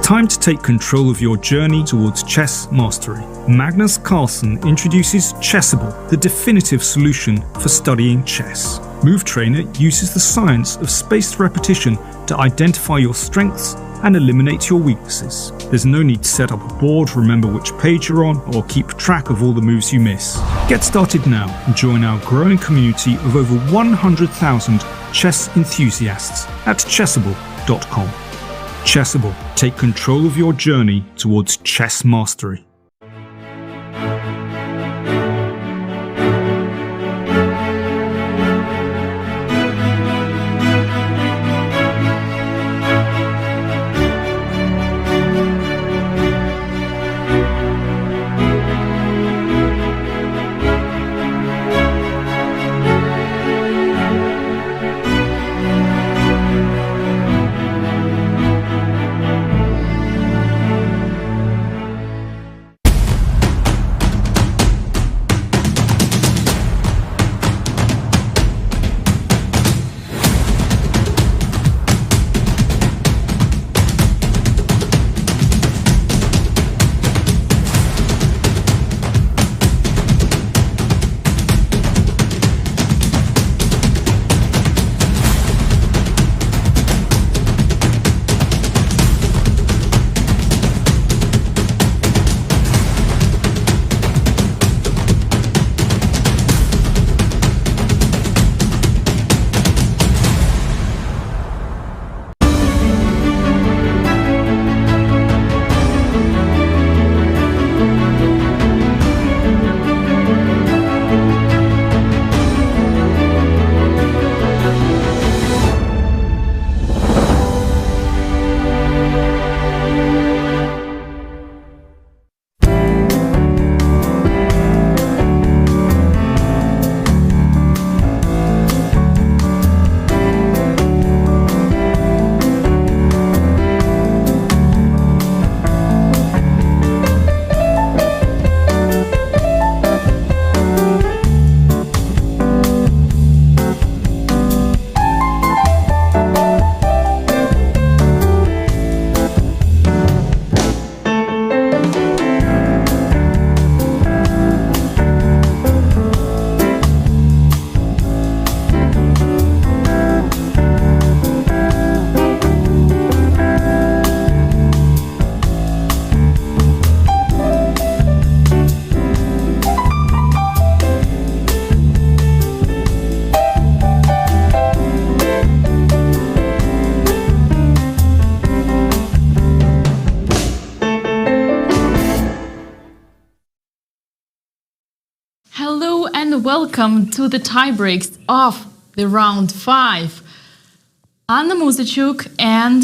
time to take control of your journey towards chess mastery. Magnus Carlsen introduces Chessable, the definitive solution for studying chess. Move Trainer uses the science of spaced repetition to identify your strengths and eliminate your weaknesses. There's no need to set up a board, remember which page you're on, or keep track of all the moves you miss. Get started now and join our growing community of over 100,000 chess enthusiasts at Chessable.com. Chessable, take control of your journey towards chess mastery. Hello and welcome to the tiebreaks of the round 5. Anna Musachuk and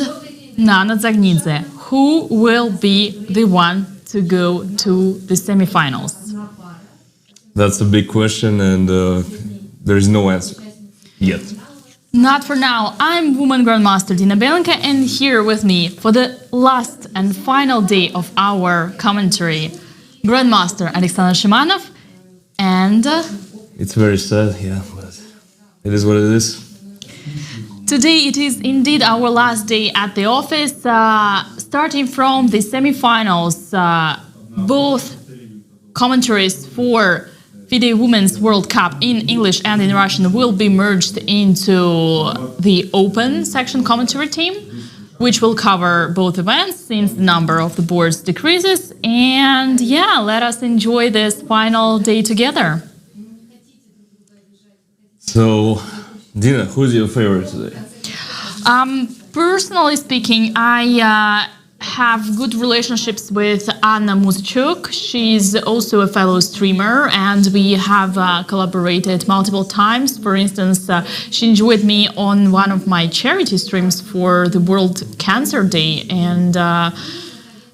Nana Zagnidze. Who will be the one to go to the semifinals? That's a big question and there is no answer yet. Not for now. I'm woman grandmaster Dina Belenkaya, and here with me for the last and final day of our commentary, Grandmaster Aleksandr Shimanov and... It's very sad, yeah, but it is what it is. Today it is indeed our last day at the office, starting from the semifinals. Both commentaries for FIDE Women's World Cup in English and in Russian will be merged into the open section commentary team, which will cover both events since the number of the boards decreases. And yeah, let us enjoy this final day together. So, Dina, who's your favorite today? Personally speaking, I have good relationships with Anna Musachuk. She's also a fellow streamer, and we have collaborated multiple times. For instance, she enjoyed me on one of my charity streams for the World Cancer Day, and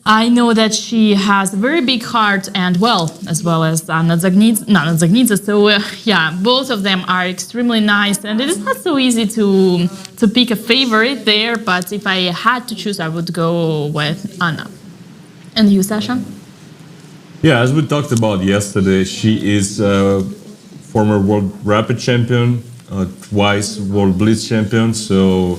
I know that she has a very big heart, and well as Nana Zagnidze. So yeah, both of them are extremely nice, and it is not so easy to pick a favorite there. But if I had to choose, I would go with Anna. And you, Sasha? Yeah, as we talked about yesterday, she is a former World Rapid champion, twice World Blitz champion. So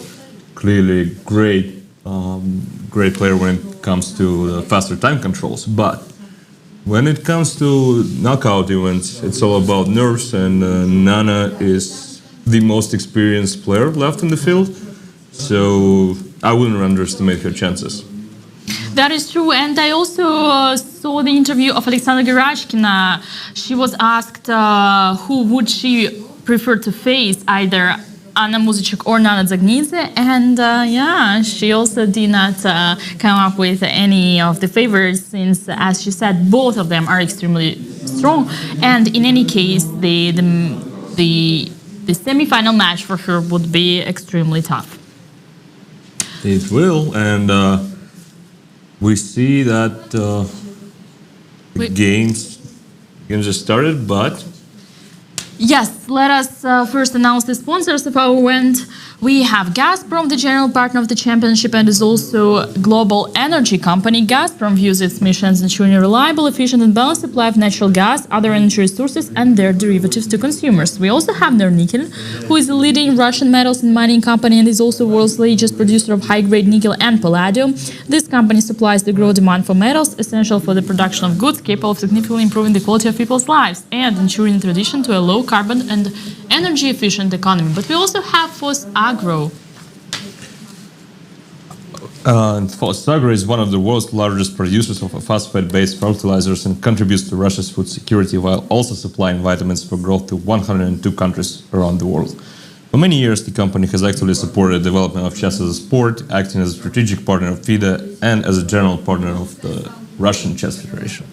clearly, great player when it comes to the faster time controls. But when it comes to knockout events, it's all about nerves, and Nana is the most experienced player left in the field. So I wouldn't underestimate her chances. That is true, and I also saw the interview of Aleksandr Gerashkina. She was asked who would she prefer to face, either Anna Muzychuk or Nana Dzagnidzhe, and she also did not come up with any of the favorites, since, as she said, both of them are extremely strong, and in any case, the semi-final match for her would be extremely tough. It will, and we see that the games just started, but... Yes, let us first announce the sponsors of our event. We have Gazprom, the general partner of the championship, and is also a global energy company. Gazprom views its missions ensuring a reliable, efficient, and balanced supply of natural gas, other energy resources, and their derivatives to consumers. We also have Nornickel, who is a leading Russian metals and mining company and is also the world's largest producer of high-grade nickel and palladium. This company supplies the growing demand for metals, essential for the production of goods capable of significantly improving the quality of people's lives and ensuring the transition to a low-carbon and energy-efficient economy. But we also have Fos Agro. Fos Agro is one of the world's largest producers of phosphate-based fertilizers and contributes to Russia's food security while also supplying vitamins for growth to 102 countries around the world. For many years, the company has actively supported the development of chess as a sport, acting as a strategic partner of FIDE and as a general partner of the Russian Chess Federation.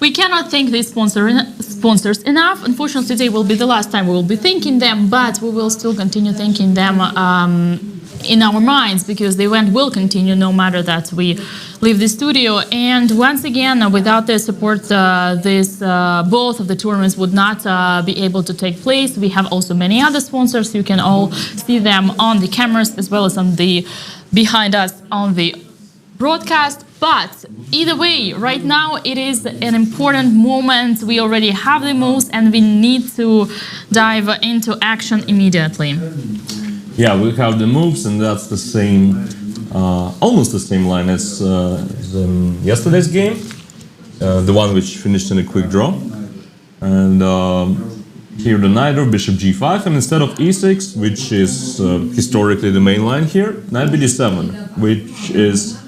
We cannot thank these sponsors enough. Unfortunately, today will be the last time we will be thanking them, but we will still continue thanking them in our minds, because the event will continue no matter that we leave the studio. And once again, without their support, both of the tournaments would not be able to take place. We have also many other sponsors. You can all see them on the cameras as well as on the behind us on the broadcast. But either way, right now it is an important moment. We already have the moves and we need to dive into action immediately. Yeah, we have the moves, and that's the same, almost the same line as in yesterday's game, the one which finished in a quick draw. And here the knight or bishop g5, and instead of e6, which is historically the main line here, knight bd7, which is...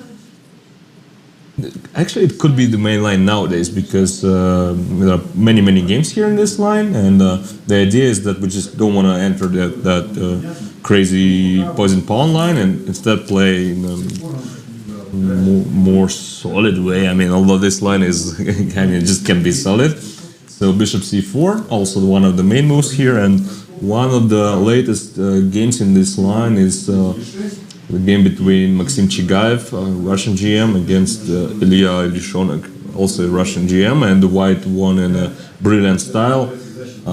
Actually, it could be the main line nowadays, because there are many games here in this line, and the idea is that we just don't want to enter that crazy poison pawn line, and instead play in a more solid way. I mean, although this line is just can be solid. So bishop c4, also one of the main moves here, and one of the latest games in this line is the game between Maxim Chigaev, Russian GM, against Ilya Ilyushonek, also a Russian GM, and the white won in a brilliant style.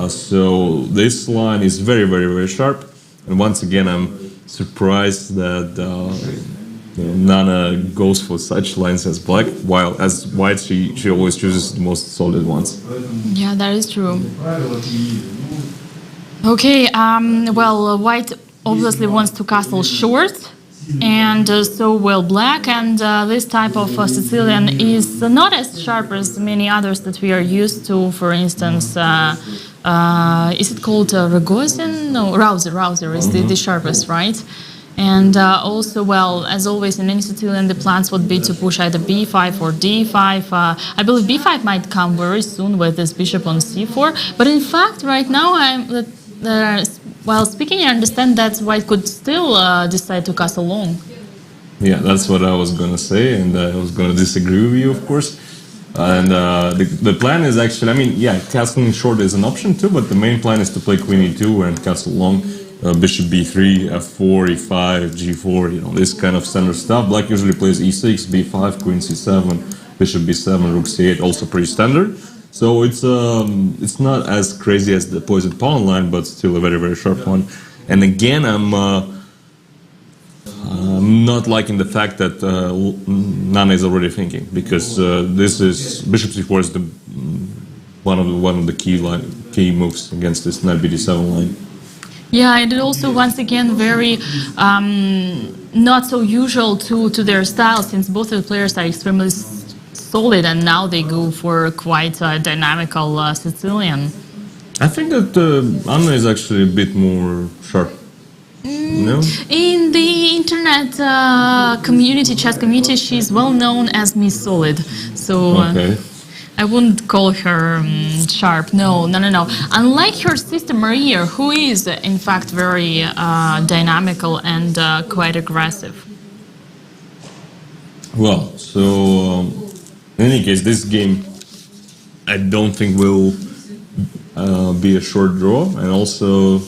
So this line is very sharp, and once again I'm surprised that Nana goes for such lines as black, while as white she always chooses the most solid ones. Yeah, that is true. Okay, well, white obviously wants to castle short, and so will black, and this type of Sicilian is not as sharp as many others that we are used to. For instance, is it called Rogozin? No, Rouser is the sharpest, right? And also, well, as always in any Sicilian, the plans would be to push either b5 or d5. I believe b5 might come very soon with this bishop on c4, but in fact, right now, while speaking, I understand that white could still decide to castle long. Yeah, that's what I was going to say, and I was going to disagree with you, of course. And the plan is actually, I mean, yeah, castling short is an option too, but the main plan is to play queen e2 and castle long, bishop b3, f4, e5, g4, you know, this kind of standard stuff. Black usually plays e6, b5, queen c7, bishop b7, rook c8, also pretty standard. So it's not as crazy as the poison pawn line, but still a very sharp one. And again, I'm not liking the fact that Nana is already thinking, because this is bishop c4 is the one of the key moves against this knight bd7 line. Yeah, and it also once again very not so usual to their style, since both of the players are extremely solid, and now they go for quite a dynamical Sicilian. I think that Anna is actually a bit more sharp. No? In the internet community, chess community, she's well known as Miss Solid. So Okay. I wouldn't call her sharp. No. Unlike her sister Maria, who is in fact very dynamical and quite aggressive. Well, so in any case, this game I don't think will be a short draw, and also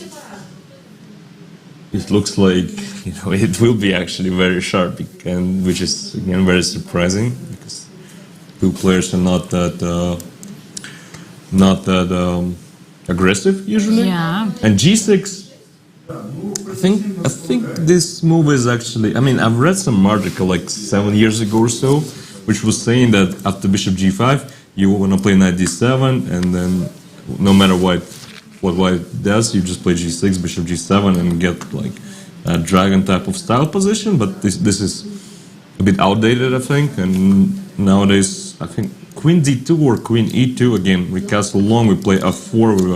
it looks like it will be actually very sharp, and which is again very surprising because two players are not that aggressive usually. Yeah. And G6, I think this move is actually. I mean, I've read some article like 7 years ago or so, which was saying that after Bishop G5, you want to play Knight D7, and then no matter what white does, you just play G6, Bishop G7, and get like a dragon type of style position. But this is a bit outdated, I think. And nowadays, I think Queen D2 or Queen E2 again. We castle long. We play F4 with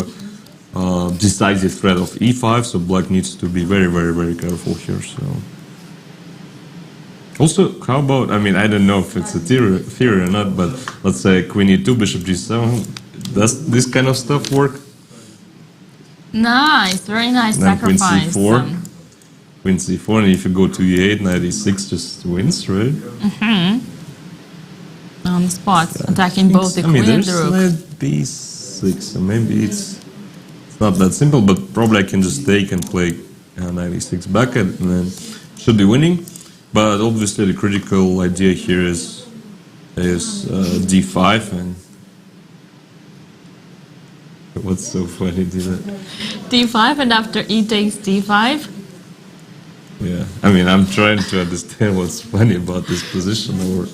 a decisive threat of E5. So Black needs to be very, very, very careful here. So. Also, how about? I mean, I don't know if it's a theory or not, but let's say Queen E2, Bishop G7. Does this kind of stuff work? Nice, very nice Then sacrifice. Queen C4, and if you go to E8, Knight E6 just wins, right? On the spot, attacking both the queen and the rook. Knight B6, so maybe it's not that simple, but probably I can just take and play Knight E6 back, and then should be winning. But obviously the critical idea here is D5, and what's so funny, Dina? D5, and after E takes D5. Yeah, I mean, I'm trying to understand what's funny about this position. Or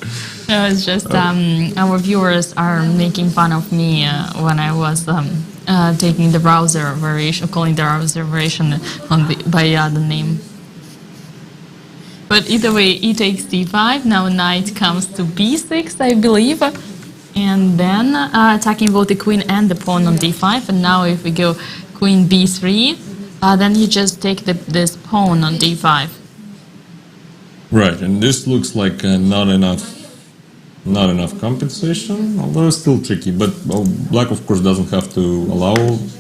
No, it's just our viewers are making fun of me when I was taking the browser variation, calling the browser variation by the name. But either way, E takes D5. Now Knight comes to B6, I believe. And then attacking both the queen and the pawn on D5. And now if we go Queen B3, then you just take this pawn on D5. right, and this looks like not enough compensation, although it's still tricky. But Black, of course, doesn't have to allow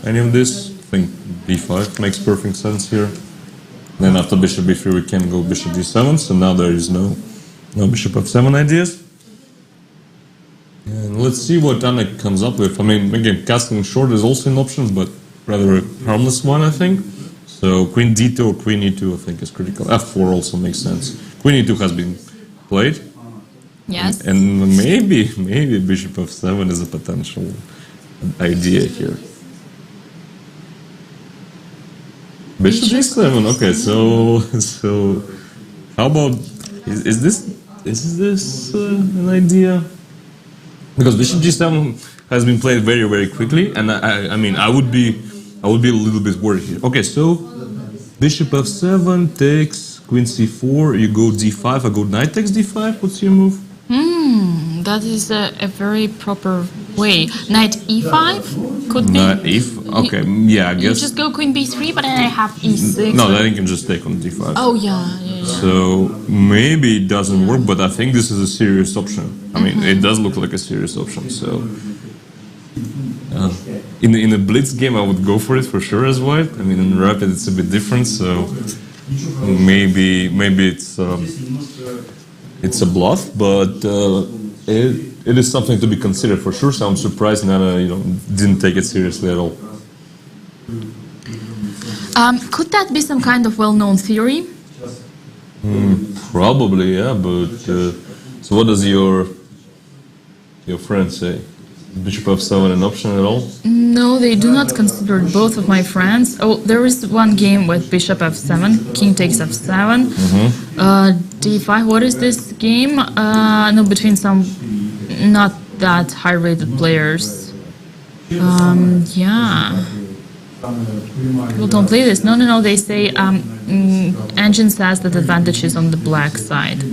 any of this. I think B5 makes perfect sense here. Then after Bishop B3, we can go Bishop D7. So now there is no Bishop F7 ideas. And let's see what Anna comes up with. I mean, again, castling short is also an option, but rather a harmless one, I think. So Queen D2 or Queen E2, I think, is critical. F4 also makes sense. Queen E2 has been played. Yes. And maybe Bishop F7 is a potential idea here. Bishop G7. Okay, so how about is this an idea? Because Bishop G7 has been played very, very quickly, and I mean I would be a little bit worried here. Okay, so Bishop F7 takes Queen C4. You go D5. I go Knight takes D5. What's your move? That is a very proper way. Knight E5 could be. Knight E5. Okay, yeah, I You guess. just go Queen B3, but then I have E6. No, then you can just take on D5. Oh yeah. So maybe it doesn't work, but I think this is a serious option. I mean, it does look like a serious option. So in a blitz game, I would go for it for sure as white. I mean, in rapid, it's a bit different. So maybe it's a bluff, but it is something to be considered for sure. So I'm surprised Nana, didn't take it seriously at all. Could that be some kind of well-known theory? Probably, yeah. But so what does your friend say? Bishop F7 an option at all? No, they do not consider both of my friends. Oh, there is one game with Bishop F7, King takes F7, D5. What is this game? No, between some not that high-rated players. Yeah. People don't play this. No. They say engine says that advantage is on the black side.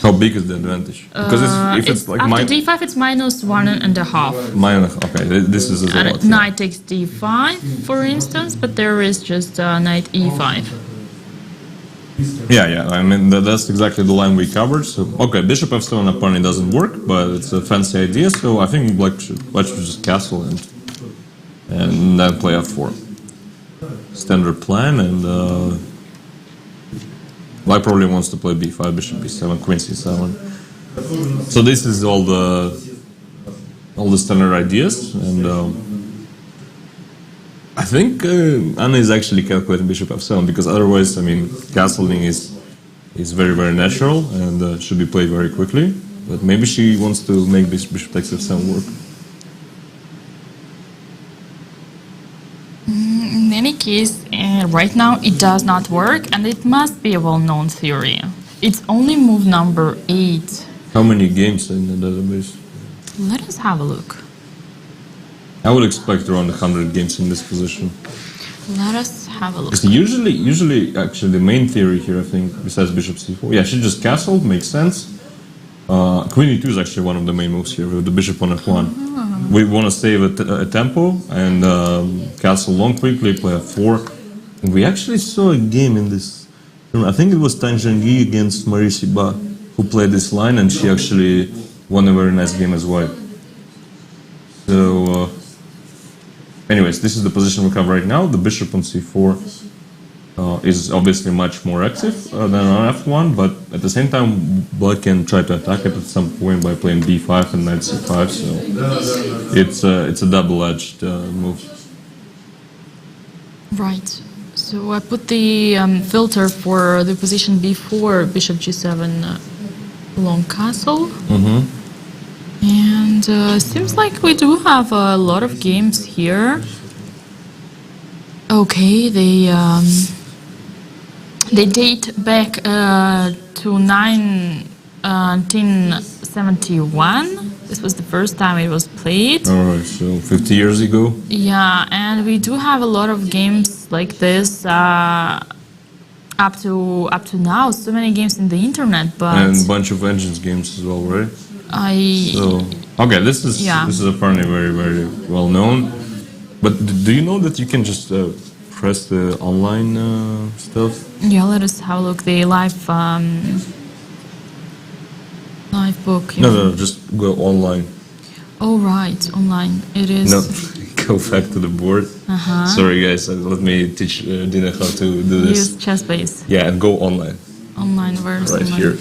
How big is the advantage? Because if it's like after d5, it's -1.5. Okay, this is a lot. Knight takes d5, for instance, but there is just knight e5. Yeah. I mean, that's exactly the line we covered. So, okay, bishop f7 apparently doesn't work, but it's a fancy idea. So I think black should just castle and then play f4. Standard plan, and black probably wants to play b5, bishop b7, queen c7. So this is all the standard ideas, and I think Anna is actually calculating bishop f7, because otherwise, I mean, castling is very, very natural and should be played very quickly. But maybe she wants to make bishop takes f7 work. In any case, right now it does not work, and it must be a well-known theory. It's only move number 8. How many games in the database? Let us have a look. I would expect around 100 games in this position. Let us have a look. Because usually, actually, the main theory here, I think, besides bishop c4, yeah, she just castled, makes sense. Queen e2 is actually one of the main moves here, with the bishop on f1. We want to save a tempo and castle long quickly, play f4. And we actually saw a game in this. I think it was Tan Zhengyi against Marie Siba who played this line, and she actually won a very nice game as white. So, anyways, this is the position we have right now. The bishop on c4 is obviously much more active than on f1, but at the same time, black can try to attack it at some point by playing b5 and knight c5. So it's a double-edged move. Right. So I put the filter for the position b4, bishop g7, long castle. And seems like we do have a lot of games here. Okay, they date back to 1971. This was the first time it was played. Alright, so 50 years ago? Yeah, and we do have a lot of games like this up to now. So many games in the internet, but And a bunch of engines games as well, right? Okay, this is apparently very, very well known. But do you know that you can just press the online stuff? Yeah, let us have a look. The live book. No, just go online. Oh, right, online. It is. No, go back to the board. Sorry, guys. Let me teach Dina how to do this. Use Chessbase. Yeah, and go online. Online, where's right online? Here.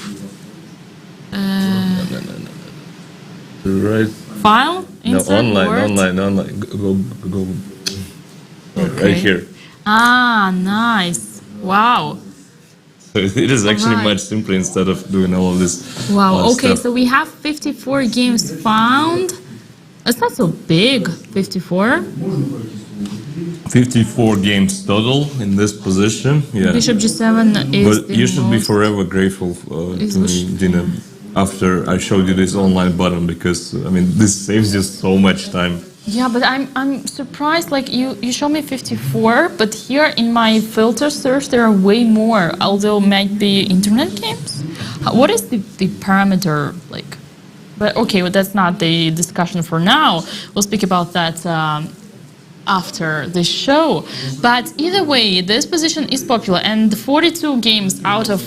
Right. File? Insert online, Word? online. Go. Okay. Right here. Ah, nice. Wow. So it is actually Alright. much simpler instead of doing all of this. Wow. Okay, stuff. so we have 54 games found. It's not so big, 54. 54 games total in this position. Yeah. Bishop g7 is But the you should be most- forever grateful to me, Dina, after I showed you this online button, because I mean this saves you so much time. Yeah, but I'm surprised. Like you show me 54, but here in my filter search there are way more. Although might be internet games. What is the parameter like? But okay, well, that's not the discussion for now. We'll speak about that after the show. But either way, this position is popular, and 42 games out of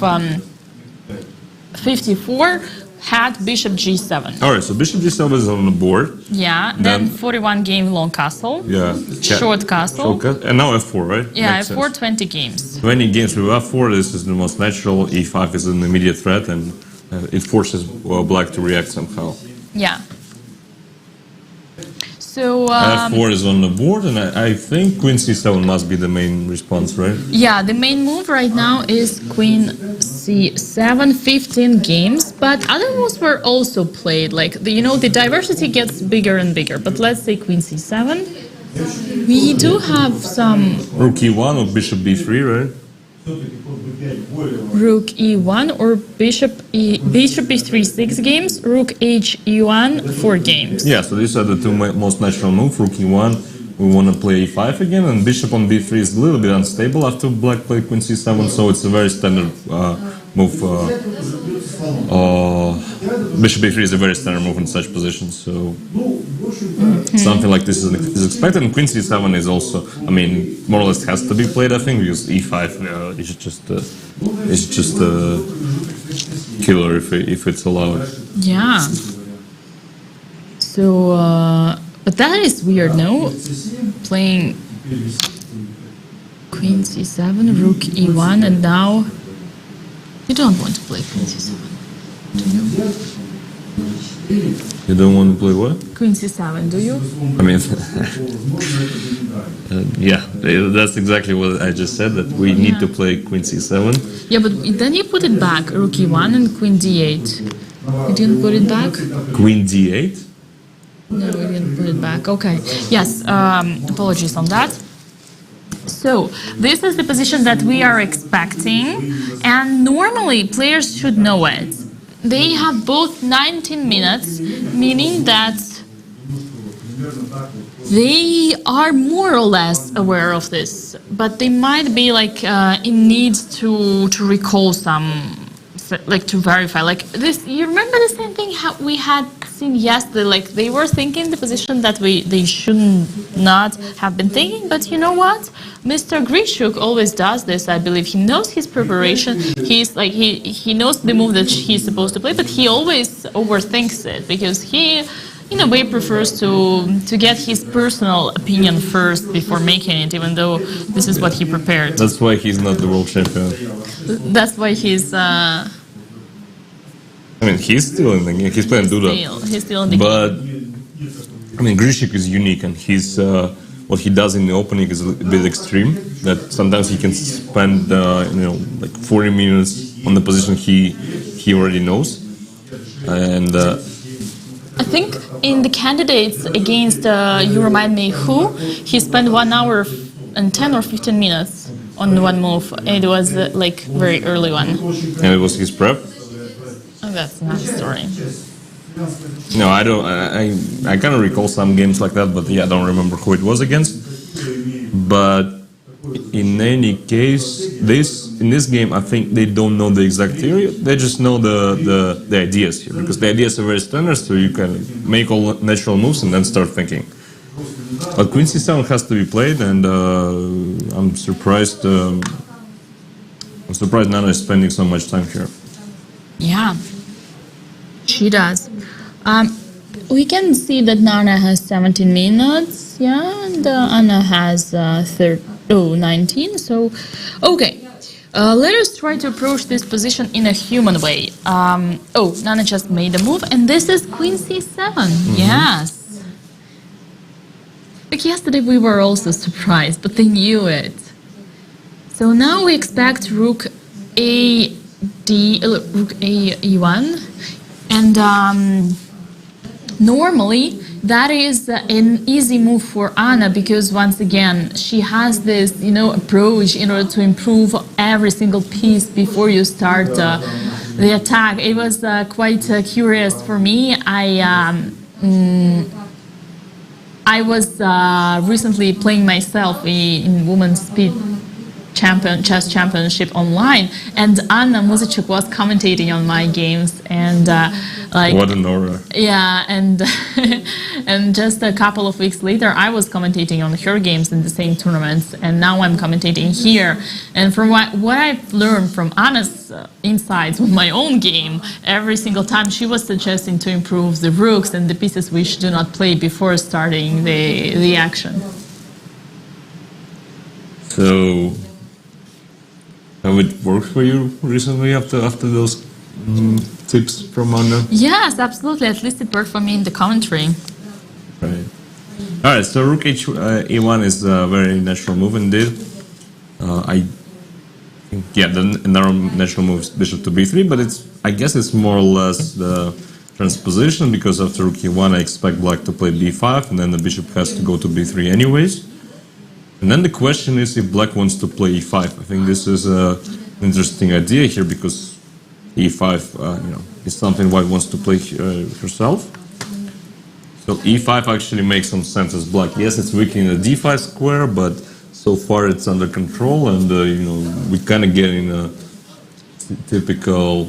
54 had bishop g7. All right, so bishop g7 is on the board. Yeah, then 41 game long castle. Yeah. Short castle. And now f4, right? Yeah, Makes f4, sense. 20 games. 20 games with f4, this is the most natural. e5 is an immediate threat, and it forces black to react somehow. Yeah. So f4 is on the board, and I think queen c7 must be the main response, right? yeah, the main move right now is queen c7, 15 games, but other moves were also played. Like the diversity gets bigger and bigger. But let's say queen c7. We do have some Rook e1 or bishop b3, right? rook e1 or bishop b3, 6 games, rook h e1, 4 games. Yeah, so these are the two most natural moves, rook e1 we want to play e5 again, and bishop on b3 is a little bit unstable after black played queen c7, so it's a very standard move. Bishop b3 is a very standard move in such positions, so something like this is expected. And queen c7 is also, I mean, more or less has to be played, I think, because e5 is just a killer if it's allowed. Yeah. So, but that is weird, no? Playing queen c7, rook e1, and now you don't want to play queen c7, do you? You don't want to play what? Queen c7, do you? I mean, yeah, that's exactly what I just said, that we need to play queen c7. Yeah, but then you put it back, rook e1 and queen d8. You didn't put it back? Queen d8? No, we didn't put it back. Okay. Yes, apologies on that. So, this is the position that we are expecting, and normally players should know it. They have both 19 minutes, meaning that they are more or less aware of this, but they might be like in need to recall some, like to verify. Like this, you remember the same thing how we had seen yesterday? Like they were thinking the position that they should not have been thinking, but you know what? Mr. Grishuk always does this, I believe. He knows his preparation. He's like he knows the move that he's supposed to play, but he always overthinks it because he, in a way, prefers to get his personal opinion first before making it, even though this is what he prepared. That's why he's not the world champion. That's why he's. I mean, he's still in the game. He's playing Duda. He's still in the game. But I mean, Grishik is unique, and he's what he does in the opening is a bit extreme. That sometimes he can spend like 40 minutes on the position he already knows, and. I think in the candidates against you remind me who, he spent 1 hour and 10 or 15 minutes on one move. It was like very early one. And it was his prep? Oh, that's not a story. No, I don't. I kind of recall some games like that, but yeah, I don't remember who it was against. But in any case, in this game, I think they don't know the exact theory. They just know the ideas here, because the ideas are very standard, so you can make all natural moves and then start thinking. But Queen C7 has to be played, and I'm surprised. Nana is spending so much time here. Yeah, she does. We can see that Nana has 17 minutes, yeah, and Anna has 19. So, okay. Let us try to approach this position in a human way. Nana just made a move, and this is Queen C7. Mm-hmm. Yes. Like yesterday, we were also surprised, but they knew it. So now we expect Rook E1, and normally that is an easy move for Anna, because once again she has this approach in order to improve every single piece before you start the attack. It was quite curious for me. I was recently playing myself in Women's Speed Chess Championship online, and Anna Muzichuk was commentating on my games, and what an aura! Yeah, and and just a couple of weeks later, I was commentating on her games in the same tournaments, and now I'm commentating here. And from what I've learned from Anna's insights on my own game, every single time she was suggesting to improve the rooks and the pieces which do not play before starting the action. So. How it worked for you recently after those tips from Anna? Yes, absolutely. At least it worked for me in the commentary. Right. All right. So Rook E1 is a very natural move indeed. I think the narrow natural move is Bishop to B3, but I guess it's more or less the transposition, because after Rook E1 I expect Black to play B5, and then the Bishop has to go to B3 anyways. And then the question is if Black wants to play E5. I think this is an interesting idea here, because E5, is something White wants to play herself. So e5 actually makes some sense as black. Yes, it's weakening the d5 square, but so far it's under control, and we kind of get in a typical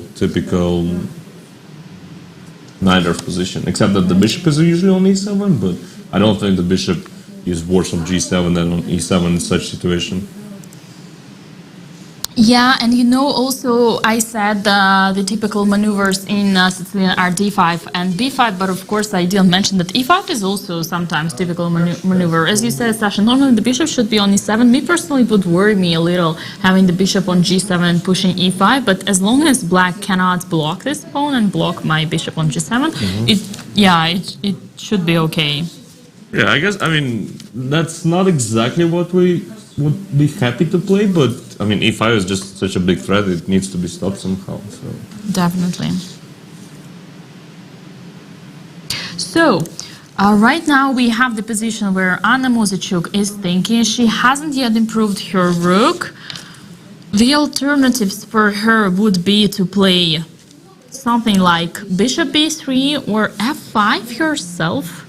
knight position, except that the bishop is usually on e7, but I don't think the bishop is worse on g7 than on e7 in such situation. Yeah, and also I said the typical maneuvers in Sicilian are d5 and b5, but of course I didn't mention that e5 is also sometimes typical maneuver. As you said, Sasha, normally the bishop should be on e7. Me personally, it would worry me a little having the bishop on g7 and pushing e5, but as long as black cannot block this pawn and block my bishop on g7, it should be okay. Yeah, I mean, that's not exactly what we would be happy to play, but I mean, e5 is just such a big threat, it needs to be stopped somehow. So. Definitely. So, right now we have the position where Anna Muzychuk is thinking. She hasn't yet improved her rook. The alternatives for her would be to play something like bishop b3 or f5 herself.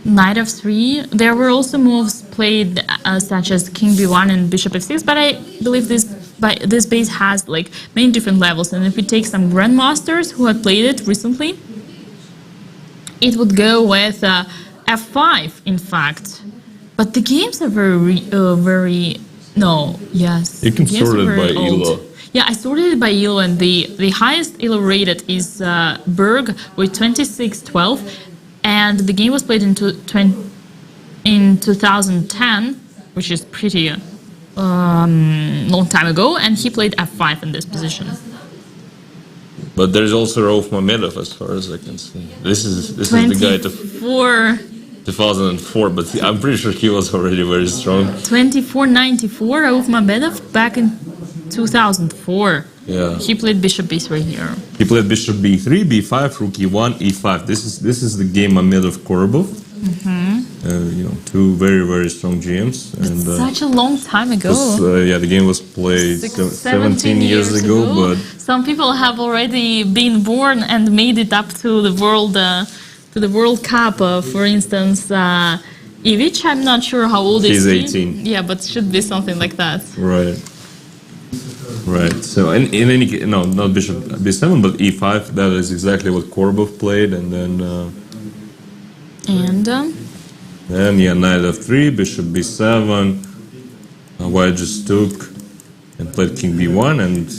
Knight f3. There were also moves played such as king b1 and bishop f6, but I believe this base has like many different levels. And if we take some grandmasters who had played it recently, it would go with f5, in fact. But the games are You can sort it by ELO. Yeah, I sorted it by ELO, and the highest ELO rated is Berg with 2612. And the game was played in 2010, which is pretty long time ago, and he played f5 in this position. But there's also Rauf Mamedov, as far as I can see. This is the guy to 2004, but I'm pretty sure he was already very strong. 2494, Rauf Mamedov back in 2004. Yeah. He played bishop b3 here. He played bishop b3, b5, rook e1, e5. This is the game Mamedov-Korobov. Two very, very strong GMs. And such a long time ago. The game was played 17 years ago, but some people have already been born and made it up to the World Cup. For instance, Ivic, I'm not sure how old is he. He's 18. Yeah, but should be something like that. Right. So in any case, no, not bishop b7, but e5. That is exactly what Korobov played, and then knight f3, bishop b7. White just took and played king b1, and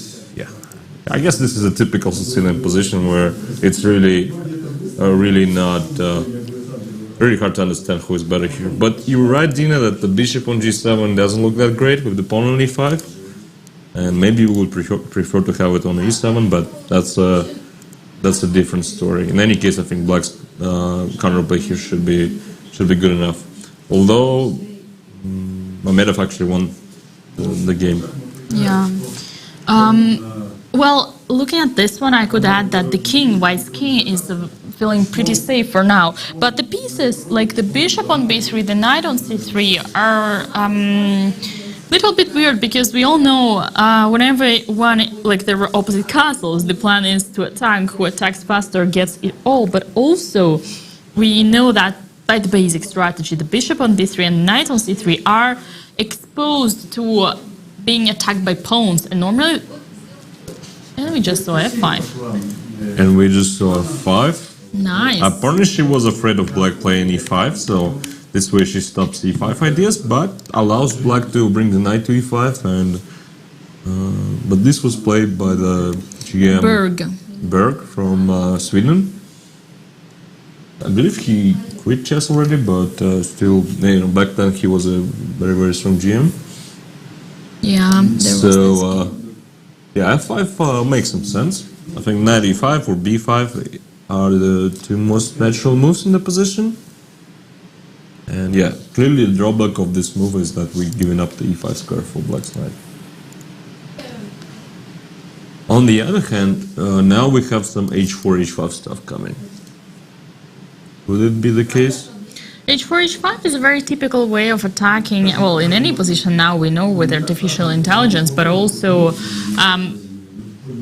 I guess this is a typical Sicilian position where it's really not really hard to understand who is better here. But you're right, Dina, that the bishop on g7 doesn't look that great with the pawn on e5. And maybe we would prefer to have it on e7, but that's a different story. In any case, I think black's counterplay here should be good enough. Although Mamedov actually won the game. Yeah. Well, looking at this one, I could add that the white's king, is feeling pretty safe for now. But the pieces, like the bishop on b3, the knight on c3, are little bit weird, because we all know whenever there were opposite castles, the plan is to attack. Who attacks faster gets it all. But also, we know that by the basic strategy, the bishop on b3 and knight on c3 are exposed to being attacked by pawns, and normally. And we just saw f5. And we just saw f5. Nice. Apparently, she was afraid of black playing e5, so. This way she stops e5 ideas, but allows black to bring the knight to e5. And but this was played by the GM Berg from Sweden. I believe he quit chess already, but still, back then he was a very, very strong GM. Yeah. F5 makes some sense. I think knight e5 or b5 are the two most natural moves in the position. And clearly the drawback of this move is that we're giving up the e5 square for black's knight. On the other hand, now we have some h4, h5 stuff coming. Would it be the case? h4, h5 is a very typical way of attacking, well, in any position now we know with artificial intelligence, but also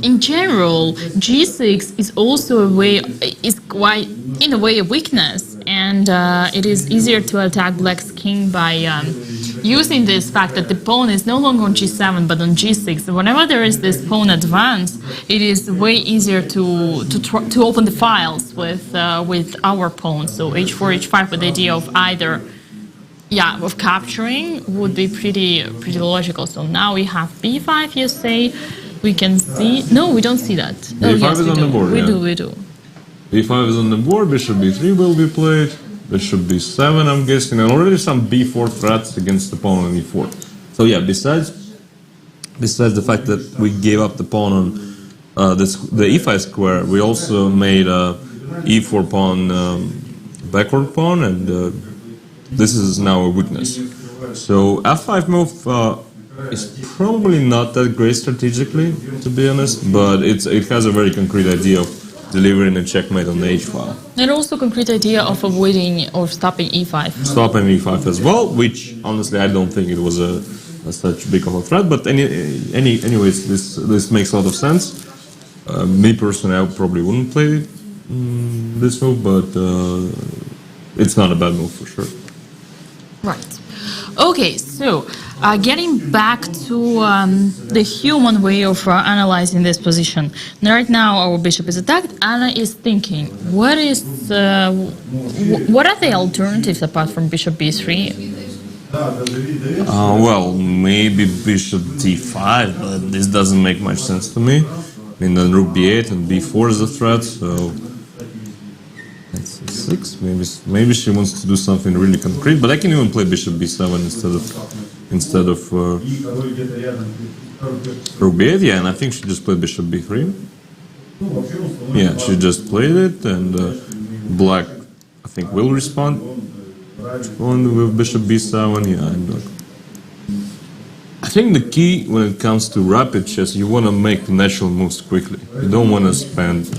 in general, g6 is also a way, is quite, in a way, a weakness. and it is easier to attack black's king by using this fact that the pawn is no longer on g7 but on g6. So whenever there is this pawn advance, it is way easier to open the files with our pawn. So h4, h5 with the idea of either of capturing would be pretty logical. So now we have b5. You say we can see? No, we don't see that. b5 is on the board. We do. b5 is on the board. Bishop b3 will be played. Bishop b7, I'm guessing, and already some b4 threats against the pawn on e4. So yeah, besides the fact that we gave up the pawn on the e5 square, we also made a e4 pawn backward pawn, and this is now a weakness. So f5 move is probably not that great strategically, to be honest, but it has a very concrete idea of delivering a checkmate on the h file. And also concrete idea of avoiding or stopping e5. Stopping e5 as well, which honestly I don't think it was a such big of a threat. But anyways, this makes a lot of sense. Me personally, I probably wouldn't play this move, but it's not a bad move for sure. Right. Okay, so getting back to the human way of analyzing this position. Right now, our bishop is attacked. Anna is thinking, what are the alternatives apart from bishop b3? Well, maybe bishop d5, but this doesn't make much sense to me. I mean, then rook b8 and b4 is a threat, so that's c6. Maybe she wants to do something really concrete, but I can even play bishop b7 instead of rook b8. Yeah, and I think she just played bishop b3. Yeah, she just played it, and black, I think, will respond with bishop b7. Yeah, and I think the key when it comes to rapid chess, you want to make natural moves quickly. You don't want to spend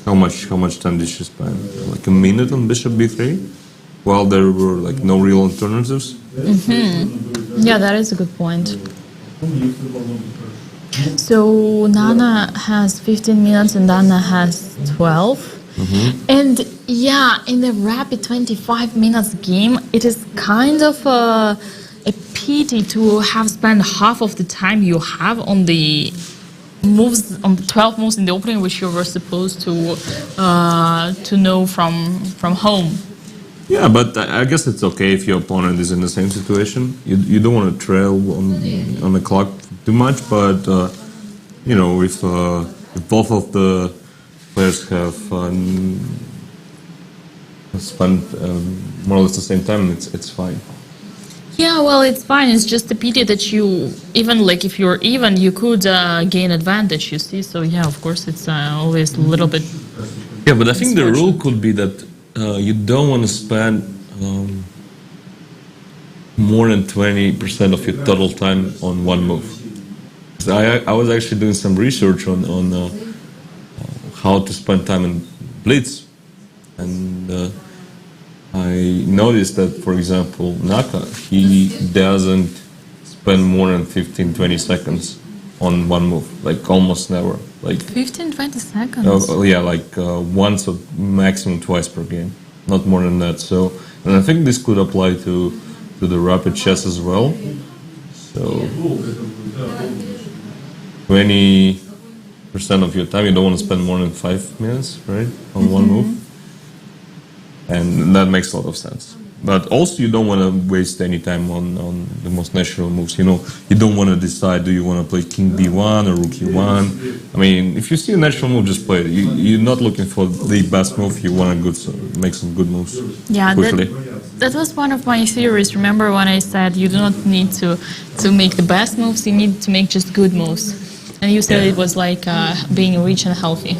how much time did she spend? Like a minute on bishop b3, while there were like no real alternatives. Mm-hmm. Yeah, that is a good point. So Nana has 15 minutes and Anna has 12. Mm-hmm. And yeah, in the rapid 25 minutes game, it is kind of a pity to have spent half of the time you have on the moves, on the 12 moves in the opening, which you were supposed to know from home. Yeah, but I guess it's okay if your opponent is in the same situation. You don't want to trail on the clock too much, but you know, if both of the players have spent more or less the same time, it's fine. Yeah, well, it's fine. It's just a pity that you, even like if you're even, you could gain advantage, you see. So yeah, of course, it's always a little bit. Yeah, but I think the rule could be that you don't want to spend more than 20% of your total time on one move. So I was actually doing some research on how to spend time in Blitz, and I noticed that, for example, Naka, he doesn't spend more than 15-20 seconds on one move, like almost never. Like 15-20 seconds? Yeah, like once or maximum twice per game, not more than that. So, and I think this could apply to the rapid chess as well. So 20% of your time, you don't want to spend more than 5 minutes, right, on one move. And that makes a lot of sense. But also you don't want to waste any time on the most natural moves. You know, you don't want to decide, do you want to play king b1 or rook e1? I mean, if you see a natural move, just play it. You're not looking for the best move. You want to make some good moves quickly. That was one of my theories. Remember when I said you do not need to make the best moves, you need to make just good moves. And you said it was like being rich and healthy.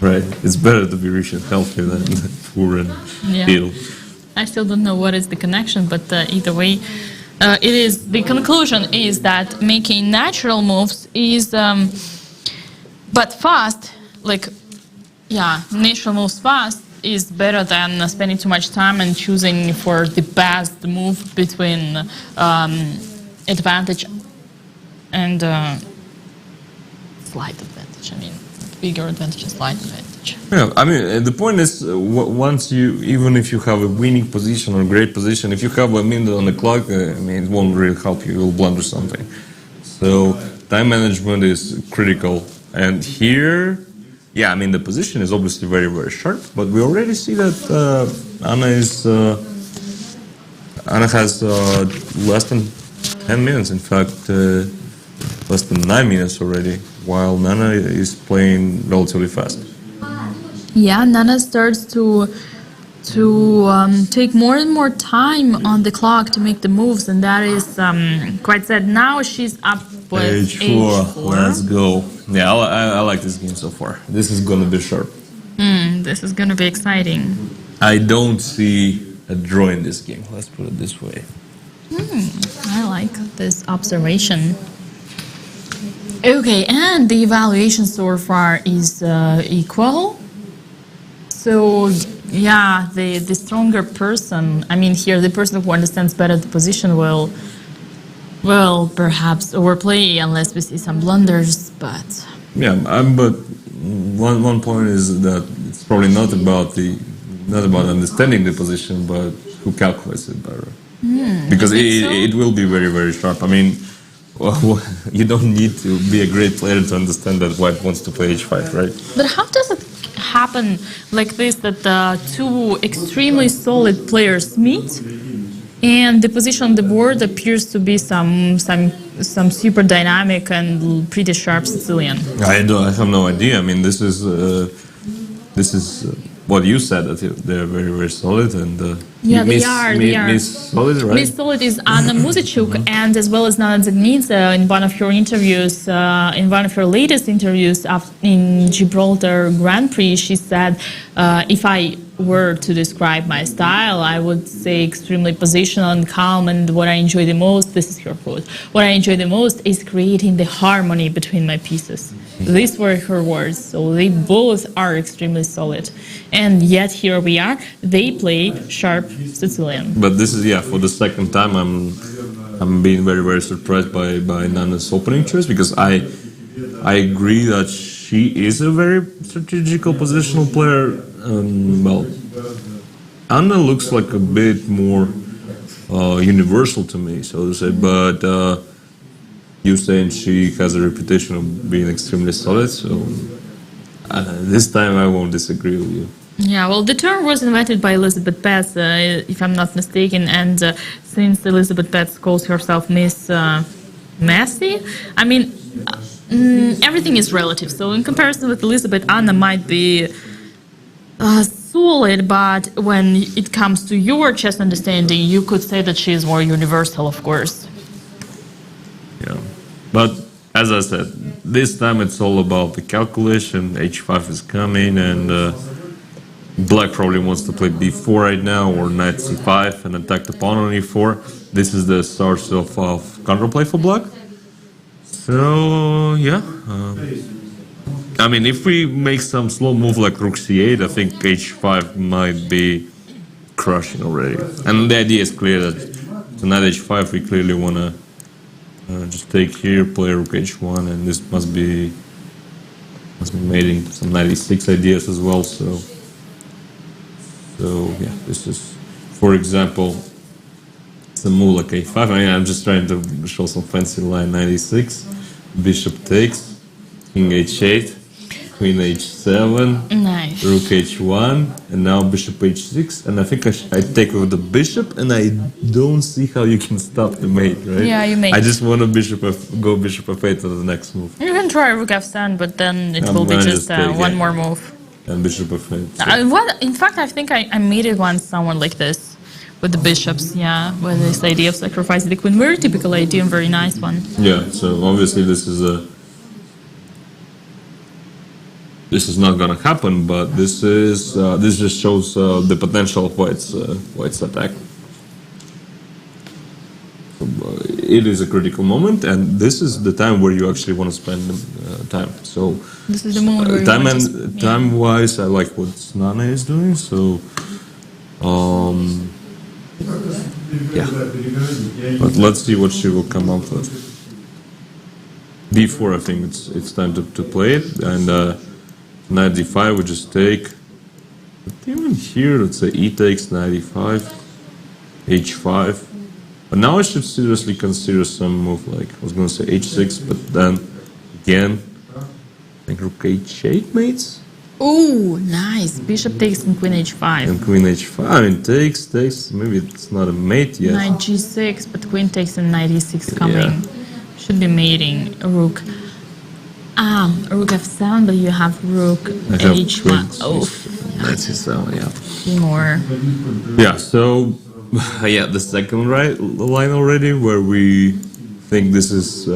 Right. It's better to be rich and healthy than poor and ill. I still don't know what is the connection, but either way, it is. The conclusion is that making natural moves is, but fast, natural moves fast is better than spending too much time and choosing for the best move between advantage and slight advantage. I mean, bigger advantage and slight advantage. Yeah, I mean, the point is, once even if you have a winning position or a great position, if you have a minute on the clock, I mean, it won't really help you. You'll blunder something. So time management is critical. And here, yeah, I mean, the position is obviously very, very sharp, but we already see that Anna has less than 10 minutes. In fact, less than 9 minutes already, while Nana is playing relatively fast. Yeah, Nana starts to take more and more time on the clock to make the moves, and that is quite sad. Now she's up with H4. Let's go. Yeah, I like this game so far. This is gonna be sharp. This is gonna be exciting. I don't see a draw in this game. Let's put it this way. I like this observation. Okay, and the evaluation so far is equal. So, yeah, the stronger person, I mean here, the person who understands better the position will perhaps overplay unless we see some blunders, but... Yeah, but one point is that it's probably not about understanding the position, but who calculates it better. Because it will be very, very sharp. I mean, you don't need to be a great player to understand that white wants to play h5, right? But how does it happen like this, that two extremely solid players meet and the position on the board appears to be some super dynamic and pretty sharp Sicilian? I have no idea. I mean, this is what you said, that they're very, very solid, and yeah, they are. Miss Solid, right? Miss Solid is Anna Muzichuk, and as well as Nana Zagnidze in one of her interviews, in one of her latest interviews in Gibraltar Grand Prix, she said, if I were to describe my style, I would say extremely positional and calm, and what I enjoy the most, this is her quote, what I enjoy the most is creating the harmony between my pieces. These were her words, so they both are extremely solid. And yet here we are, they play sharp Sicilian. But this is, yeah, for the second time I'm being very, very surprised by Nana's opening choice, because I agree that she is a very strategical positional player. Well, Anna looks like a bit more universal to me, so to say, but you saying she has a reputation of being extremely solid, so this time I won't disagree with you. Yeah, well, the term was invented by Elizabeth Betts, if I'm not mistaken, and since Elizabeth Betts calls herself Miss Messy, I mean, everything is relative, so in comparison with Elizabeth, Anna might be solid, but when it comes to your chess understanding, you could say that she is more universal, of course. Yeah, but as I said, this time it's all about the calculation. H5 is coming, and Black probably wants to play b4 right now, or knight c5 and attack the pawn on e4. This is the source of counterplay for Black. So yeah, I mean, if we make some slow move like rook c8, I think h5 might be crushing already. And the idea is clear that tonight h5 we clearly want to just take here, play rook h1, and this must be mating some 96 ideas as well. So yeah, this is, for example, it's a move like a5. I mean, I'm just trying to show some fancy line. 96, bishop takes, king h8, queen h7, Nice. rook h1, and now bishop h6. And I think I take with the bishop, and I don't see how you can stop the mate, right? Yeah, you mate. I just want to go bishop f8 to the next move. You can try rook f7, but then it I'm will be gonna just take, one yeah. more move. And bishop f8. In fact, I think I made it once someone like this with the bishops, yeah, with this idea of sacrificing the queen. Very typical idea and very nice one. Yeah, so obviously this is not gonna happen, but this just shows the potential of White's attack. So, it is a critical moment, and this is the time where you actually want to spend time. So This is the moment where you want to time-wise, I like what Nana is doing. So yeah, but let's see what she will come up with. B4, I think it's time to play it, and knight d5, we just take. But even here, let's say e takes knight e5, h5. But now I should seriously consider some move like, I was going to say h6, but then again, I think rook h8 mates? Oh, nice. Bishop takes and queen h5. And queen h5, I mean takes, maybe it's not a mate yet. Knight g6, but queen takes and knight e6 coming. Should be mating. Rook. Rook f7, but you have rook h1. Oh, that's h7, yeah. More. Yeah, so yeah, the second line already, where we think this is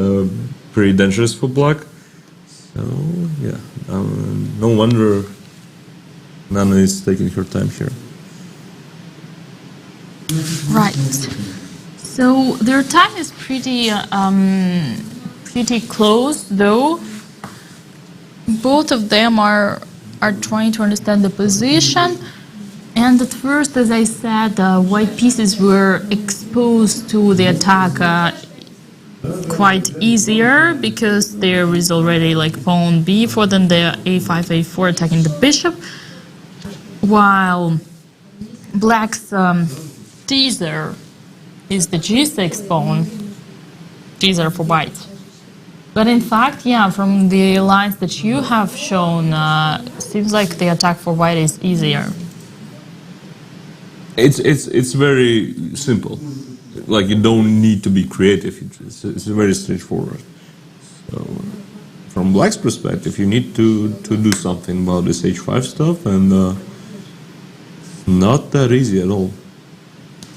pretty dangerous for black. So yeah, no wonder Nana is taking her time here. Right. So their time is pretty close, though. Both of them are trying to understand the position. And at first, as I said, white pieces were exposed to the attack quite easier because there is already like pawn b4, then the a5, a4 attacking the bishop, while black's teaser is the g6 pawn, teaser for white. But in fact, yeah, from the lines that you have shown, seems like the attack for white is easier. It's very simple. Like, you don't need to be creative. It's very straightforward. So, from black's perspective, you need to do something about this h5 stuff, and not that easy at all.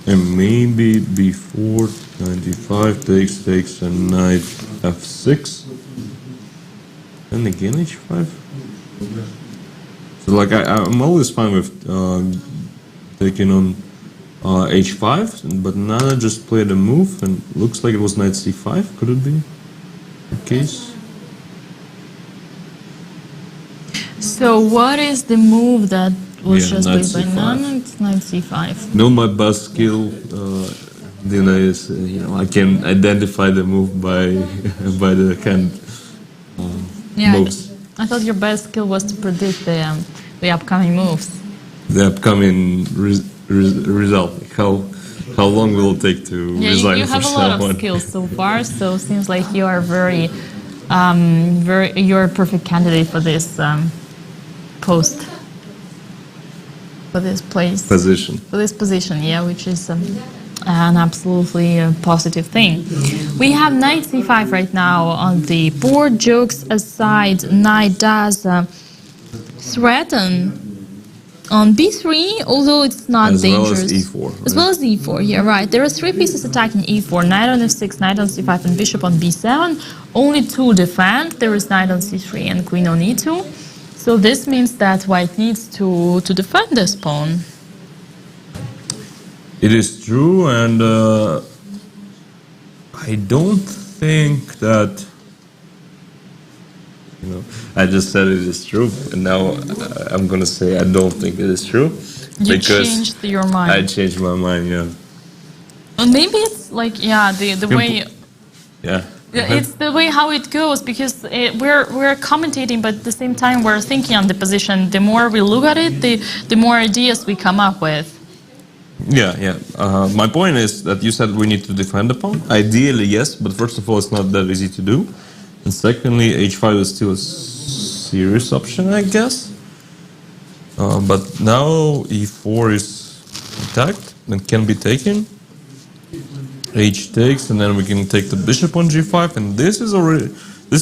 And maybe b4, knight d5 takes, and knight f6, and again h5. So, like, I'm always fine with taking on h5, but Nana just played a move, and looks like it was knight c5. Could it be the case? So what is the move that was just played by c5. Nana? It's knight c5. No, my best skill, Dina, is I can identify the move by by the kind moves. I thought your best skill was to predict the upcoming moves. The upcoming result. How long will it take to resign you for have a someone? lot of skills so far, so it seems like you are you're a perfect candidate for this post, for this place. Position. For this position, yeah, which is an absolutely positive thing. We have knight c5 right now on the board. Jokes aside, knight does threaten on b3, although it's not dangerous. As well as e4. As well as e4, yeah, right. There are three pieces attacking e4, knight on f6, knight on c5, and bishop on b7. Only two defend. There is knight on c3 and queen on e2. So this means that white needs to defend this pawn. It is true, and I don't think that, I just said it is true, and now I'm gonna say I don't think it is true. You changed your mind. I changed my mind, yeah. And maybe it's like, the way... Yeah. It's the way how it goes, because we're commentating, but at the same time we're thinking on the position. The more we look at it, the more ideas we come up with. Yeah. My point is that you said we need to defend the pawn. Ideally, yes, but first of all, it's not that easy to do. And secondly, h5 is still a serious option, I guess. But now e4 is attacked and can be taken. H takes, and then we can take the bishop on g5, and this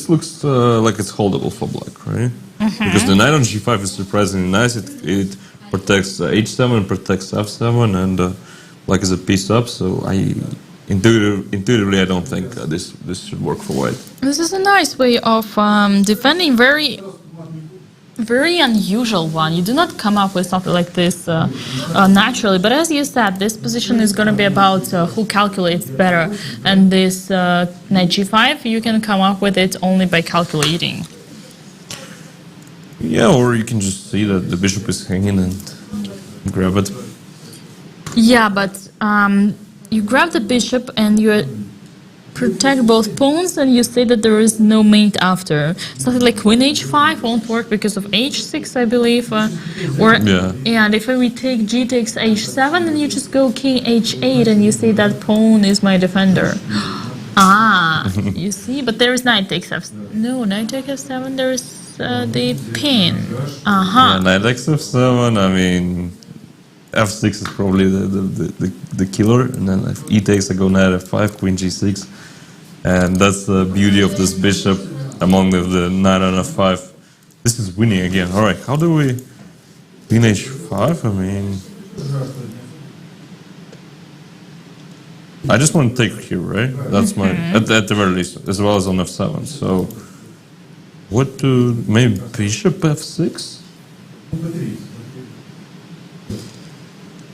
looks like it's holdable for black, right? Because the knight on g5 is surprisingly nice. It protects h7, protects f7, and black is a piece up. So intuitively, I don't think this should work for white. This is a nice way of defending. Very unusual one. You do not come up with something like this naturally. But as you said, this position is going to be about who calculates better. And this knight g5, you can come up with it only by calculating. Yeah, or you can just see that the bishop is hanging and grab it. Yeah, but you grab the bishop and protect both pawns, and you say that there is no mate after. Something like queen h5 won't work because of h6, I believe. And if we take g takes h7, then you just go king h8, and you say that pawn is my defender. You see, but there is knight takes f. No, knight takes f7. There is the pin. Yeah, knight takes f7. I mean, f6 is probably the killer, and then if e takes, I go knight f5, queen g6, and that's the beauty of this bishop among the knight on f5. This is winning again. All right, how do we queen h5? I mean, I just want to take here, right? That's my at the very least, as well as on f7. So, what to maybe bishop f6?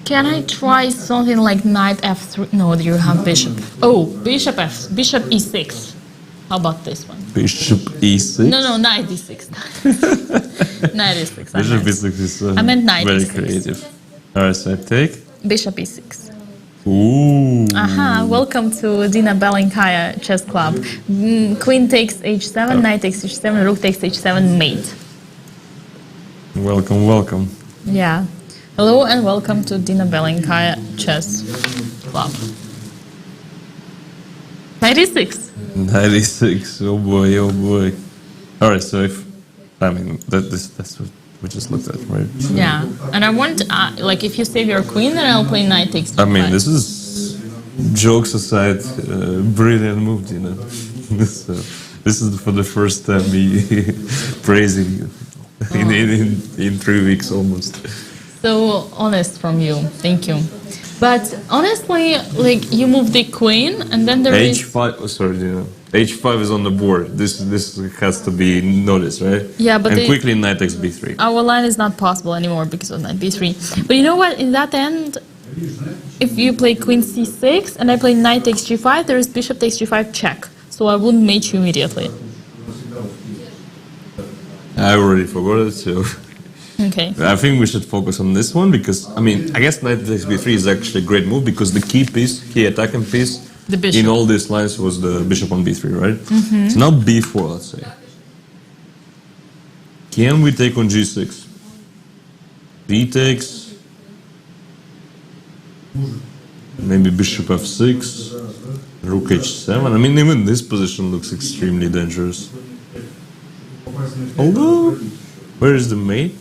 Can I try something like knight f3? No, you have bishop. Oh, bishop e6. How about this one? Bishop e6? No, knight e6. Knight e6. Bishop e6 is I meant knight very e6. creative. Alright, so I take? Bishop e6. Ooh. Welcome to Dina Belenkaya chess club. Queen takes h7, knight takes h7, rook takes h7, mate. Welcome, welcome. Yeah. Hello and welcome to Dina Belenkaya chess club. Knight e6. 96. Oh boy, oh boy. Alright, so if that's what we just looked at, right? Yeah, and I want like if you save your queen, then I'll play knight takes. I mean, this is jokes aside, brilliant move, Dina. This is for the first time me praising you in 3 weeks almost. So honest from you, thank you. But honestly, like you move the queen, and then there is H5. Oh, sorry, Dina. H5 is on the board. This has to be noticed, right? Yeah, but and quickly knight takes b3. Our line is not possible anymore because of knight b3. But you know what? In that end, if you play queen c6 and I play knight takes g5, there is bishop takes g5 check. So I wouldn't mate you immediately. I already forgot it, so. Okay. I think we should focus on this one because, I mean, I guess knight takes b3 is actually a great move because the key attacking piece the bishop. in all these lines was the bishop on b3, right? So now b4, let's say. Can we take on g6? B takes. Maybe bishop f6. Rook h7. I mean, even this position looks extremely dangerous. Although, where is the mate?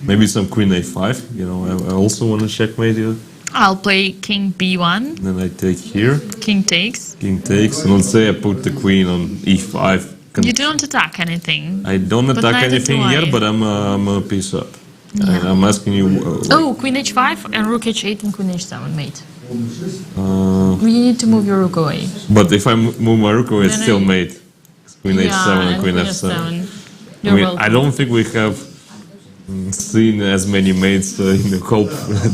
Maybe some queen a5. You know, I also want to checkmate here. I'll play king b1. Then I take here. King takes. King takes. And let's say I put the queen on e5. You don't attack anything. I don't attack anything here, but I'm a piece up. Yeah. I'm asking you. Queen h5 and rook h8 and queen h7, mate. You need to move your rook away. But if I move my rook away, it's Then still mate. Queen h7 and queen f7. You're welcome. I don't think we have seen as many mates in the whole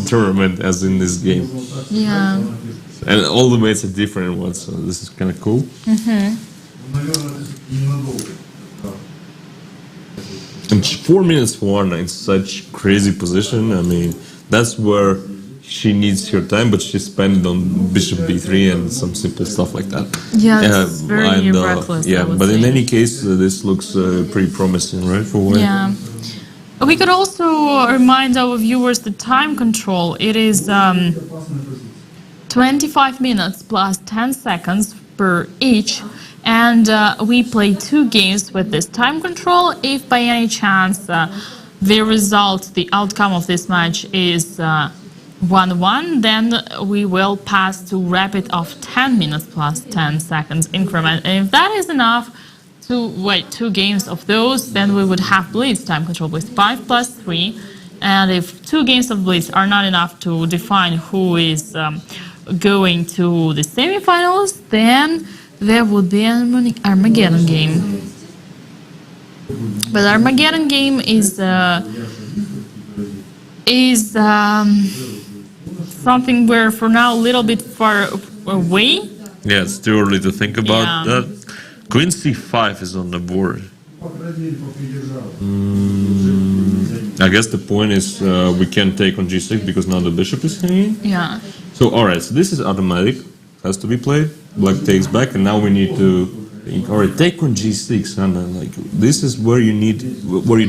tournament as in this game. Yeah. And all the mates are different ones, so this is kind of cool. And 4 minutes for Anna in such crazy position. I mean, that's where she needs her time, but she spent it on bishop b3 and some simple stuff like that. Yeah, it's very reckless. Yeah, but in any case, this looks pretty promising, right? For White. Yeah. We could also remind our viewers the time control. It is 25 minutes plus 10 seconds per each. And we play 2 games with this time control. If by any chance the outcome of this match is 1-1, then we will pass to rapid of 10 minutes plus 10 seconds increment. And if that is enough to wait 2 games of those, then we would have Blitz time control with 5 plus 3. And if 2 games of Blitz are not enough to define who is going to the semifinals, then there would be an Armageddon game. But Armageddon game is something we're for now a little bit far away. Yeah, it's too early to think about that. Queen c5 is on the board. I guess the point is we can't take on g6 because now the bishop is hanging. Yeah. So alright, so this is automatic, has to be played. Black takes back, and now we need to think, all right, take on g6, and then, like, this is where you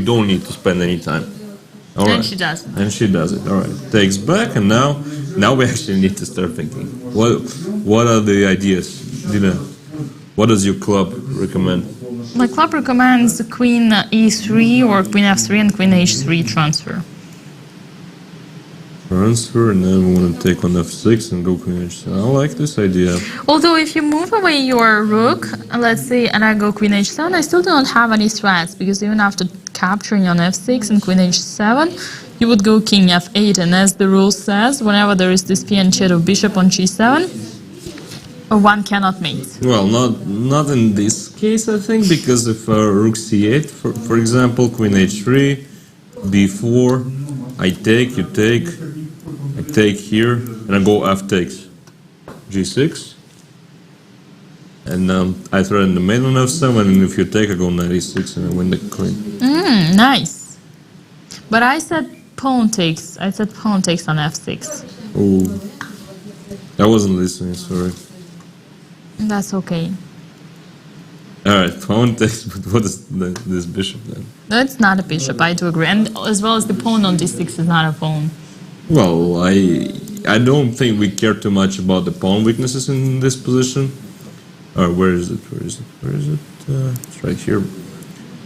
don't need to spend any time. All And right. she does. And she does it. All right, takes back, and now we actually need to start thinking. What are the ideas, Dina? What does your club recommend? My club recommends queen e3 or queen f3 and queen h3 transfer. Transfer, and then we want to take on f6 and go queen h7. I like this idea. Although if you move away your rook, let's say, and I go queen h7, I still do not have any threats, because even after capturing on f6 and queen h7, you would go king f8, and as the rule says, whenever there is this fianchetto of bishop on g7, one cannot mate. Well, not in this case, I think, because if rook c8, for example, queen h3, b4, I take, you take, I take here, and I go f takes, g6, and I throw in the maid on f7, and if you take, I go knight e6, and I win the queen. Nice. But I said pawn takes. I said pawn takes on f6. Oh, I wasn't listening. Sorry. That's okay. All right, pawn takes. But what is this bishop then? No, it's not a bishop. I do agree, and as well as the pawn on d6 is not a pawn. Well, I don't think we care too much about the pawn weaknesses in this position. Where is it? It's right here.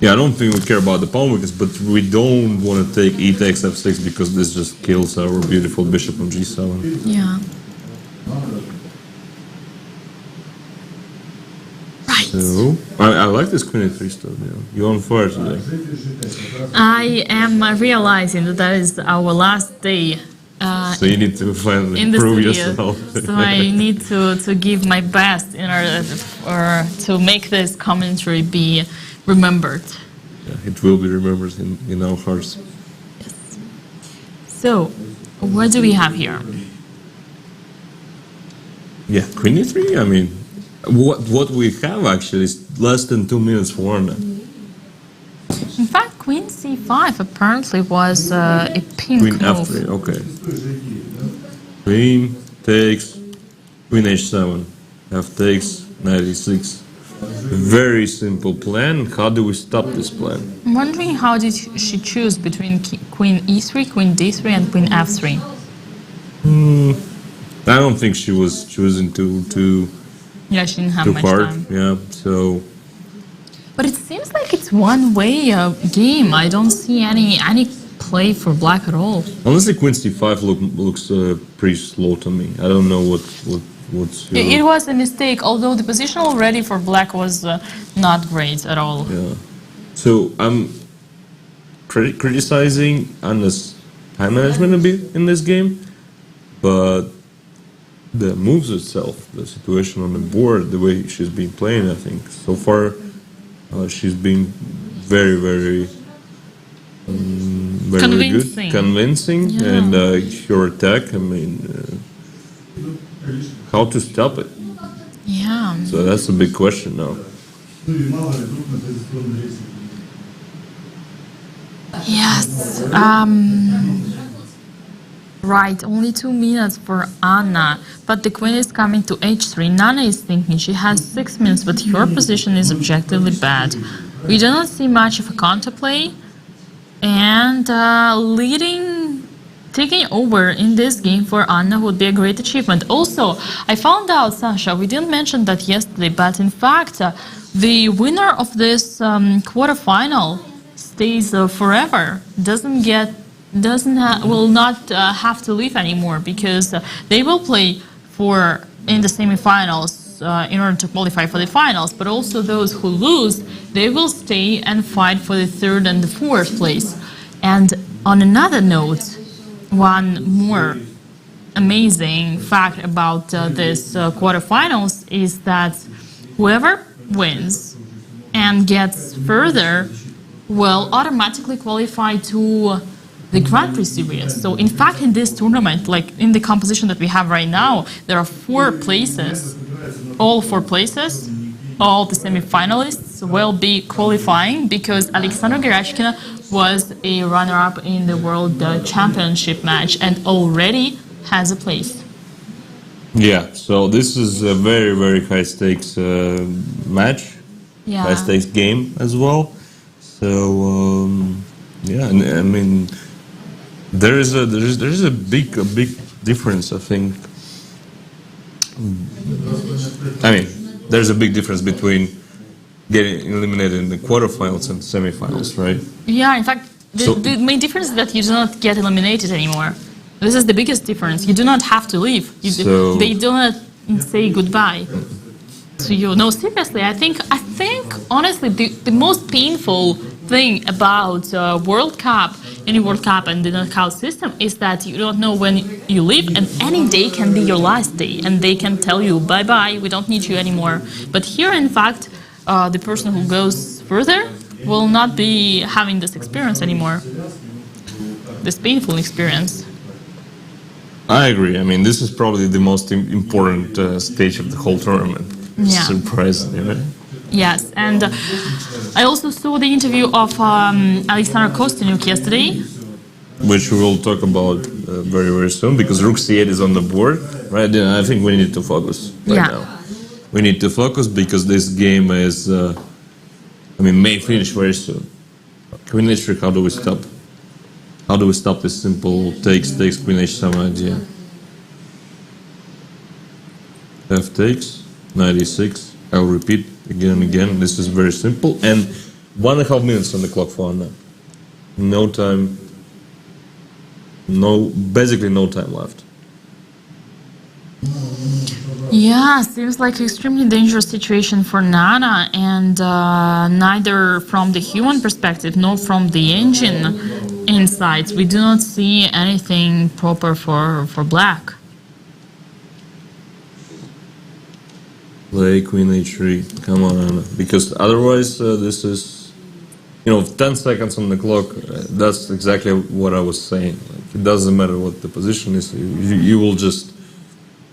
Yeah, I don't think we care about the pawn weakness, but we don't want to take e takes f6 because this just kills our beautiful bishop on g7. Yeah. Right. So I like this queen a3 stuff. Yeah, you're on fire today. I am realizing that is our last day. So you need to finally In the prove studio, yourself. so I need to give my best in order to make this commentary be remembered. Yeah, it will be remembered in our hearts. Yes. So, what do we have here? Yeah, queen e3. I mean, what we have actually is less than 2 minutes for Anna. In fact, queen c5 apparently was a pink Queen move. f3. Okay. Queen takes, queen h7, f takes, knight e6. Very simple plan. How do we stop this plan? I'm wondering how did she choose between queen e3, queen d3, and queen f3? I don't think she was choosing too Yeah, she didn't have much hard. time. Yeah, so But it seems like it's one-way game. I don't see any play for black at all. honestly, queen c5 looks pretty slow to me. I don't know what's. It was a mistake, although the position already for black was not great at all. Yeah. So I'm criticizing Anna's time management a bit in this game, but the moves itself, the situation on the board, the way she's been playing, I think so far she's been very, very, very Convincing. good, convincing, Yeah. and her attack. I mean, how to stop it? Yeah. So that's a big question now. Yes. Right, only 2 minutes for Anna, but the queen is coming to h3. Nana is thinking she has 6 minutes, but her position is objectively bad. We do not see much of a counterplay, and taking over in this game for Anna would be a great achievement. Also, I found out, Sasha, we didn't mention that yesterday, but in fact, the winner of this quarterfinal stays forever, will not have to leave anymore, because they will play in the semifinals in order to qualify for the finals, but also those who lose, they will stay and fight for the 3rd and the 4th place. And on another note, one more amazing fact about this quarterfinals is that whoever wins and gets further will automatically qualify to the Grand Prix series. So in fact, in this tournament, like in the composition that we have right now, there are 4 places, all 4 places, all the semi-finalists will be qualifying, because Aleksandr was a runner-up in the World Championship match and already has a place. Yeah, so this is a very, very high stakes match, Yeah. high stakes game as well. So yeah, and I mean, there is a big difference. I think. I mean, there's a big difference between getting eliminated in the quarterfinals and semifinals, right? Yeah, in fact, So- the main difference is that you do not get eliminated anymore. This is the biggest difference. You do not have to leave. They do not say goodbye to you. No, seriously, I think honestly, the most painful thing about World Cup, any World Cup and the knockout system is that you don't know when you leave, and any day can be your last day, and they can tell you, bye-bye, we don't need you anymore. But here, in fact, the person who goes further will not be having this experience anymore, this painful experience. I agree. I mean, this is probably the most important stage of the whole tournament. Yeah. Surprisingly, right? Yes, and I also saw the interview of Aleksandr Kostyanyuk yesterday. Which we will talk about very, very soon, because Rook C8 is on the board, right? And I think we need to focus right now. We need to focus because this game is, may finish very soon. Queen H3, how do we stop? How do we stop this simple takes Queen H7 idea? F takes, 96. I'll repeat again and again. This is very simple. And 1.5 minutes on the clock for Anna. No time. Basically no time left. Yeah, seems like extremely dangerous situation for Nana, and neither from the human perspective nor from the engine insights, we do not see anything proper for Black. Play Queen H3. Come on, Anna. Because otherwise, this is, 10 seconds on the clock. That's exactly what I was saying. Like, it doesn't matter what the position is. You will just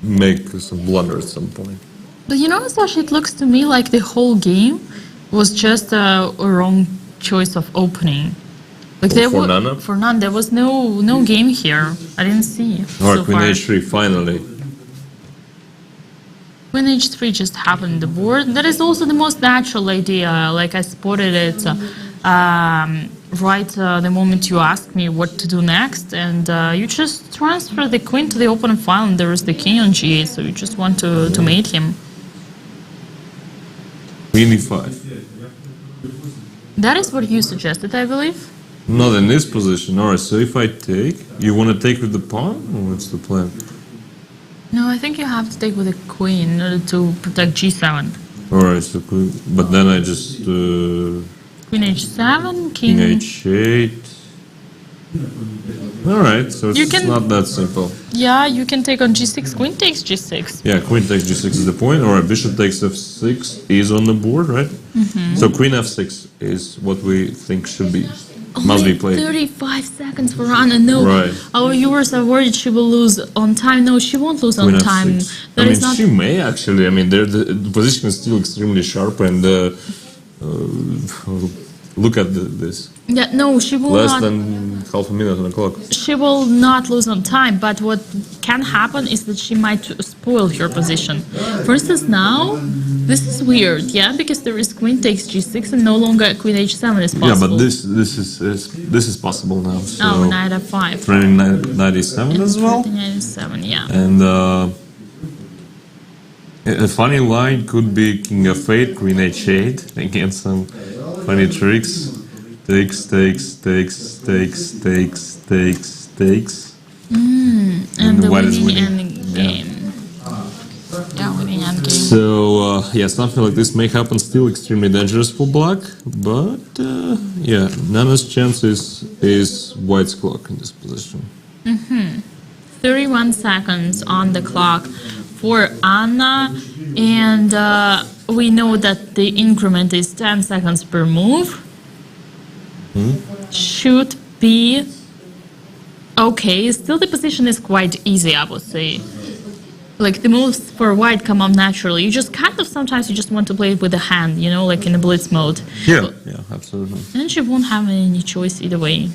make some blunder at some point. But Sasha, it looks to me like the whole game was just a wrong choice of opening. Like For Nana? For Nana, there was no game here. I didn't see. Or so Queen far. H3, finally. Queen H3 just happened on the board. That is also the most natural idea. Like I spotted it right the moment you asked me what to do next, and you just transfer the queen to the open file, and there is the king on g8, so you just want to mate him. Queen E5. That is what you suggested, I believe. Not in this position. Alright, so if I take, you want to take with the pawn, or what's the plan? No, I think you have to take with the queen in order to protect g7. Alright, so but then I just Queen h7, King king... H8. Alright, so it's not that simple. Yeah, you can take on g6, queen takes g6. Yeah, queen takes g6 is the point. Alright, bishop takes f6 is on the board, right? Mm-hmm. So queen f6 is what we think should be. Must be played. 35 seconds for Anna. No, Right. Our viewers are worried she will lose on time. No, she won't lose on Queen time. f6. She may actually. The position is still extremely sharp, and look at this. Yeah, no, she will Less not. than half a minute on the clock. She will not lose on time, but what can happen is that she might spoil her position. For instance, now, this is weird, yeah, because there is queen takes g6 and no longer queen h7 is possible. Yeah, but this is possible now. So oh, knight f5. Threatening knight e7 as well. Knight e7, yeah. And a funny line could be king f8, queen h8, again some funny tricks. Takes. And the white is winning endgame. Yeah, winning endgame. So, something like this may happen, still extremely dangerous for black, but, Nana's chance is white's clock in this position. 31 seconds on the clock for Anna, and we know that the increment is 10 seconds per move. Should be okay. Still, the position is quite easy, I would say. Like, the moves for white come up naturally. You just sometimes you just want to play it with the hand, like in a blitz mode. Yeah, absolutely. And she won't have any choice either way.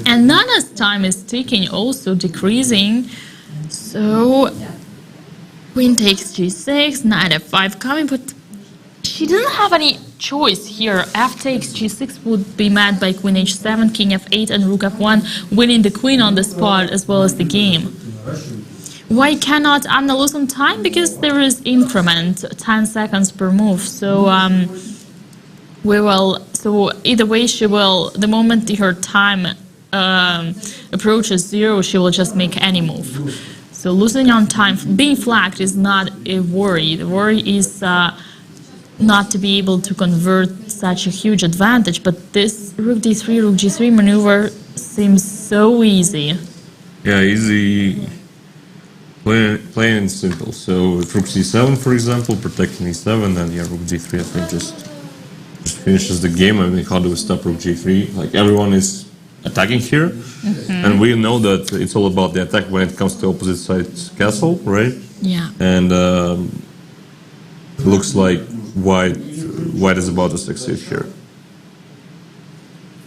And Nana's time is ticking, also decreasing. So queen takes g6, knight f5 coming, but she doesn't have any choice here. F takes g6 would be met by queen h7, king f8, and rook f1, winning the queen on the spot as well as the game. Why cannot Anna lose some time? Because there is increment, 10 seconds per move. So So either way, she will. The moment her time approaches 0, she will just make any move. So losing on time, being flagged is not a worry. The worry is not to be able to convert such a huge advantage. But this rook d3, rook g3 maneuver seems so easy. Yeah, easy. Plain and simple. So if rook c7, for example, protecting e7, then yeah, rook g3, I think just finishes the game. I mean, how do we stop rook g3? Like, everyone is attacking here, and we know that it's all about the attack when it comes to opposite side's castle, right? Yeah. And looks like white is about to succeed here.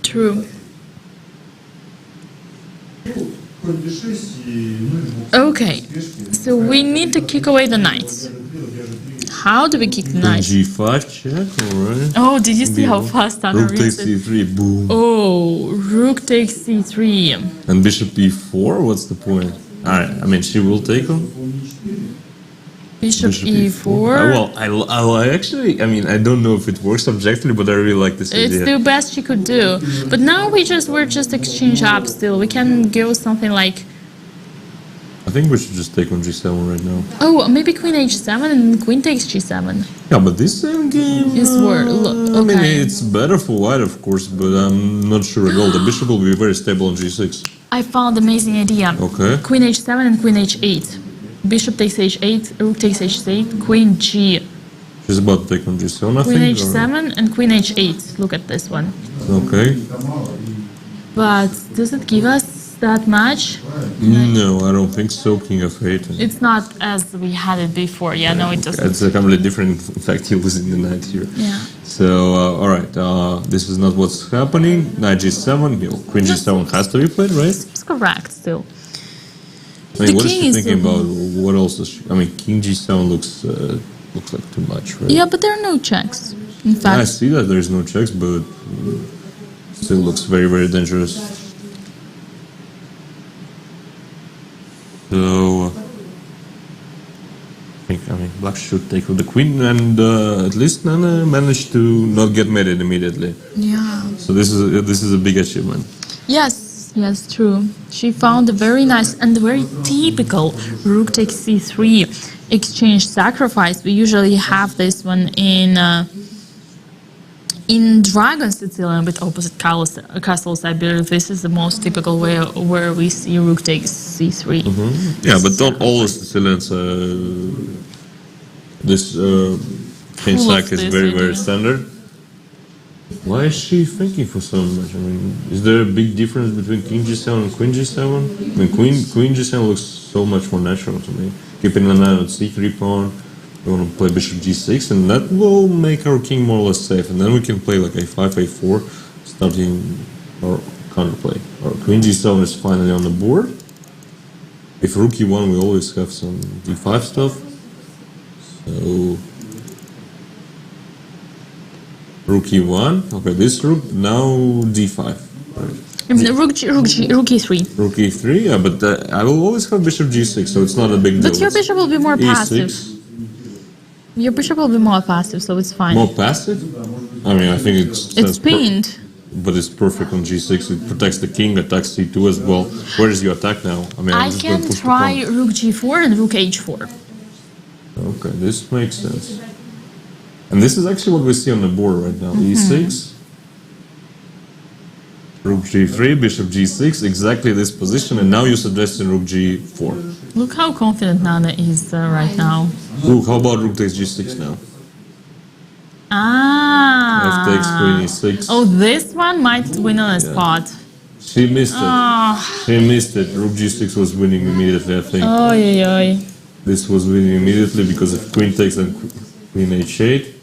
True. Okay, so we need to kick away the knights. How do we kick the knights? G5 check, alright. Oh, did you see how fast Anna Rook takes reads it? c3, boom. Oh, rook takes c3. And bishop e4, what's the point? Alright, I mean, she will take him. Bishop e4. Well, I actually, I mean, I don't know if it works objectively, but I really like this It's idea. the best she could do. But now we're just exchange up still. We can go something like, I think we should just take on g7 right now. oh, maybe queen h7 and queen takes g7. Yeah, but this endgame Is worth. I mean, Okay. it's better for white, of course, but I'm not sure at all. The bishop will be very stable on g6. I found amazing idea. Okay. Queen h7 and queen h8. Bishop takes h8, rook takes h8, queen g. She's about to take on g7, I Queen think. h7 and queen h8. Look at this one. Okay. But does it give us that much? No, I don't think so. King f8. It's not as we had it before. Yeah, no, it doesn't. It's a completely different. In fact, you're losing the knight here. Yeah. So, alright, this is not what's happening. Knight g7, queen g7 has to be played, right? It's correct still. I mean, The what is king she is thinking the- about? What else is she, I mean, king g7 looks like too much, right? Yeah, but there are no checks. In Yeah, I fact, see that there's no checks, but still looks very, very dangerous. So, I mean, black should take with the queen, and at least Nana managed to not get mated immediately. yeah. So this is a big achievement. Yes, true. She found a very nice and very typical rook takes c3 exchange sacrifice. We usually have this one in Dragon Sicilian with opposite castles. I believe this is the most typical way where we see rook takes c3. Yeah, but not all the Sicilians. This king Full of sack is this very, very idea. standard. Why is she thinking for so much? I mean, is there a big difference between king g7 and queen g7? I mean, queen g7 looks so much more natural to me. Keeping an eye on c3 pawn, we want to play bishop g6, and that will make our king more or less safe. And then we can play like a5, a4, starting our counterplay. Our queen g7 is finally on the board. If rook e1, we always have some d5 stuff. So rook e1. Okay, this rook now d5. Right. I mean, rook e3. Rook e3. Yeah, but I will always have bishop g6, so it's not a big deal. But your bishop will be more passive. e6. Your bishop will be more passive, so it's fine. More passive? I mean, I think It's pinned. but it's perfect on g6. It protects the king, attacks c2 as well. Where is your attack now? I mean, I'm I just going can to push try the pawn. rook g4 and rook h4. Okay, this makes sense. And this is actually what we see on the board right now. e6, rook g3, bishop g6, exactly this position, and now you're suggesting rook g4. Look how confident Nana is right now. Look, how about rook takes g6 now? Ah. F takes queen e6. Oh, this one might win on a spot. She missed it. Oh, She missed it. Rook g6 was winning immediately, I think. oy, oy. This was winning immediately because if queen takes, then queen h8.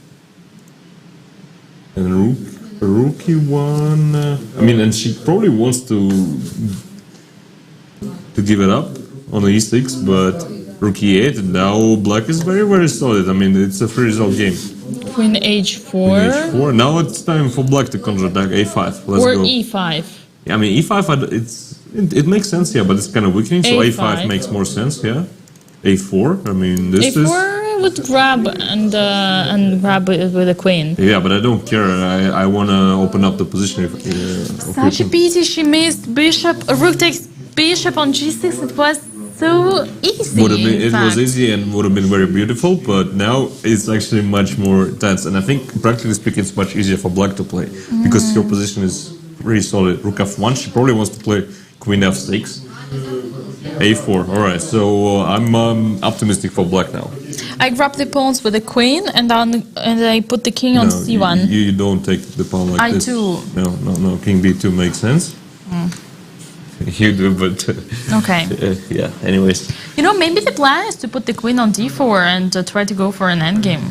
And rook e1. I mean, and she probably wants to give it up on the e6, but rook e8, and now black is very, very solid. I mean, it's a free result game. Queen h4. Queen h4. Now it's time for black to counterattack a5. Let's or go. e5. Yeah, I mean, e5, it makes sense, yeah, but it's kind of weakening, so a5 makes more sense, yeah. a4, I mean, this is... a4 would grab and grab it with a queen. Yeah, but I don't care. I want to open up the position. Such a pity she missed bishop. Rook takes bishop on g6. It was so easy. It was easy and would have been very beautiful, but now it's actually much more tense. And I think, practically speaking, it's much easier for black to play because your position is really solid. Rook f1. She probably wants to play queen f6. a4. All right. So I'm optimistic for black now. I grab the pawns with the queen, and I put the king on c1. You don't take the pawn like this. I2. No. King b2 makes sense. You do, but... Okay. Yeah, anyways. You know, maybe the plan is to put the queen on d4 and try to go for an endgame.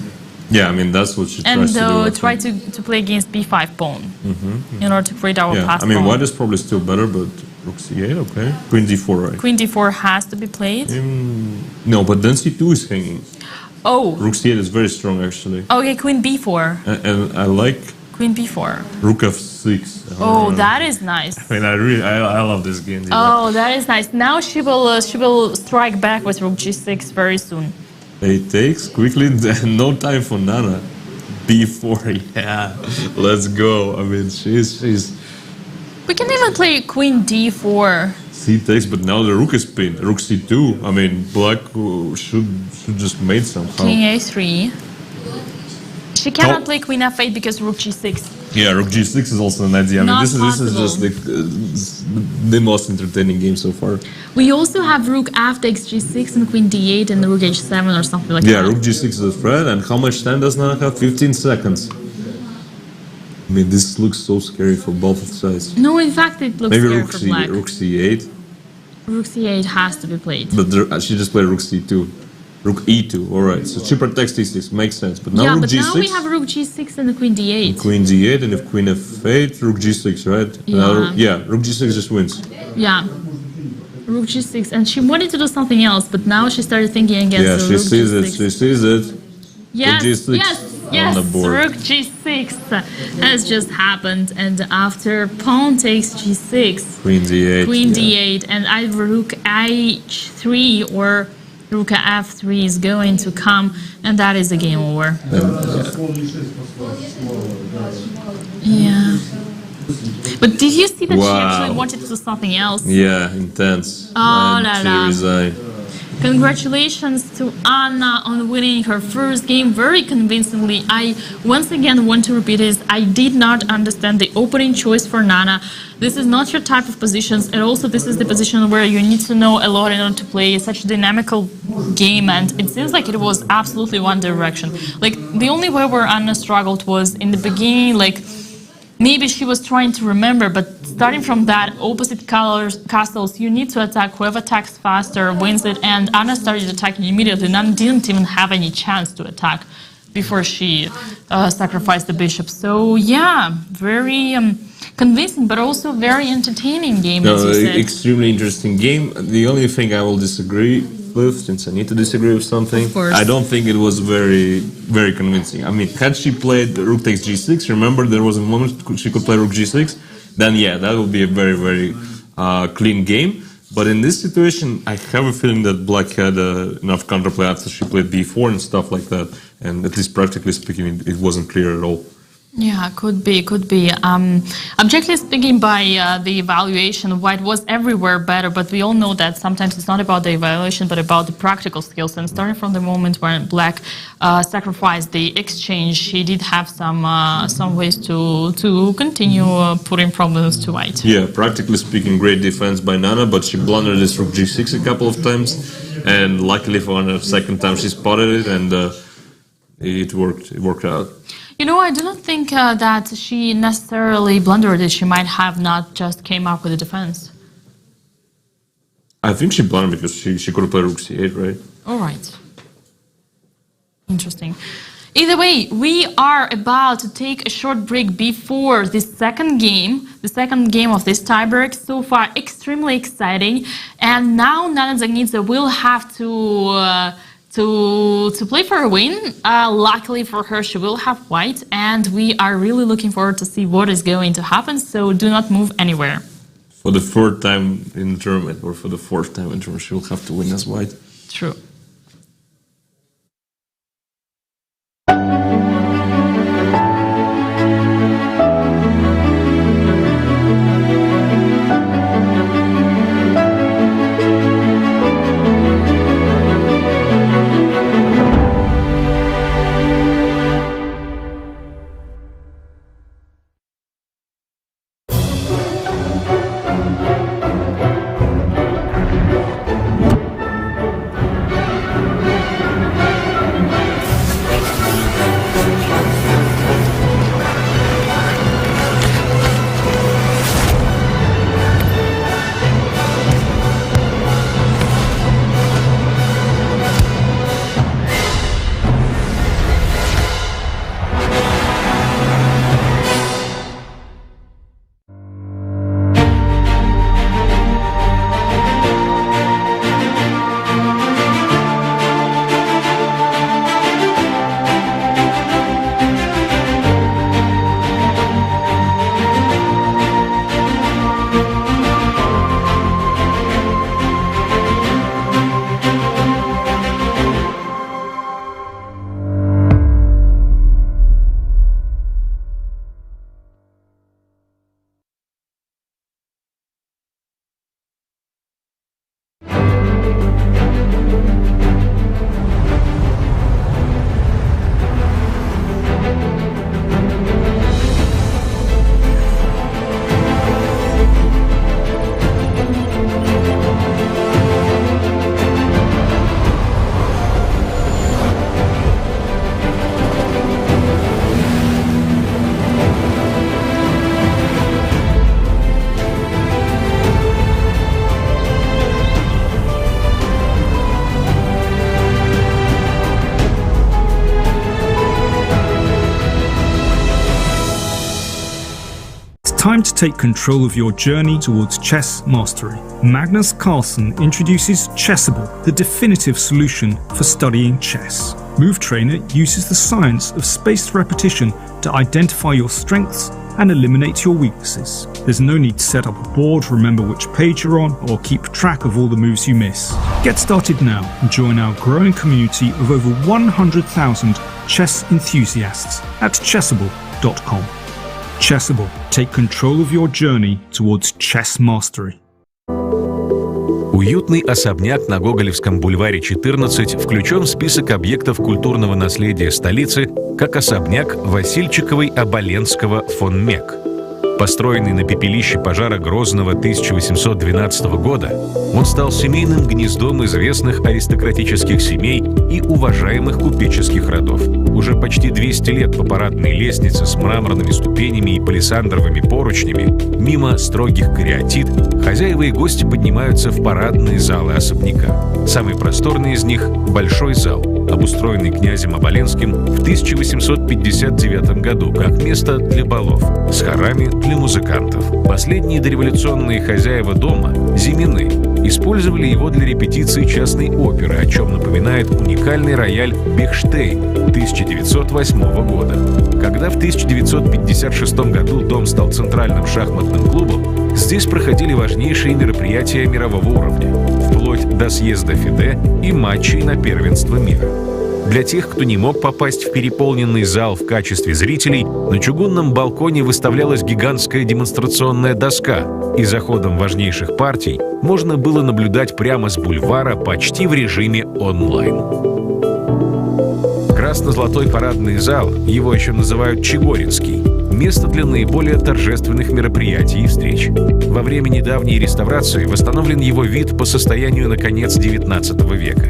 Yeah, I mean, that's what she tries to do. And try to play against b5 pawn in order to create our pass I mean, pawn. white is probably still better, but rook c8, okay. Queen d4, right? Queen d4 has to be played. No, but then c2 is hanging. Oh. Rook c8 is very strong, actually. Okay, queen b4. And I like... Queen b4. Rook f6. Oh, that is nice. I mean, I love this game. Oh, that is nice. Now she will strike back with rook g6 very soon. It takes quickly, no time for Nana. b4, yeah, let's go. I mean, she's... We can even play queen d4. C takes, but now the rook is pinned. Rook c2. I mean, black should just mate somehow. King a3. She cannot play queen f8 because rook g6. Yeah, rook g6 is also an idea. I mean, this is just the most entertaining game so far. We also have rook f takes g6 and queen d8 and rook h7 or something like that. Yeah, rook g6 is a threat. And how much time does Nana have? 15 seconds. I mean, this looks so scary for both sides. No, in fact, it looks scary for black. Rook c8. Rook c8 has to be played. But she just played rook c2. Rook e2, alright. So she protects d6, makes sense. But now rook g6. Now we have rook g6 and the queen d8. And queen d8, and if queen f8, rook g6, right? Yeah. Rook g6 just wins. Yeah. Rook g6, and she wanted to do something else, but now she started thinking against rook g6. She sees it. Yes, rook g6 yes, on the board. rook g6 has just happened, and after pawn takes g6, queen d8, d8, and either rook h3 or rook f3 is going to come, and that is a game over. Yeah. But did you see that she actually wanted to do something else? Yeah, intense. Oh la la. Resigned. Congratulations to Anna on winning her first game very convincingly. I once again want to repeat this. I did not understand the opening choice for Nana. This is not your type of positions, and also this is the position where you need to know a lot in order to play such a dynamical game, and it seems like it was absolutely one direction. Like, the only way where Anna struggled was in the beginning, like, maybe she was trying to remember, but starting from that, opposite colors, castles, you need to attack. Whoever attacks faster wins it, and Anna started attacking immediately. Nana didn't even have any chance to attack before she sacrificed the bishop. So, yeah, very convincing, but also very entertaining game, as you said. Extremely interesting game. The only thing I will disagree with, since I need to disagree with something, I don't think it was very, very convincing. I mean, had she played rook takes g6, remember there was a moment she could play rook g6, then yeah, that would be a very, very clean game. But in this situation, I have a feeling that black had enough counterplay after she played b4 and stuff like that, and at least practically speaking, it wasn't clear at all. Yeah, could be. Objectively speaking, by the evaluation, white was everywhere better, but we all know that sometimes it's not about the evaluation, but about the practical skills. And starting from the moment when black sacrificed the exchange, he did have some ways to continue putting problems to white. Yeah, practically speaking, great defense by Nana, but she blundered this rook g6 a couple of times, and luckily for the second time she spotted it, and it worked out. You know, I do not think that she necessarily blundered it. She might have not just came up with a defense. I think she blundered because she could have played rook c8, right? All right. Interesting. Either way, we are about to take a short break before the second game of this tiebreak. So far, extremely exciting. And now Nana Zagnitsa will have to play for a win. Luckily for her, she will have white, and we are really looking forward to see what is going to happen. So do not move anywhere. For the third time in the tournament, or for the fourth time in the tournament, she will have to win as white. True. Time to take control of your journey towards chess mastery. Magnus Carlsen introduces Chessable, the definitive solution for studying chess. Move Trainer uses the science of spaced repetition to identify your strengths and eliminate your weaknesses. There's no need to set up a board, remember which page you're on, or keep track of all the moves you miss. Get started now and join our growing community of over 100,000 chess enthusiasts at chessable.com. Chessable. Take control of your journey towards chess mastery. Уютный особняк на Гоголевском бульваре 14 включен в список объектов культурного наследия столицы как особняк Васильчиковой-Оболенского фон Мек. Построенный на пепелище пожара Грозного 1812 года, он стал семейным гнездом известных аристократических семей и уважаемых купеческих родов. Уже почти 200 лет по парадной лестнице с мраморными ступенями и палисандровыми поручнями, мимо строгих кариатид, хозяева и гости поднимаются в парадные залы особняка. Самый просторный из них – большой зал, обустроенный князем Оболенским в 1859 году как место для балов, с хорами для музыкантов. Последние дореволюционные хозяева дома, Зимины, использовали его для репетиции частной оперы, о чем напоминает уникальный рояль «Бехштейн» 1908 года. Когда в 1956 году дом стал центральным шахматным клубом, здесь проходили важнейшие мероприятия мирового уровня, вплоть до съезда FIDE и матчей на первенство мира. Для тех, кто не мог попасть в переполненный зал в качестве зрителей, на чугунном балконе выставлялась гигантская демонстрационная доска, и за ходом важнейших партий можно было наблюдать прямо с бульвара почти в режиме онлайн. Красно-золотой парадный зал, его еще называют Чегоринский, место для наиболее торжественных мероприятий и встреч. Во время недавней реставрации восстановлен его вид по состоянию на конец XIX века.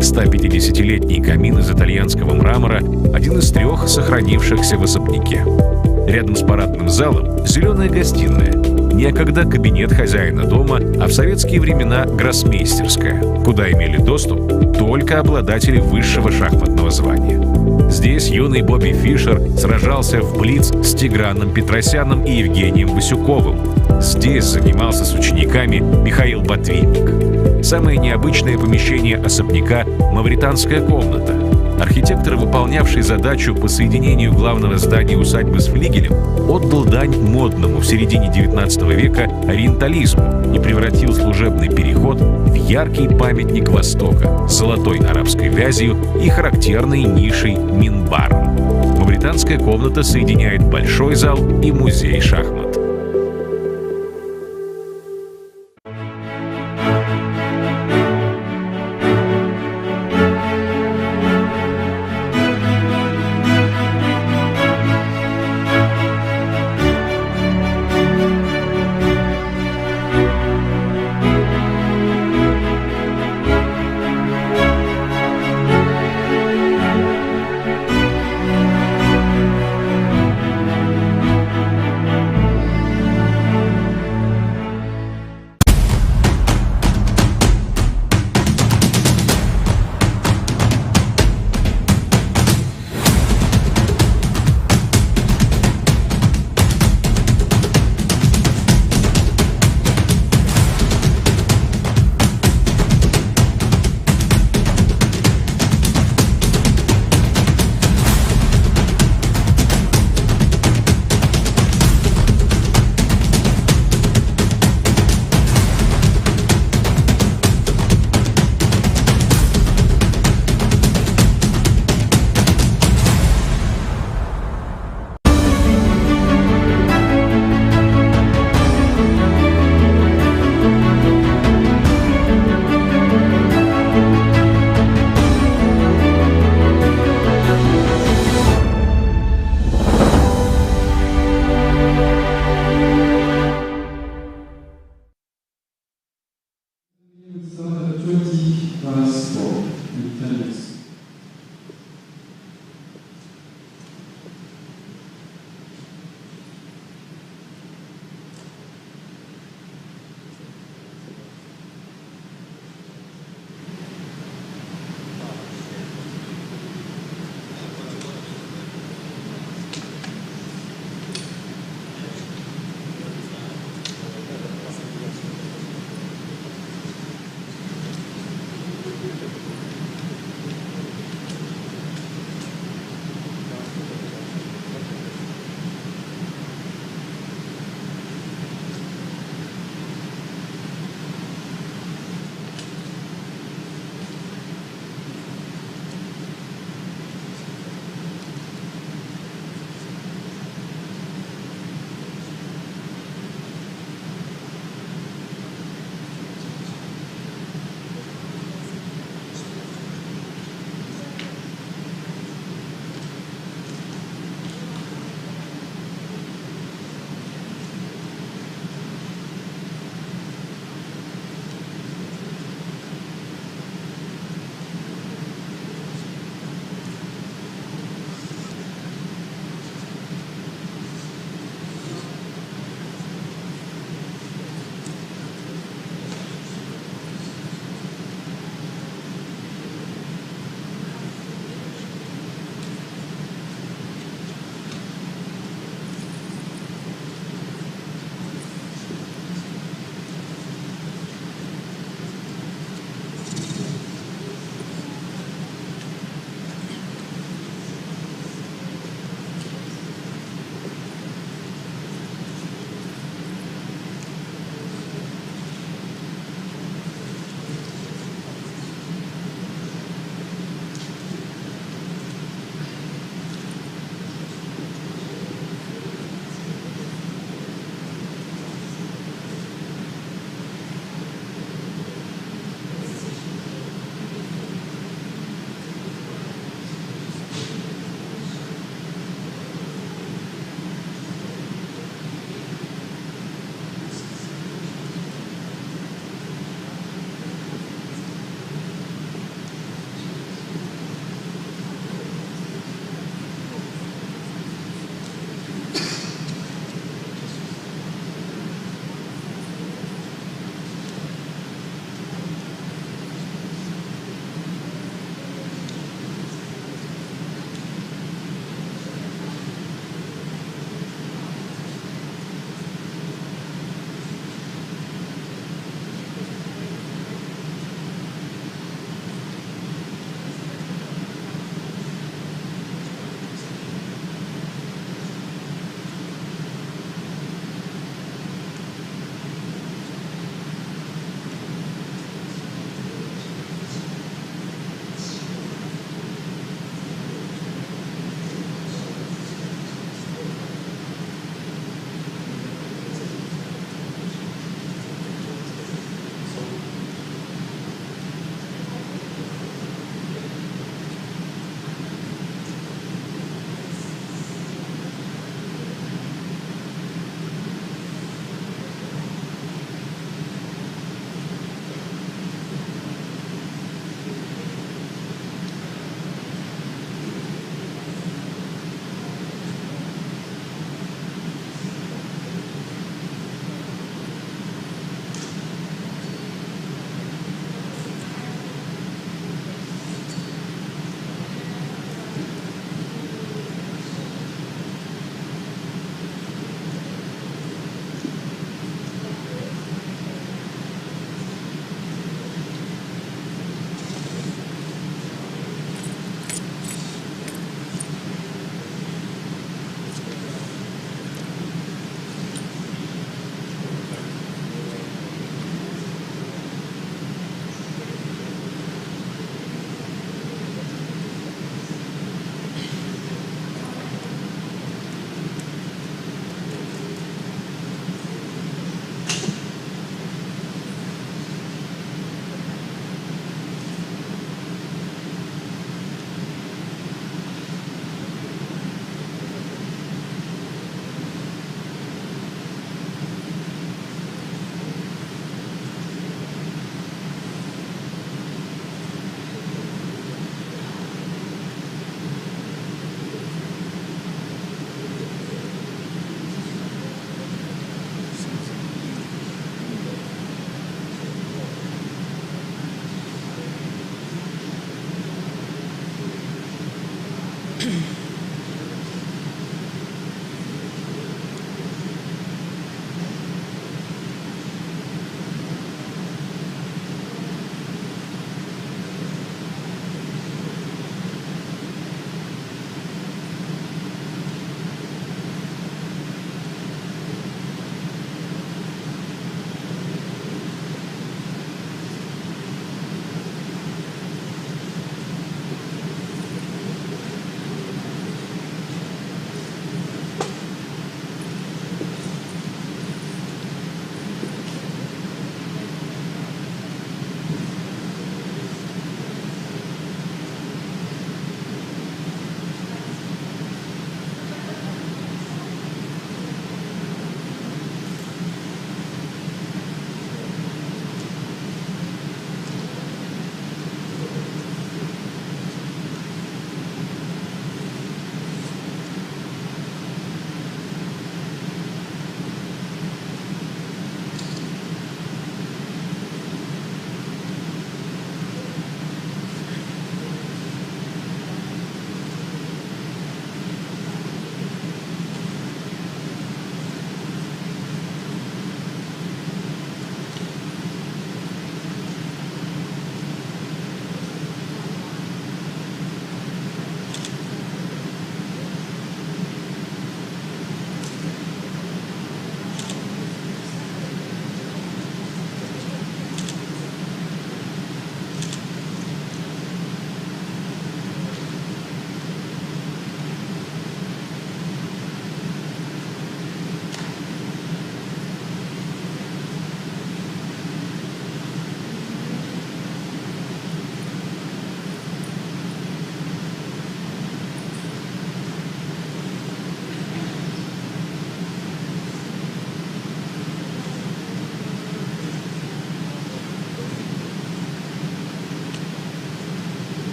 150-летний камин из итальянского мрамора – один из 3 сохранившихся в особняке. Рядом с парадным залом зеленая гостиная. Некогда кабинет хозяина дома, а в советские времена гроссмейстерская, куда имели доступ только обладатели высшего шахматного звания. Здесь юный Бобби Фишер сражался в блиц с Тиграном Петросяном и Евгением Васюковым. Здесь занимался с учениками Михаил Ботвинник. Самое необычное помещение особняка — мавританская комната. Архитектор, выполнявший задачу по соединению главного здания усадьбы с флигелем, отдал дань модному в середине XIX века ориентализму и превратил служебный переход в яркий памятник Востока с золотой арабской вязью и характерной нишей минбаром. Мавританская комната соединяет большой зал и музей шахмат.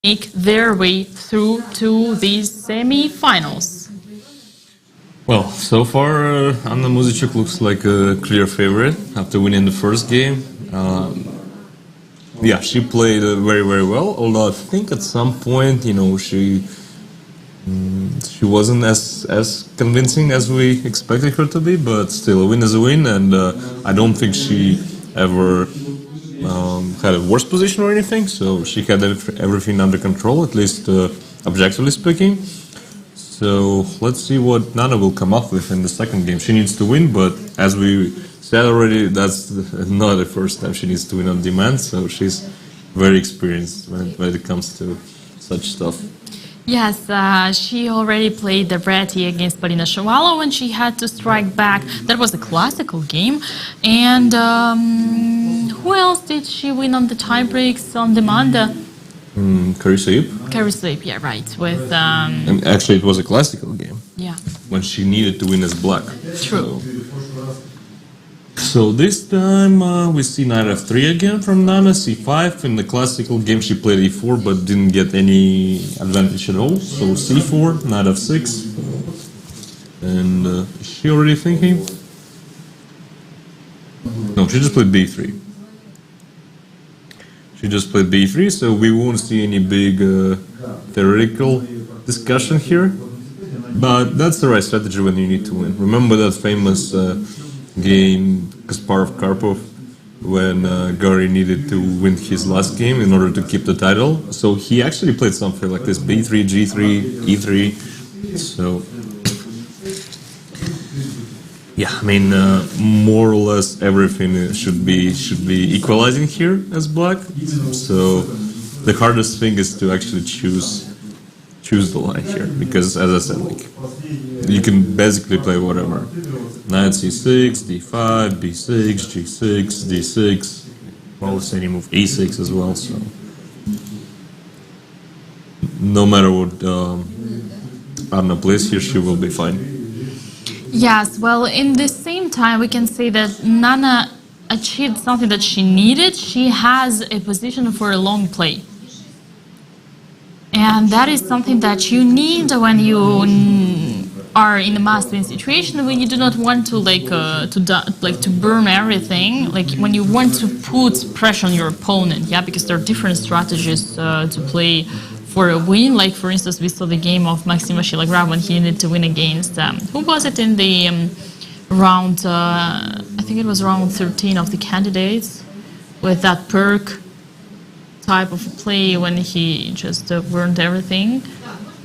Make their way through to these semi-finals. Well, so far, Anna Muzichuk looks like a clear favorite after winning the first game. Yeah, she played very, very well. Although I think at some point, she wasn't as convincing as we expected her to be. But still, a win is a win, and I don't think she ever had a worse position or anything. So she had everything under control, at least objectively speaking. So let's see what Nana will come up with in the second game. She needs to win, but as we said already, that's not the first time she needs to win on demand. So she's very experienced when it comes to such stuff. Yes, she already played the Bratty against Polina Shimalova when she had to strike back. That was a classical game. And who else did she win on the tiebreaks on demand? Carrie Sleep, yeah, right. With and actually, it was a classical game. Yeah. When she needed to win as black. True. So this time we see knight f3 again from Nana, c5. In the classical game she played e4 but didn't get any advantage at all. So c4, knight f6. And is she already thinking? No, she just played b3. She just played b3, so we won't see any big theoretical discussion here. But that's the right strategy when you need to win. Remember that famous game Kasparov-Karpov when Gary needed to win his last game in order to keep the title. So he actually played something like this: B3, G3, E3. So yeah, I mean, more or less everything should be equalizing here as black. So the hardest thing is to actually choose the line here, because as I said, like, you can basically play whatever. Knight c6, d5, b6, g6, d6. Well, let's say you move a6 as well. So no matter what Anna plays here, she will be fine. Yes, well, in the same time, we can say that Nana achieved something that she needed. She has a position for a long play. And that is something that you need when you are in a must-win situation, when you do not want to to burn everything, like when you want to put pressure on your opponent, yeah, because there are different strategies to play for a win. Like, for instance, we saw the game of Maxim Vachilagrad when he needed to win against, who was it in the round, I think it was round 13 of the candidates, with that perk type of play when he just burned everything.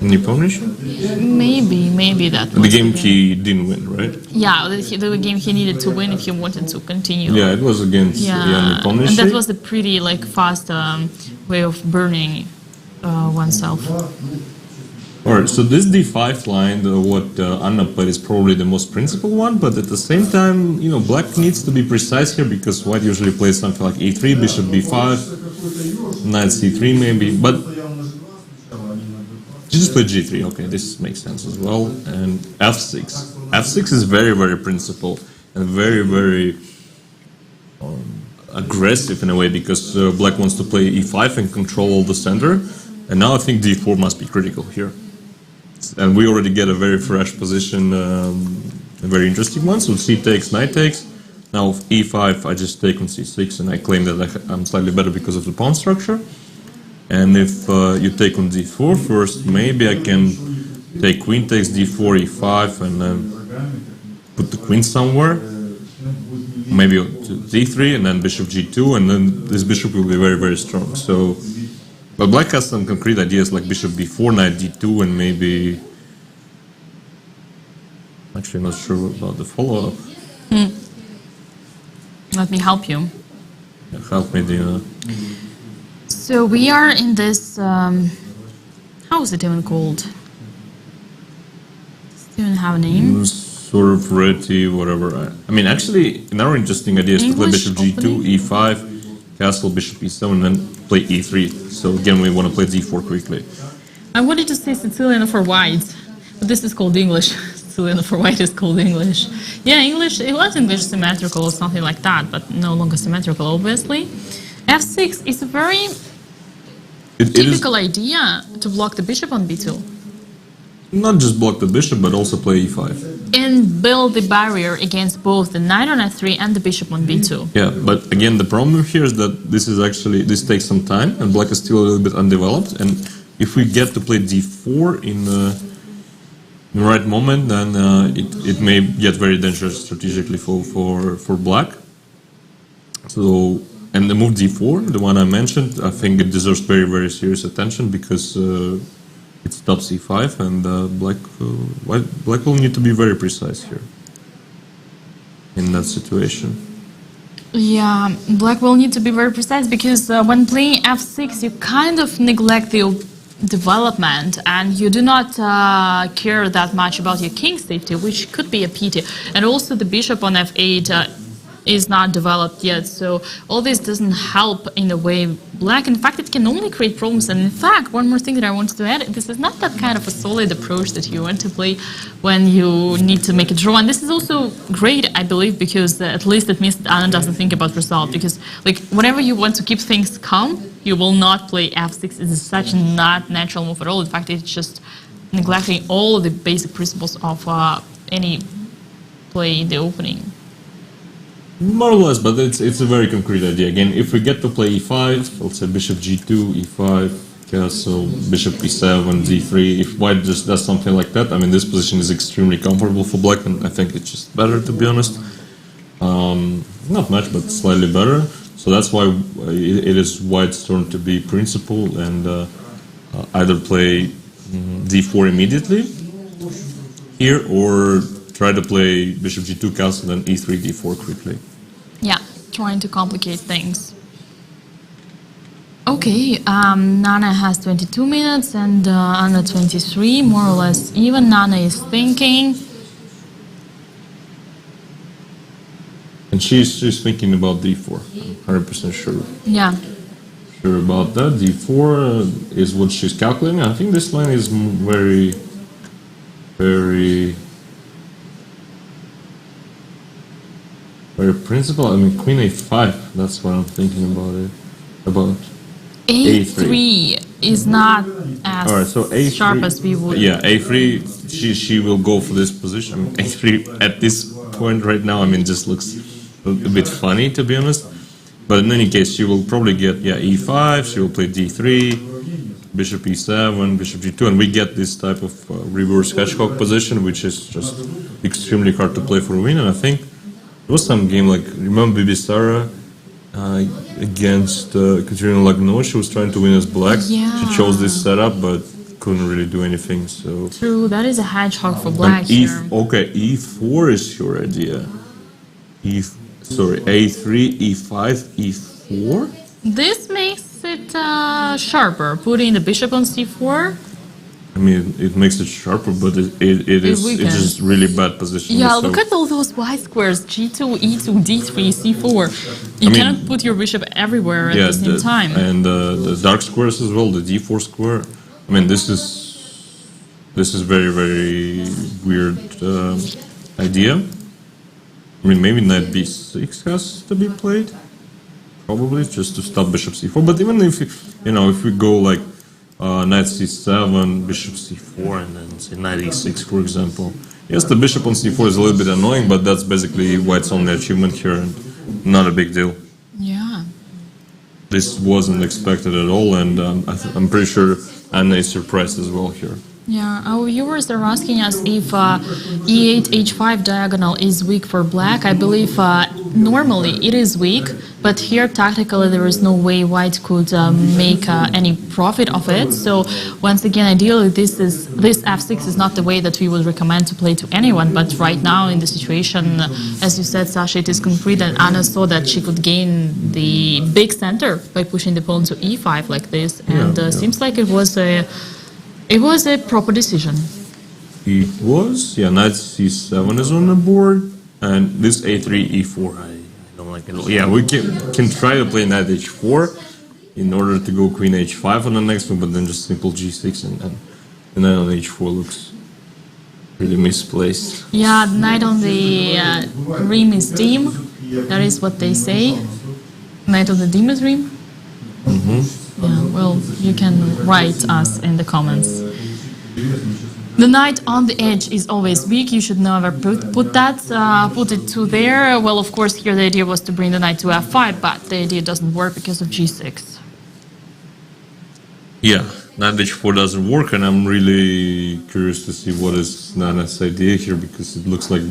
Nepomniachtchi? Maybe that was the game he didn't win, right? Yeah, the game he needed to win if he wanted to continue. Yeah, it was against Nepomniachtchi. And that was a pretty fast way of burning oneself. Alright, so this d5 line, what Anna played, is probably the most principled one, but at the same time, black needs to be precise here, because white usually plays something like e3, bishop b5, knight c3 maybe, but she just played g3. Okay, this makes sense as well. And f6. f6 is very, very principled and very, very aggressive in a way, because black wants to play e5 and control all the center. And now I think d4 must be critical here. And we already get a very fresh position, a very interesting one. So c takes, knight takes. Now e5, I just take on c6, and I claim that I'm slightly better because of the pawn structure. And if you take on d4 first, maybe I can take queen takes, d4, e5, and then put the queen somewhere. Maybe to d3, and then bishop g2, and then this bishop will be very, very strong. So, but black has some concrete ideas like bishop b4, knight d2, and maybe... Actually, not sure about the follow-up. Let me help you. Yeah, help me, Dina. So we are in this, how is it even called? Does it even have a name? Sort of ready, whatever. I mean, actually, another interesting idea is to play bishop g2, e5, castle, bishop e7, and then play e3. So again, we want to play d4 quickly. I wanted to say Sicilian for white, but this is called English. Sicilian for white is called English. Yeah, English, it was English symmetrical or something like that, but no longer symmetrical, obviously. f6 is a very typical idea to block the bishop on b2. Not just block the bishop, but also play e5. And build the barrier against both the knight on f3 and the bishop on b2. Yeah, but again, the problem here is that this takes some time, and black is still a little bit undeveloped. And if we get to play d4 in the right moment, then it may get very dangerous strategically for black. So, and the move d4, the one I mentioned, I think it deserves very, very serious attention, because it stops e5, and black will need to be very precise here in that situation. Yeah, black will need to be very precise, because when playing f6, you kind of neglect the development, and you do not care that much about your king safety, which could be a pity. And also the bishop on f8 is not developed yet, so all this doesn't help in a way black. In fact, it can only create problems. And in fact, one more thing that I wanted to add, this is not that kind of a solid approach that you want to play when you need to make a draw. And this is also great, I believe, because at least it means that Anna doesn't think about result, because whenever you want to keep things calm, you will not play f6. It is such not natural move at all. In fact, it's just neglecting all the basic principles of any play in the opening. More or less, but it's a very concrete idea. Again, if we get to play e5, let's say bishop g2, e5, castle, bishop e7, d3, if white just does something like that, I mean, this position is extremely comfortable for black, and I think it's just better, to be honest. Not much, but slightly better. So that's why it is White's turn to be principal and either play d4 immediately here or try to play bishop g2 castle and e3 d4 quickly. Yeah, trying to complicate things. Okay, Nana has 22 minutes and Anna 23, more or less even. Nana is thinking. And she's thinking about d4. I'm 100% sure. Yeah. Sure about that. d4 is what she's calculating. I think this line is very, very, very principal. I mean, queen a5. That's what I'm thinking about it. About a3 is not as all right, so a3, sharp as we would. Yeah, a3. She will go for this position. I mean, a3 at this point right now. I mean, just looks a bit funny, to be honest. But in any case, she will probably get e5. She will play d3, bishop e7, bishop g2, and we get this type of reverse hedgehog position, which is just extremely hard to play for a win. And I think there was some game like, remember Bibisara against Katerina Lagno? She was trying to win as black. Yeah. She chose this setup, but couldn't really do anything. So True, that is a hedgehog for black here. Okay, e4 is your idea. a3, e5, e4. This makes it sharper, putting the bishop on c4. I mean, it makes it sharper, but it's just really bad position. Yeah, so look at all those white squares, g2, e2, d3, c4. You cannot put your bishop everywhere at the same time. And the dark squares as well, the d4 square. I mean, this is very, very weird idea. I mean, maybe knight b6 has to be played, probably just to stop bishop c4. But even if if we go like knight c7, bishop c4, and then say knight e6, for example. Yes, the bishop on c4 is a little bit annoying, but that's basically White's only achievement here, and not a big deal. Yeah. This wasn't expected at all, and I'm pretty sure Anna is surprised as well here. Yeah, our viewers are asking us if e8, h5 diagonal is weak for black. I believe normally it is weak, but here tactically there is no way White could make any profit of it. So once again, ideally this f6 is not the way that we would recommend to play to anyone. But right now in the situation, as you said, Sasha, it is concrete, and Anna saw that she could gain the big center by pushing the pawn to e5 like this, and seems like it was a proper decision. It was, knight c7 is on the board, and this a3, e4, I don't like it at all. Yeah, we can try to play knight h4 in order to go queen h5 on the next one, but then just simple g6 and knight on h4 looks really misplaced. Yeah, knight on the rim is dim. That is what they say. Knight on the dim is rim. Yeah, well, you can write us in the comments. The knight on the edge is always weak. You should never put it to there. Well, of course, here the idea was to bring the knight to f5, but the idea doesn't work because of g6. Yeah, knight h4 doesn't work, and I'm really curious to see what is Nana's idea here, because it looks like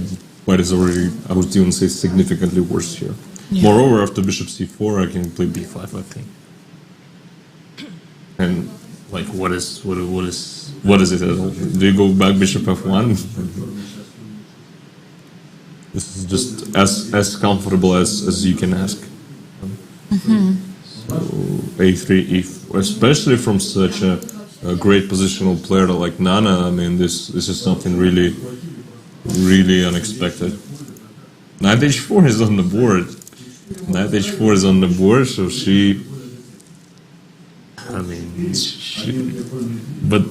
White is already, I would even say, significantly worse here. Yeah. Moreover, after bishop c4, I can play b5, I think. And like, what is it at all? Do you go back bishop f1? This is just as comfortable as you can ask. So a3, e4, especially from such a great positional player like Nana. I mean, this is something really, really unexpected. Knight h4 is on the board. Knight h4 is on the board, so she. I mean, but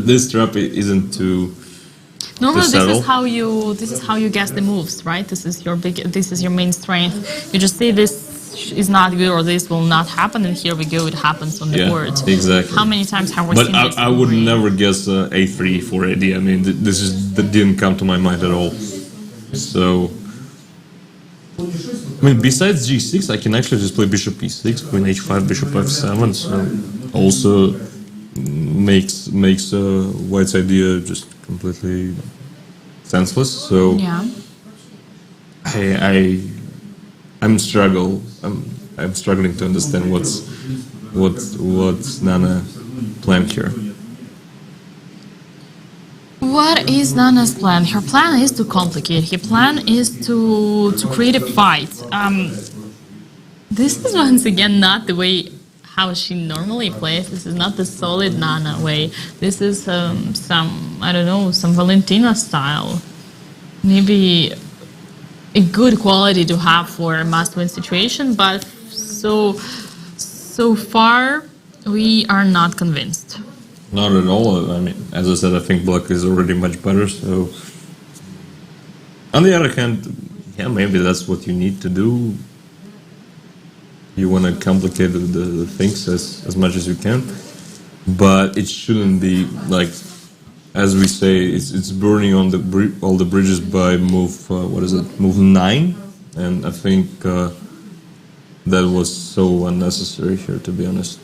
this trap isn't too. Normally, this is how you guess the moves, right? This is your main strength. You just say this is not good or this will not happen, and here we go. It happens on the board. Exactly. How many times have we seen this? But I would never guess a3 for idea. I mean, that didn't come to my mind at all. So. I mean, besides g6, I can actually just play bishop e6, queen h5, bishop f7. So also makes White's idea just completely senseless. So yeah, I'm struggling to understand what's Nana planned here. What is Nana's plan? Her plan is to complicate. Her plan is to create a fight. This is once again not the way how she normally plays. This is not the solid Nana way. This is some Valentina style. Maybe a good quality to have for a must-win situation, but so far we are not convinced. Not at all. I mean, as I said, I think black is already much better. So, on the other hand, yeah, maybe that's what you need to do. You want to complicate the things as much as you can, but it shouldn't be like, as we say, it's burning on all the bridges by move. Move 9, and I think that was so unnecessary here, to be honest.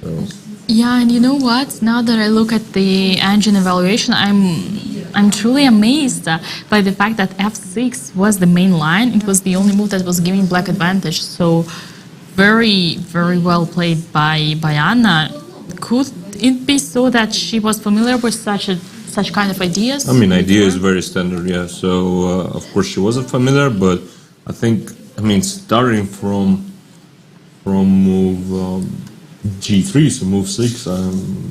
So. Yeah, and you know what? Now that I look at the engine evaluation, I'm truly amazed by the fact that f6 was the main line. It was the only move that was giving black advantage. So very, very well played by Anna. Could it be so that she was familiar with such kind of ideas? I mean, idea is very standard, yeah. So of course she wasn't familiar, but I think, starting from move G3, so move 6, I'm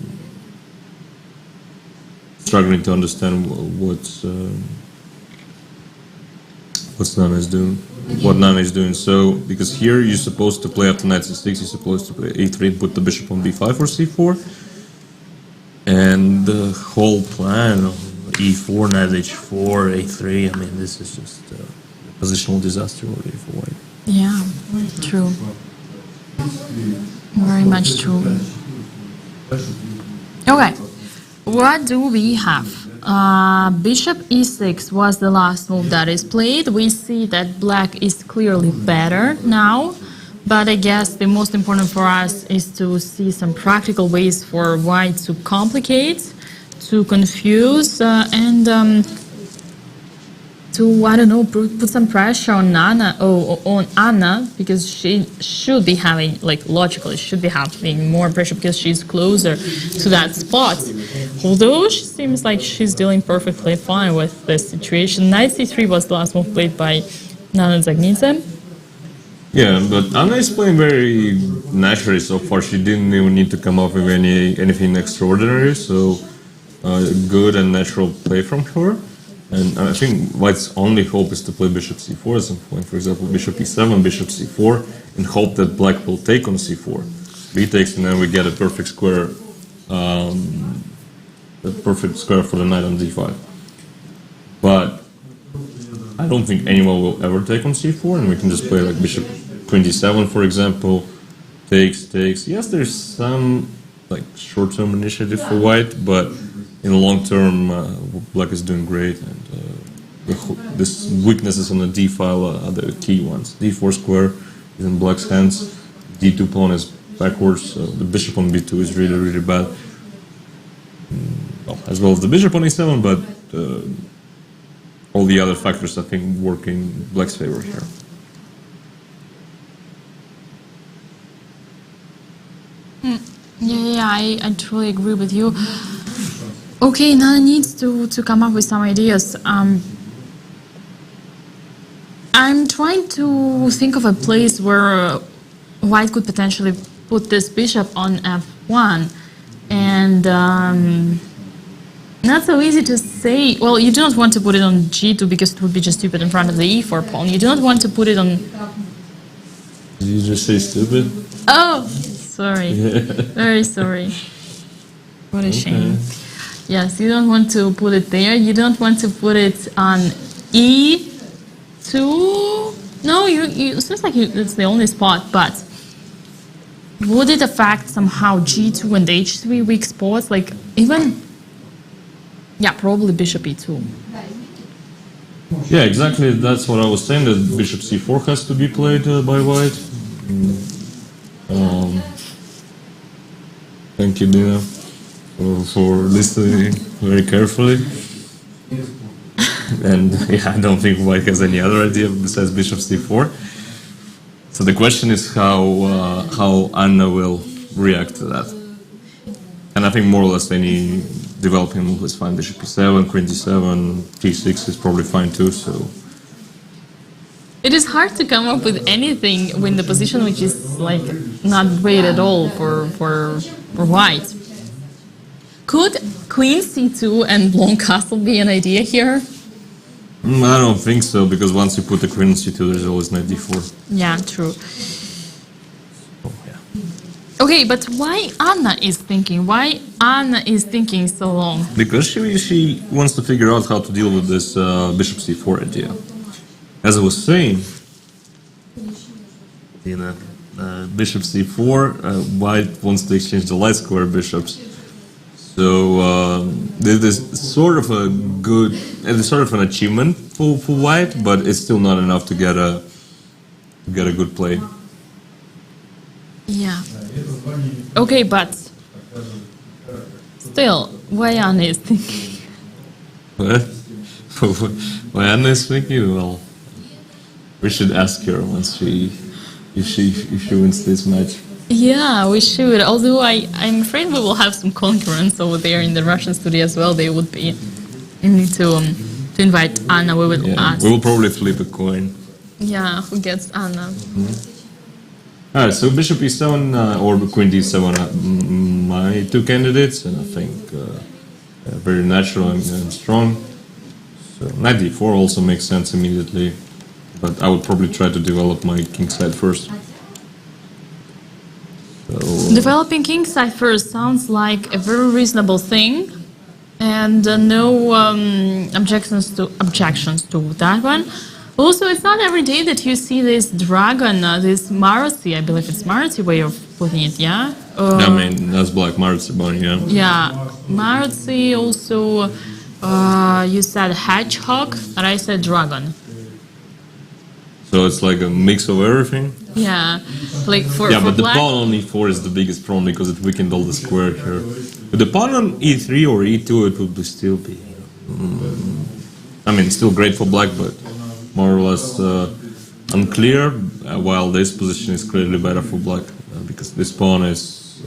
struggling to understand what's Nana is doing. What Nana is doing. So, because here you're supposed to play after knight c6, you're supposed to play a3, put the bishop on b5 or c4, and the whole plan of e4, knight h4, a3. I mean, this is just a positional disaster already for white. Yeah, true. Very much true. Okay, what do we have? Bishop e6 was the last move that is played. We see that black is clearly better now, but I guess the most important for us is to see some practical ways for white to complicate, to confuse, and to, I don't know, put some pressure on on Anna, because she should be having, logically, should be having more pressure because she's closer to that spot. Although she seems like she's dealing perfectly fine with this situation. Knight c3 was the last move played by Nana Zagnidze. Yeah, but Anna is playing very naturally so far. She didn't even need to come up with anything extraordinary, so good and natural play from her. And I think white's only hope is to play bishop c4 at some point. For example, bishop e7, bishop c4, and hope that black will take on c4. B takes, and then we get a perfect square, for the knight on d5. But I don't think anyone will ever take on c4, and we can just play like bishop 27, for example. Takes. Yes, there's some short-term initiative for white, but in the long term, black is doing great, and this weaknesses on the d file are the key ones. d4 square is in black's hands, d2 pawn is backwards, so the bishop on b2 is really, really bad. Well, as well as the bishop on e7, but all the other factors, I think, work in black's favor here. Yeah, I truly agree with you. Okay, Nana needs to come up with some ideas. I'm trying to think of a place where white could potentially put this bishop on f1, and not so easy to say. Well, you do not want to put it on g2 because it would be just stupid in front of the e4 pawn. You do not want to put it on... Did you just say stupid? Oh, sorry. Very sorry. What a shame. Yes, you don't want to put it there. You don't want to put it on e2. No, it seems like it's the only spot, but would it affect somehow g2 and h3 weak spots? Probably bishop e2. Yeah, exactly. That's what I was saying, that bishop c4 has to be played by white. Thank you, Dina, for listening very carefully. And yeah, I don't think white has any other idea besides bishop c4. So the question is how Anna will react to that. And I think more or less any developing move is fine. Bishop e7, queen d7, t6 is probably fine too. So It is hard to come up with anything when the position which is like not great at all for white. Could queen c2 and long castle be an idea here? I don't think so, because once you put the queen on c2, there's always knight d4. Yeah, true. Oh, yeah. Okay, but why Anna is thinking? Why Anna is thinking so long? Because she wants to figure out how to deal with this bishop c4 idea. As I was saying, Dina, bishop c4, white wants to exchange the light square bishops. So there's sort of an achievement for white, but it's still not enough to get a good play. Yeah. Okay, but still, why Anna is thinking? Why Anna is thinking? Well, we should ask her once if she wins this match. Yeah, we should. Although I'm afraid we will have some concurrents over there in the Russian studio as well. They would be need to invite Anna. We will ask. We will probably flip a coin. Yeah, who gets Anna? All right, so bishop e7 or queen d7 are my two candidates, and I think very natural and strong. So knight d4 also makes sense immediately, but I would probably try to develop my king side first. So, Developing king side first sounds like a very reasonable thing, and no objections to that one. Also, it's not every day that you see this dragon, this Maruti, I believe it's Maruti way of putting it, yeah? I mean, that's black Maruti bunny, yeah. Yeah, Maruti also, you said hedgehog, and I said dragon. So it's like a mix of everything. Yeah, like for But the black, pawn on e4 is the biggest problem because it weakened all the square here. With the pawn on e3 or e2, it would still be. I mean, still great for black, but more or less unclear. While this position is clearly better for black because this pawn is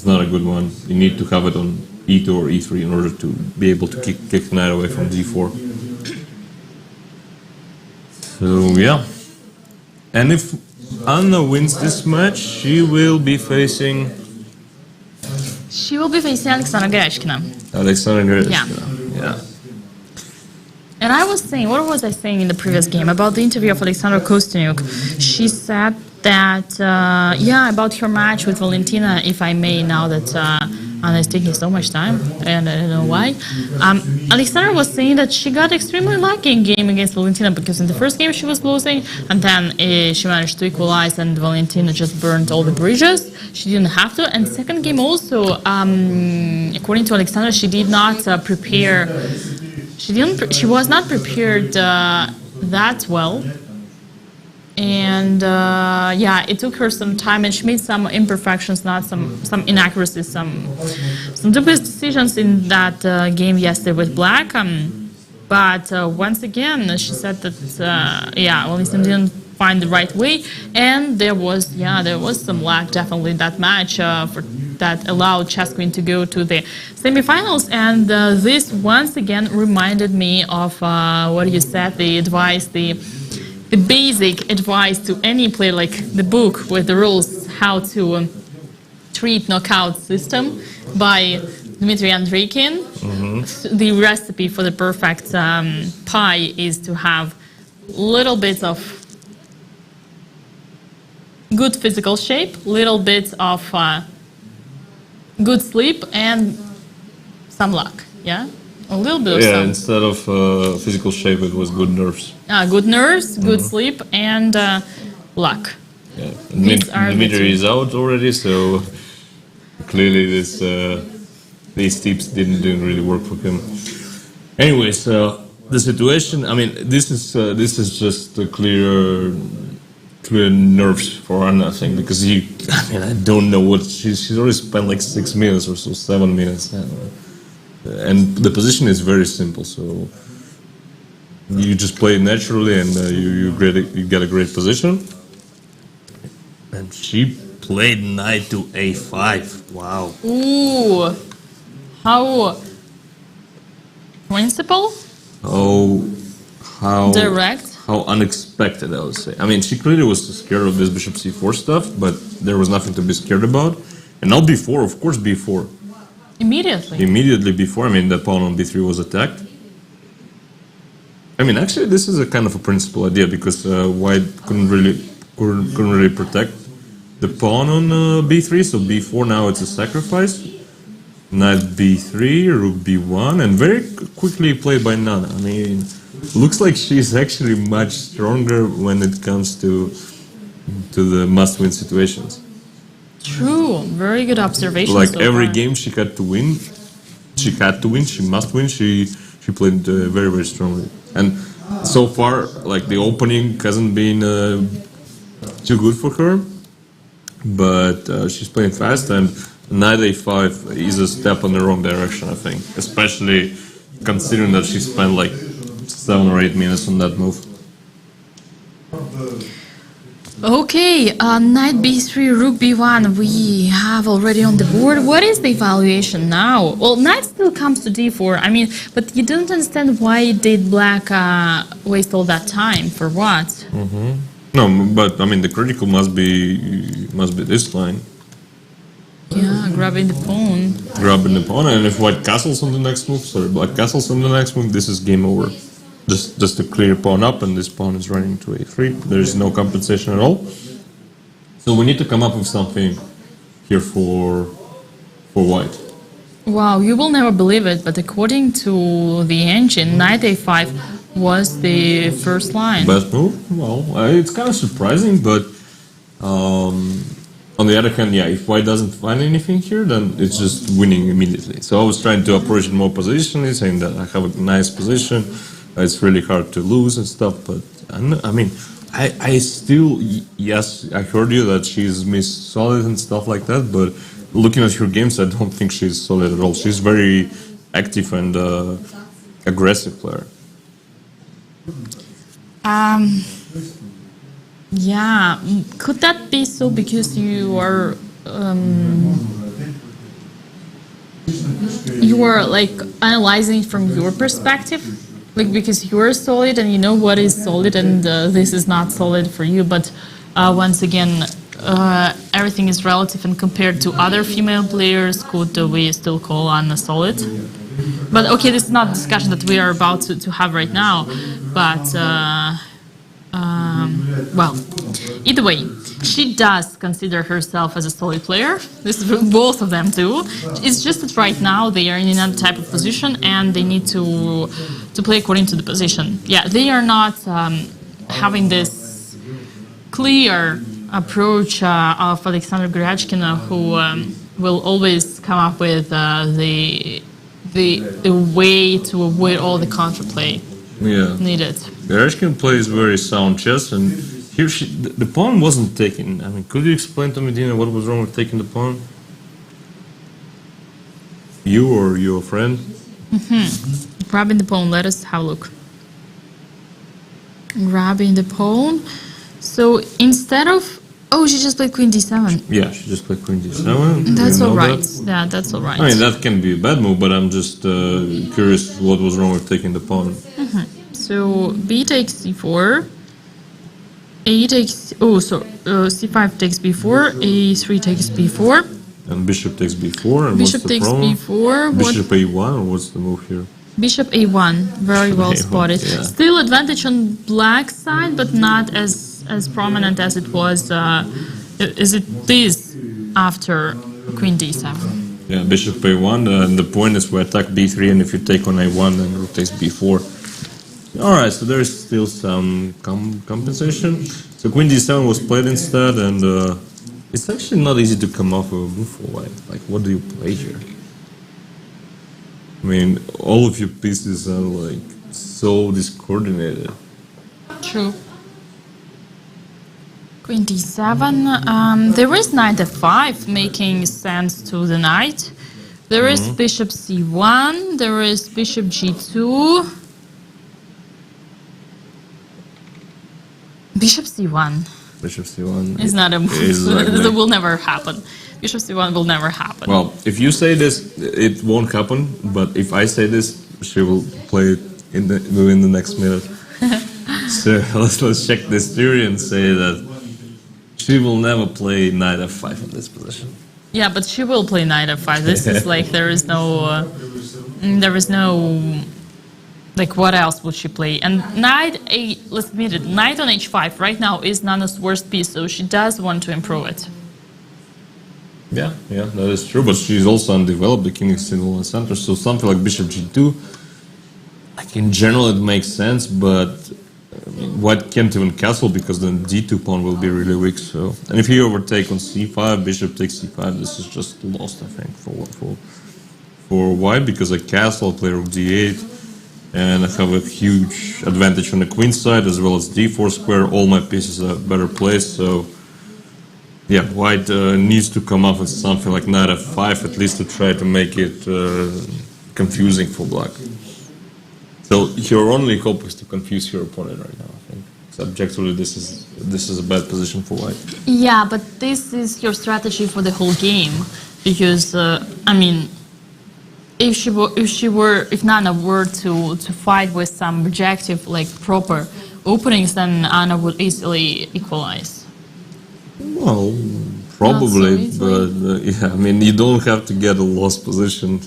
not a good one. You need to have it on e2 or e3 in order to be able to kick the knight away from d4. So yeah. And if Anna wins this match, she will be facing Aleksandra Gereshkina. Aleksandr. Yeah. And I was saying, what was I saying in the previous game about the interview of Aleksandra Kostyuk? She said that, about her match with Valentina, if I may, now that Anna is taking so much time, and I don't know why. Aleksandra was saying that she got extremely lucky in game against Valentina because in the first game she was losing, and then she managed to equalize, and Valentina just burned all the bridges. She didn't have to. And second game also, according to Aleksandra, she did not prepare. She was not prepared that well, and it took her some time, and she made some imperfections, some inaccuracies, some dubious decisions in that game yesterday with black. But once again, she said that Valentina didn't find the right way, and there was some luck definitely in that match that allowed Chess Queen to go to the semifinals. And this once again reminded me of what you said, the advice, the basic advice to any player, like the book with the rules how to treat knockout system by Dmitry Andreikin. Mm-hmm. The recipe for the perfect pie is to have little bits of good physical shape, little bits of good sleep, and some luck. Yeah, a little bit of some. Instead of physical shape, it was good nerves. Good nerves, good sleep, and luck. Yeah, Dmitry is out already, so clearly these tips didn't really work for him. Anyways, the situation. I mean, this is just a clear nerves for Anna, I think, because I don't know what she's already spent like 6 minutes or so, 7 minutes, and the position is very simple. So you just play it naturally, and you get a great position. And she played knight to a5. Wow. Ooh, how principle? How Direct? How unexpected, I would say. I mean, she clearly was scared of this bishop c4 stuff, but there was nothing to be scared about. And now b4, of course, b4. Immediately. Immediately before, I mean, the pawn on b3 was attacked. I mean, actually, this is a kind of a principal idea because white couldn't really protect the pawn on b3, so b4 now it's a sacrifice. Knight b3, rook b1, and very quickly played by Nana. I mean, looks like she's actually much stronger when it comes to the must-win situations. True, very good observation. Like so every far. game she had to win. She must win. She played very, very strongly. And so far, like the opening hasn't been too good for her. But she's playing fast, and knight a5 is a step in the wrong direction, I think. Especially considering that she spent like 7 or 8 minutes on that move. Okay, knight b3, rook b1, we have already on the board. What is the evaluation now? Well, knight still comes to d4, I mean, but you don't understand why did black waste all that time, for what? Mm-hmm. No, but I mean, the critical must be this line. Yeah, grabbing the pawn. Grabbing the pawn, and if white castles on the next move, black castles on the next move, this is game over. Just to clear pawn up, and this pawn is running to a3. There is no compensation at all. So we need to come up with something here for white. Wow, you will never believe it, but according to the engine, knight a5 was the first line. Best move? Well, it's kind of surprising, but on the other hand, yeah, if white doesn't find anything here, then it's just winning immediately. So I was trying to approach it more positionally, saying that I have a nice position. It's really hard to lose and stuff, but I mean, I still, yes, I heard you that she's Miss Solid and stuff like that, but looking at her games, I don't think she's solid at all. She's very active and aggressive player. Yeah, could that be so because you are like analyzing from your perspective? Like, because you're solid and you know what is solid and this is not solid for you, but once again, everything is relative, and compared to other female players, could we still call Anna solid? But okay, this is not a discussion that we are about to have right now, but well, either way, she does consider herself as a solid player. This is both of them do. It's just that right now they are in another type of position and they need to play according to the position. Yeah, they are not having this clear approach of Aleksandr Goryachkina, who will always come up with the way to avoid all the counterplay needed. Goryachkina plays very sound chess, and here the pawn wasn't taken. I mean, could you explain to me, Dina, what was wrong with taking the pawn? You or your friend? Grabbing the pawn, let us have a look. Grabbing the pawn. So instead of... Oh, she just played queen d7. Yeah, she just played queen d7. That's all alright. Yeah, that's alright. I mean, that can be a bad move, but I'm just curious what was wrong with taking the pawn. So b takes c4. A takes... Oh, so c5 takes b4. a3 takes b4. And bishop takes b4. And Bishop what's the takes problem? b4. Bishop a1, or what's the move here? Bishop a1, very well A1, spotted. yeah. Still advantage on black side, but not as prominent as it was, as it is after queen d7. Yeah, bishop a1, and the point is we attack b3, and if you take on a1, then rook takes b4. Alright, so there is still some compensation. So queen d7 was played instead, and it's actually not easy to come off with a move for white. Like, what do you play here? I mean, all of your pieces are like so discoordinated. True. Queen d7. There is knight f5 making sense to the knight. There is bishop c1. There is bishop g2. Bishop c1. Bishop c1. It's not a move. Exactly. That will never happen. Bishop c1 will never happen. Well, if you say this, it won't happen. But if I say this, she will play it within the next minute. So let's check this theory and say that she will never play knight f5 in this position. Yeah, but she will play knight f5. This is like there is no, like what else would she play? And let's admit it, knight on h5 right now is Nana's worst piece, so she does want to improve it. Yeah, that is true. But she's also undeveloped. The king is still in the center, so something like bishop g2. Like in general, it makes sense, but white can't even castle because then d2 pawn will be really weak. So, and if he overtake on c5, bishop takes c5, this is just lost, I think, for white, because I castle, play rook d8, and I have a huge advantage on the queen side as well as d4 square. All my pieces are better placed. So, yeah, white needs to come up with something like knight f5 at least to try to make it confusing for black. So your only hope is to confuse your opponent right now, I think. So objectively, this is a bad position for white. Yeah, but this is your strategy for the whole game, because I mean, if Nana were to fight with some objective, like proper openings, then Anna would easily equalize. Well, probably, so but yeah, I mean, you don't have to get a lost position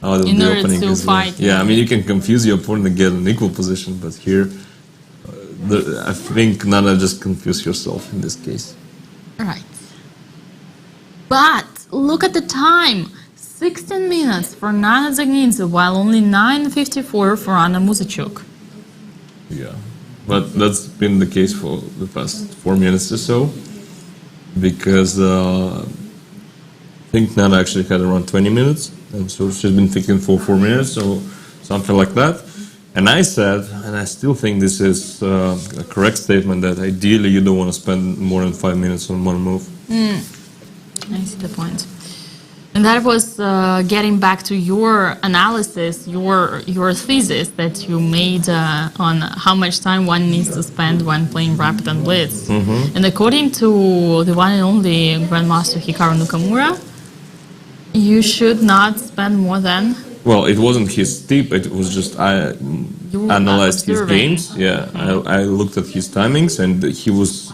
out of in the order opening to as well. fight. Yeah, I mean, you can confuse your opponent and get an equal position, but here, I think Nana just confused herself in this case. Right. But look at the time. 16 minutes for Nana Dzagniidze, while only 9:54 for Anna Muzychuk. Yeah, but that's been the case for the past 4 minutes or so, because I think Nana actually had around 20 minutes, and so she's been thinking for 4 minutes, so something like that. And I said, and I still think this is a correct statement, that ideally you don't want to spend more than 5 minutes on one move. I see the point. And that was getting back to your analysis, your thesis that you made on how much time one needs to spend when playing Rapid and Blitz. And according to the one and only Grandmaster Hikaru Nakamura, you should not spend more than... Well, it wasn't his tip, it was just I analyzed his games. Yeah, I looked at his timings, and he was...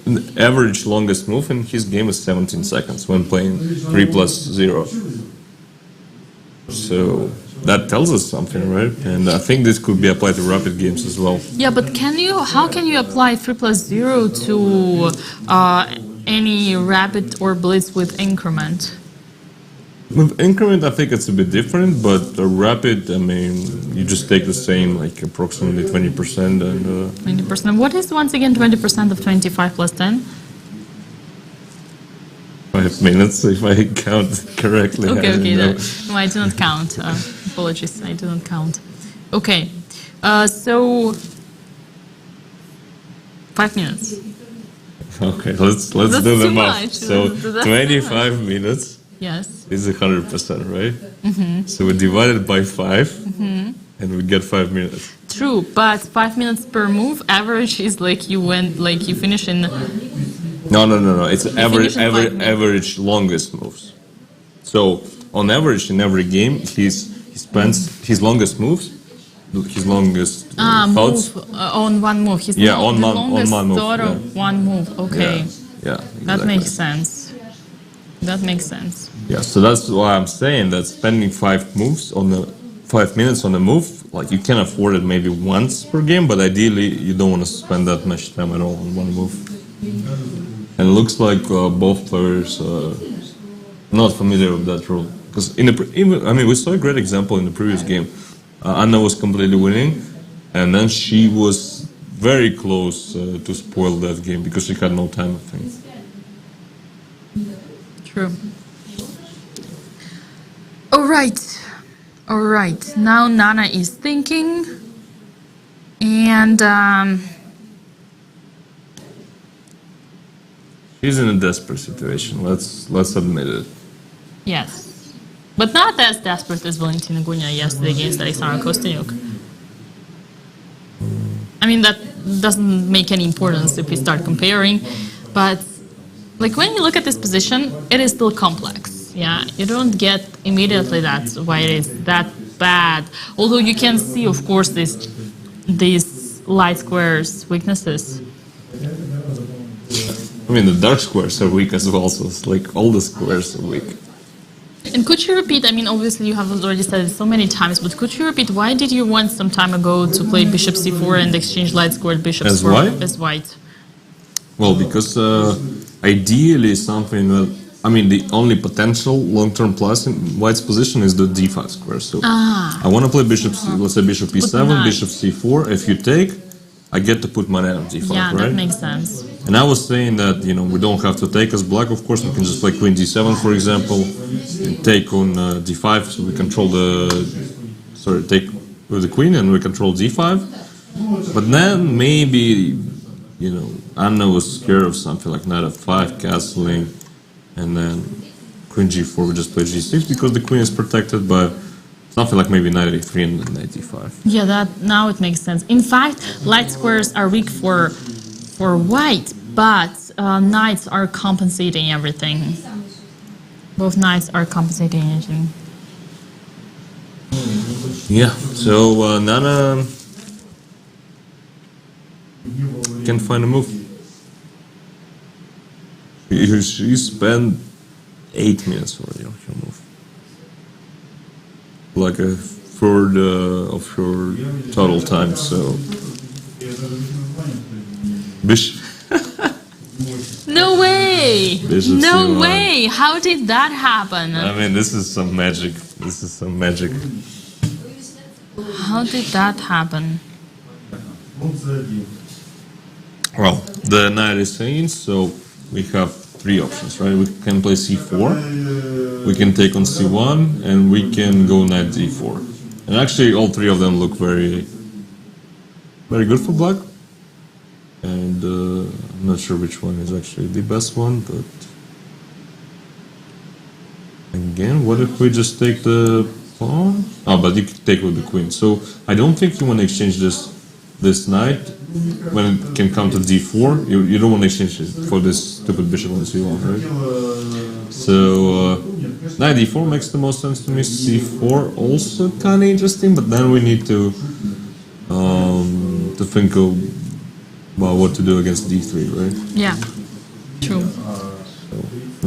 The average longest move in his game is 17 seconds when playing 3+0. So that tells us something, right? And I think this could be applied to rapid games as well. Yeah, but how can you apply 3+0 to any rapid or blitz with increment? With increment, I think it's a bit different, but rapid, I mean, you just take the same, like approximately 20% and... 20%. What is, once again, 20% of 25 plus 10? 5 minutes, if I count correctly. Okay. No, I do not count. Apologies, I do not count. Okay, so 5 minutes. Okay, let's do the math. So 25 minutes. Yes. Is 100%, right? So we divide it by 5, and we get 5 minutes. True, but 5 minutes per move. Average is like you finish in. No. It's average longest moves. So on average, in every game, he spends his longest moves, his longest thoughts. On one move. On one move. Thought of one move. Okay. Yeah. That Exactly. makes sense. That makes sense. Yeah, so that's why I'm saying that spending 5 minutes on a move, like you can afford it maybe once per game, but ideally you don't want to spend that much time at all on one move. And it looks like both players are not familiar with that rule, because we saw a great example in the previous game. Anna was completely winning, and then she was very close to spoil that game because she had no time, I think. True. All right. Now Nana is thinking, and She's in a desperate situation. Let's admit it. yes, but not as desperate as Valentina Gunya yesterday against Aleksandr Kostyuk. I mean, doesn't make any importance if we start comparing. But like when you look at this position, it is still complex. Yeah, you don't get immediately that's why it is that bad. Although you can see, of course, these light squares weaknesses. I mean, the dark squares are weak as well, so it's like all the squares are weak. And could you repeat, I mean, obviously you have already said it so many times, but could you repeat, why did you want some time ago to play bishop c4 and exchange light-squared bishops As for white? as white? Well, because ideally something that, I mean, the only potential long-term plus in white's position is the d5 square. So I want to play bishop, let's say bishop e7, knight. bishop c4. If you take, I get to put my knight on d5, Yeah, right? that makes sense. And I was saying that, we don't have to take as black, of course. We can just play queen d7, for example, and take on d5, so we control take with the queen and we control d5. But then maybe, Anna was scared of something like knight f5, castling, and then queen g4, we just play g6 because the queen is protected by something like maybe knight a3 and then knight d5. Yeah, now it makes sense. In fact, light squares are weak for white, but knights are compensating everything. Both knights are compensating everything. Yeah, so Nana can find a move. She spent 8 minutes already on her move. Like a third of her total time, so... Bishop. No way! Bishop No c1. way! How did that happen? I mean, this is some magic. This is some magic. How did that happen? Well, the knight is in, so we have 3 options, right? We can play c4, we can take on c1, and we can go knight d4. And actually, all 3 of them look very, very good for black. And I'm not sure which one is actually the best one, but again, what if we just take the pawn? Oh, but you can take with the queen. So I don't think you want to exchange this knight when it can come to d4. You don't want to exchange it for this stupid bishop on c1, right? So knight d4 makes the most sense to me. c4 also kind of interesting, but then we need to think of what to do against d3, right? Yeah, true. So,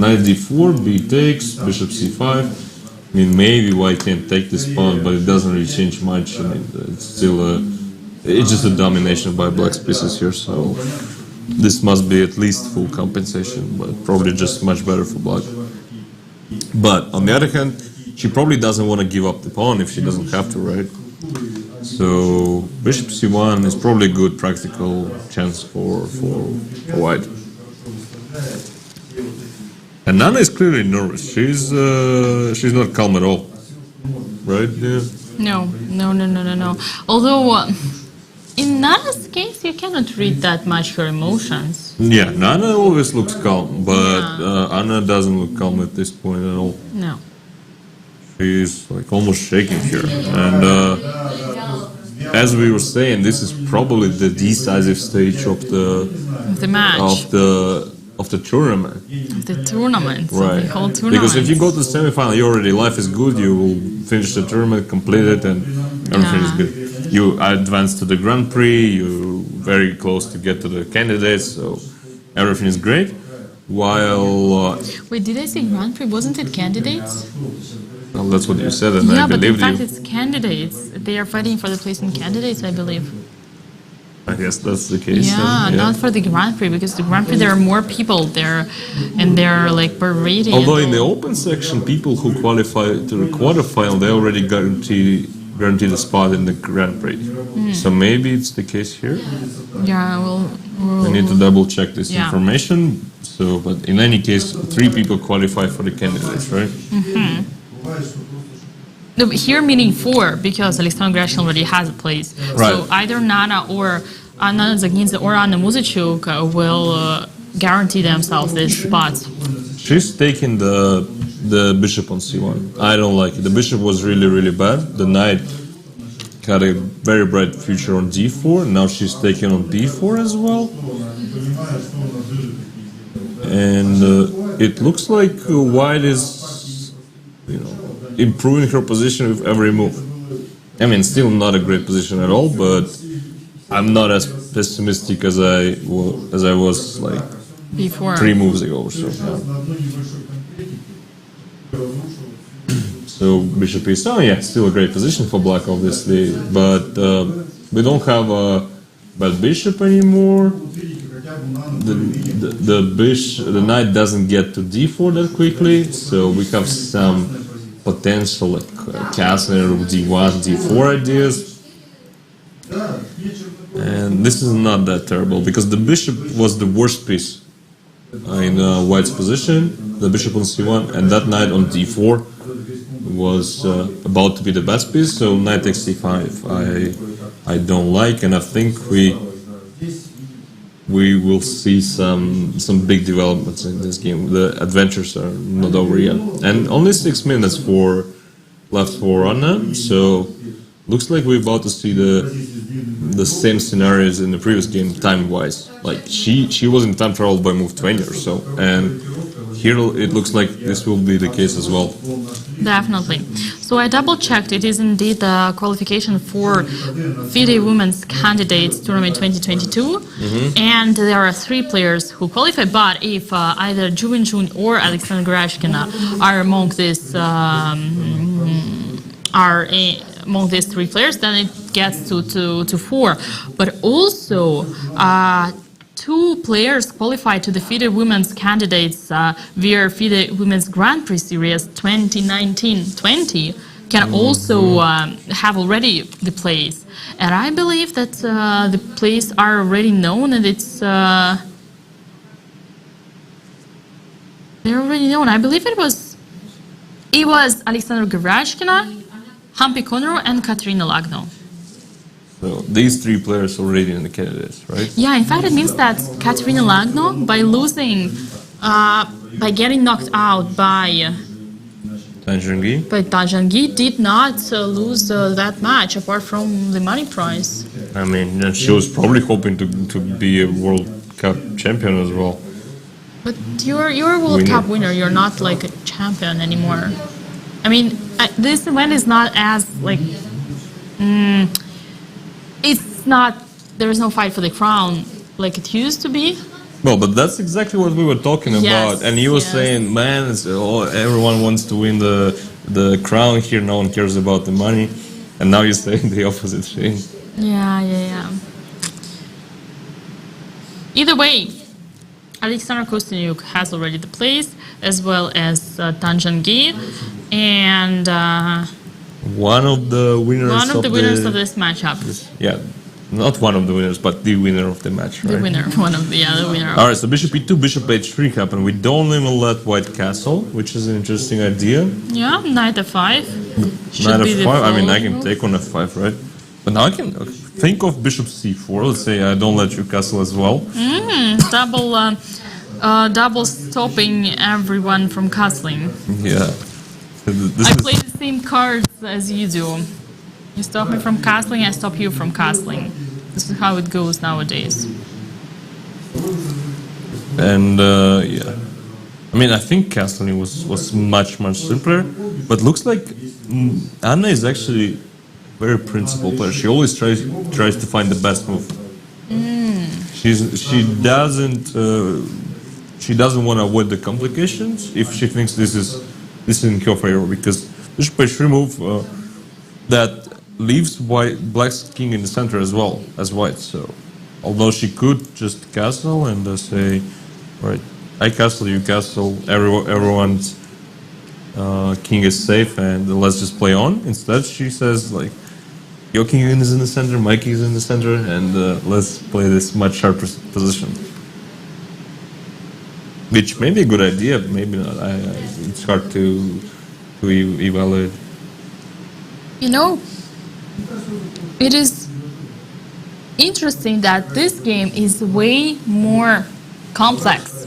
knight d4, b takes, bishop c5. I mean, maybe white can't take this pawn, but it doesn't really change much. I mean, it's still it's just a domination by black's pieces here, so this must be at least full compensation, but probably just much better for black. But on the other hand, she probably doesn't want to give up the pawn if she doesn't have to, right? So bishop c1 is probably a good practical chance for white. And Nana is clearly nervous. She's not calm at all, right? Yeah. No. Although in Nana's case, you cannot read that much her emotions. Yeah, Nana always looks calm, but Anna doesn't look calm at this point at all. No. She's like almost shaking here, and as we were saying, this is probably the decisive stage of The match. of the tournament. The tournament. Right. The whole tournament. Because if you go to the semifinal, you already life is good. You will finish the tournament, complete it, and everything is good. You advance to the Grand Prix. You're very close to get to the candidates, so everything is great. While Wait, did I say Grand Prix? Wasn't it candidates? well, that's what you said, and Yeah, I but in believed fact you. it's candidates. They are fighting for the place in candidates, I believe. I guess that's the case. Yeah, not for the Grand Prix, because the Grand Prix there are more people there, and they're like berating. Although in the open section, people who qualify to the quarterfinal, they already guarantee the spot in the Grand Prix. So maybe it's the case here. Yeah, I need to double check this Yeah. information. So, but in any case, 3 people qualify for the candidates, right? No, but here meaning 4, because Aleksandr already has a place. Right. So either Nana or Anna Zaginza or Anna Muzachuk will guarantee themselves this spot. She's taking the bishop on c1. I don't like it. The bishop was really, really bad. The knight had a very bright future on d4. Now she's taking on b4 as well. And it looks like White is, improving her position with every move. I mean, still not a great position at all, but I'm not as pessimistic as I was like Before 3 moves ago or so. Yeah. So bishop e7, still a great position for black, obviously, but we don't have a bad bishop anymore. The knight doesn't get to d4 that quickly, so we have some potential like castling with d1, d4 ideas. And this is not that terrible because the bishop was the worst piece in White's position, the bishop on c1, and that knight on d4 was about to be the best piece. So knight takes c5 I don't like, and I think we will see some big developments in this game. The adventures are not over yet, and only 6 minutes left for Anna. So looks like we're about to see the same scenarios in the previous game time-wise. Like she was in time travel by move 20 or so, and here it looks like this will be the case as well. Definitely. So I double-checked. It is indeed the qualification for FIDE Women's Candidates Tournament 2022. And there are 3 players who qualify, but if either Ju Jun or Aleksandr Gerashkina are among these 3 players, then it gets to 4. But also 2 players qualified to the FIDE Women's Candidates via FIDE Women's Grand Prix Series 2019-20 can also have already the place. And I believe that the plays are already known, and they're already known. I believe it was Aleksandr Gerashkina, Hampi Konro, and Katerina Lagno. So these 3 players already in the candidates, right? Yeah, in fact, it means that Katerina Lagno, by getting knocked out by Tanjangi, did not lose that match, apart from the money prize. I mean, she was probably hoping to be a World Cup champion as well. But you're a World Cup winner. You're not like a champion anymore. I mean, this event is not as like. It's not. There is no fight for the crown like it used to be. Well, but that's exactly what we were talking about. And you were saying, man, everyone wants to win the crown here. No one cares about the money. And now you're saying the opposite thing. Yeah. Either way, Aleksandr Kostyanyuk has already the place, as well as Tanjangi, and one of the winners of this matchup. Not one of the winners, but the winner of the match, right? The winner. All right, so bishop e2, bishop h3 happened. We don't even let white castle, which is an interesting idea. Yeah, knight f5. Knight f5, I mean, I can take on f5, right? But now I can think of bishop c4. Let's say I don't let you castle as well. Double stopping everyone from castling. Yeah. I play the same cards as you do. You stop me from castling, I stop you from castling. This is how it goes nowadays. And I mean, I think castling was much simpler, but looks like Anna is actually a very principled player. She always tries to find the best move. She doesn't want to avoid the complications if she thinks this is in her favor, because bishop h3 move that leaves black's king in the center as well as white. So although she could just castle and say, right, I castle, you castle, everyone's king is safe and let's just play on. Instead she says, like, your king is in the center, my king is in the center, and let's play this much sharper position. Which may be a good idea, but maybe not. It's hard to evaluate. You know, it is interesting that this game is way more complex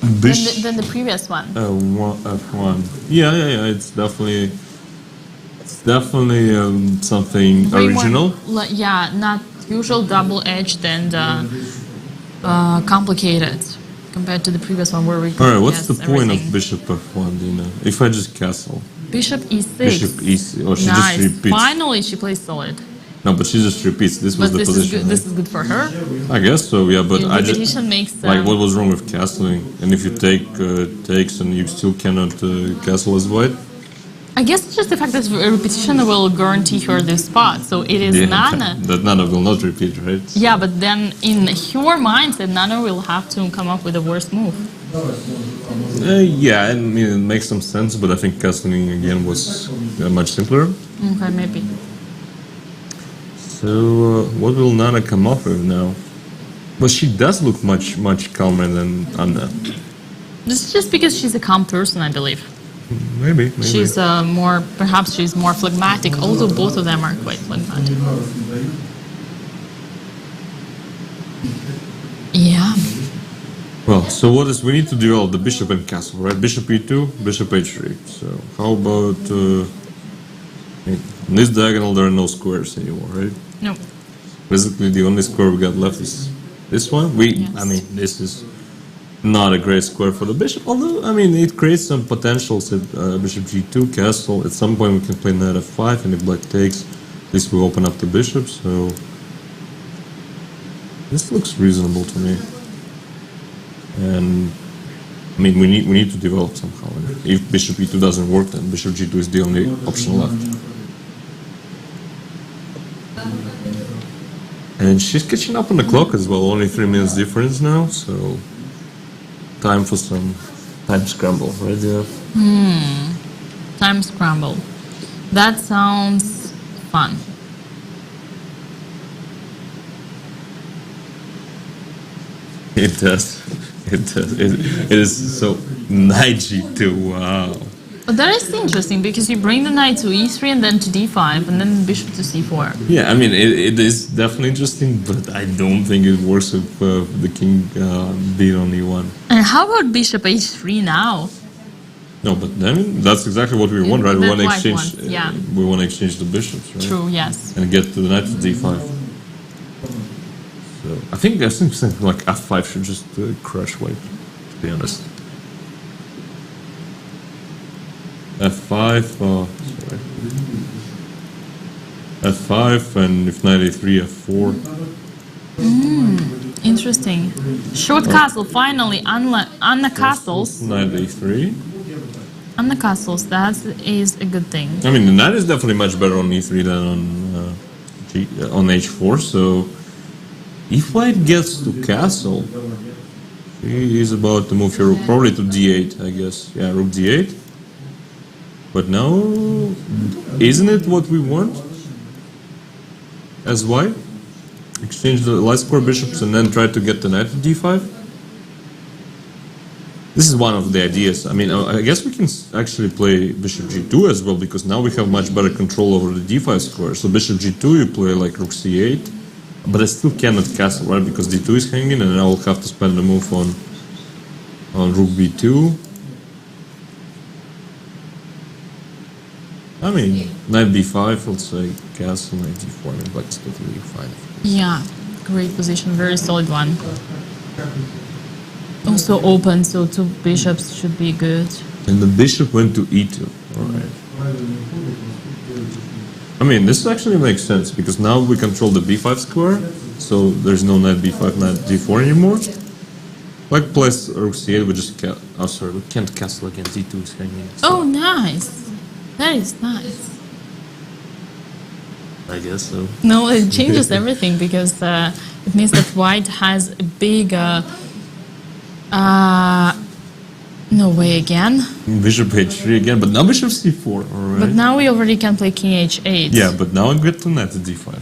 than the previous one. F1. Yeah, it's definitely It's definitely something Very more, original. not usual, double-edged and complicated compared to the previous one where we could Alright, what's the guess point everything. of bishop f1, Dina? If I just castle? Bishop e6. Bishop e6. Oh, she Nice. just repeats. Finally, she plays solid. No, but she just repeats. This was But the this position. is good. This is good for her. I guess so, yeah, but The I just... repetition makes Like, what was wrong with castling? And if you take takes and you still cannot castle as white? I guess it's just the fact that repetition will guarantee her this spot. So it is Nana. That Nana will not repeat, right? Yeah, but then in her mindset, Nana will have to come up with the worst move. Yeah, I mean, it makes some sense, but I think castling again was much simpler. Okay, maybe. So, what will Nana come up with now? But she does look much calmer than Anna. This is just because she's a calm person, I believe. Maybe. She's perhaps she's more phlegmatic, although both of them are quite phlegmatic. Yeah. Well, so we need to develop the bishop and castle, right? Bishop e2, bishop h3. So how about in this diagonal there are no squares anymore, right? No. Basically the only square we got left is this one. Yes. I mean, this is not a great square for the bishop, although, I mean, it creates some potentials at bishop g2, castle. At some point we can play knight f5, and if black takes, this will open up the bishop, so... This looks reasonable to me. And, I mean, we need to develop somehow. If bishop e2 doesn't work, then bishop g2 is the only option left. And she's catching up on the clock as well, only 3 minutes difference now, so... Time for some time scramble, right there. Time scramble. That sounds fun. It does. It does. It is so knight g2. Wow. But that is interesting because you bring the knight to e3 and then to d5 and then bishop to c4. Yeah, I mean, it is definitely interesting, but I don't think it works with the king being on e1. And how about bishop h3 now? No, but then that's exactly what we want, right? We That want to white exchange. one, yeah. We want to exchange the bishops, right? True, yes. And get to the knight to d5. So I think something like f5 should just crush white. To be honest. F5, sorry. F5, and if knight a3, f4. Interesting. Short castle, finally, Anna castles. Knight a3. Anna castles, that is a good thing. I mean, the knight is definitely much better on e3 than on h4, so if white gets to castle, he is about to move here, probably to d8, I guess. Yeah, rook d8. But now, isn't it what we want as white? Exchange the light square bishops and then try to get the knight to d5? This is one of the ideas. I mean, I guess we can actually play bishop g2 as well, because now we have much better control over the d5 square. So bishop g2, you play like rook c8, but I still cannot castle, right? Because d2 is hanging, and I will have to spend a move on rook b2. I mean, knight b5, let's say castle, knight d4, I mean, black is totally fine. Yeah, great position, very solid one. Also open, so two bishops should be good. And the bishop went to e2, alright. I mean, this actually makes sense, because now we control the b5 square, so there's no knight b5, knight d4 anymore. Like plus rook c8, we just can't, oh sorry, we can't castle against e2 is hanging. So Oh, nice. That is nice. I guess so. No, it changes everything because it means that white has a big... no way again. Bishop h3 again, but now bishop c4, alright. But now we already can play king h8. Yeah, but now I get to knight to d5.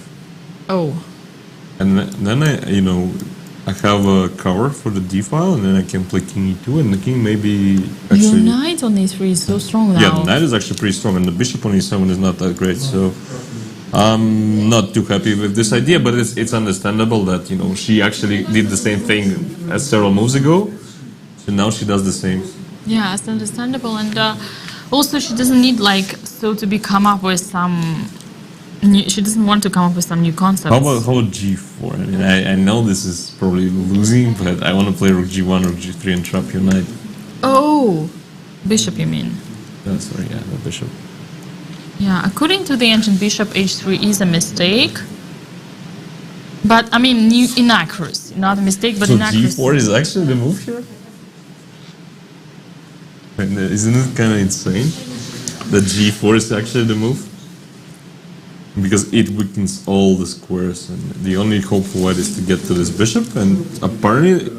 Oh. And then I have a cover for the d file, and then I can play king e2, and the king maybe actually... Your knight on e3 is so strong now. Yeah, the knight is actually pretty strong, and the bishop on e7 is not that great, so I'm not too happy with this idea, but it's understandable that, she actually did the same thing as several moves ago, so now she does the same. Yeah, it's understandable, and Also, she doesn't need to come up with some. She doesn't want to come up with some new concepts. How about G4? I mean, I know this is probably losing, but I want to play Rook G1, Rook G3, and trap your knight. Oh, bishop, you mean? Sorry, yeah, the bishop. Yeah, according to the engine, bishop H3 is a mistake. But, I mean, inaccuracy. Not a mistake, but so inaccuracy. G4 is actually the move here? And, isn't it kind of insane that G4 is actually the move? Because it weakens all the squares, and the only hope for white is to get to this bishop, and apparently...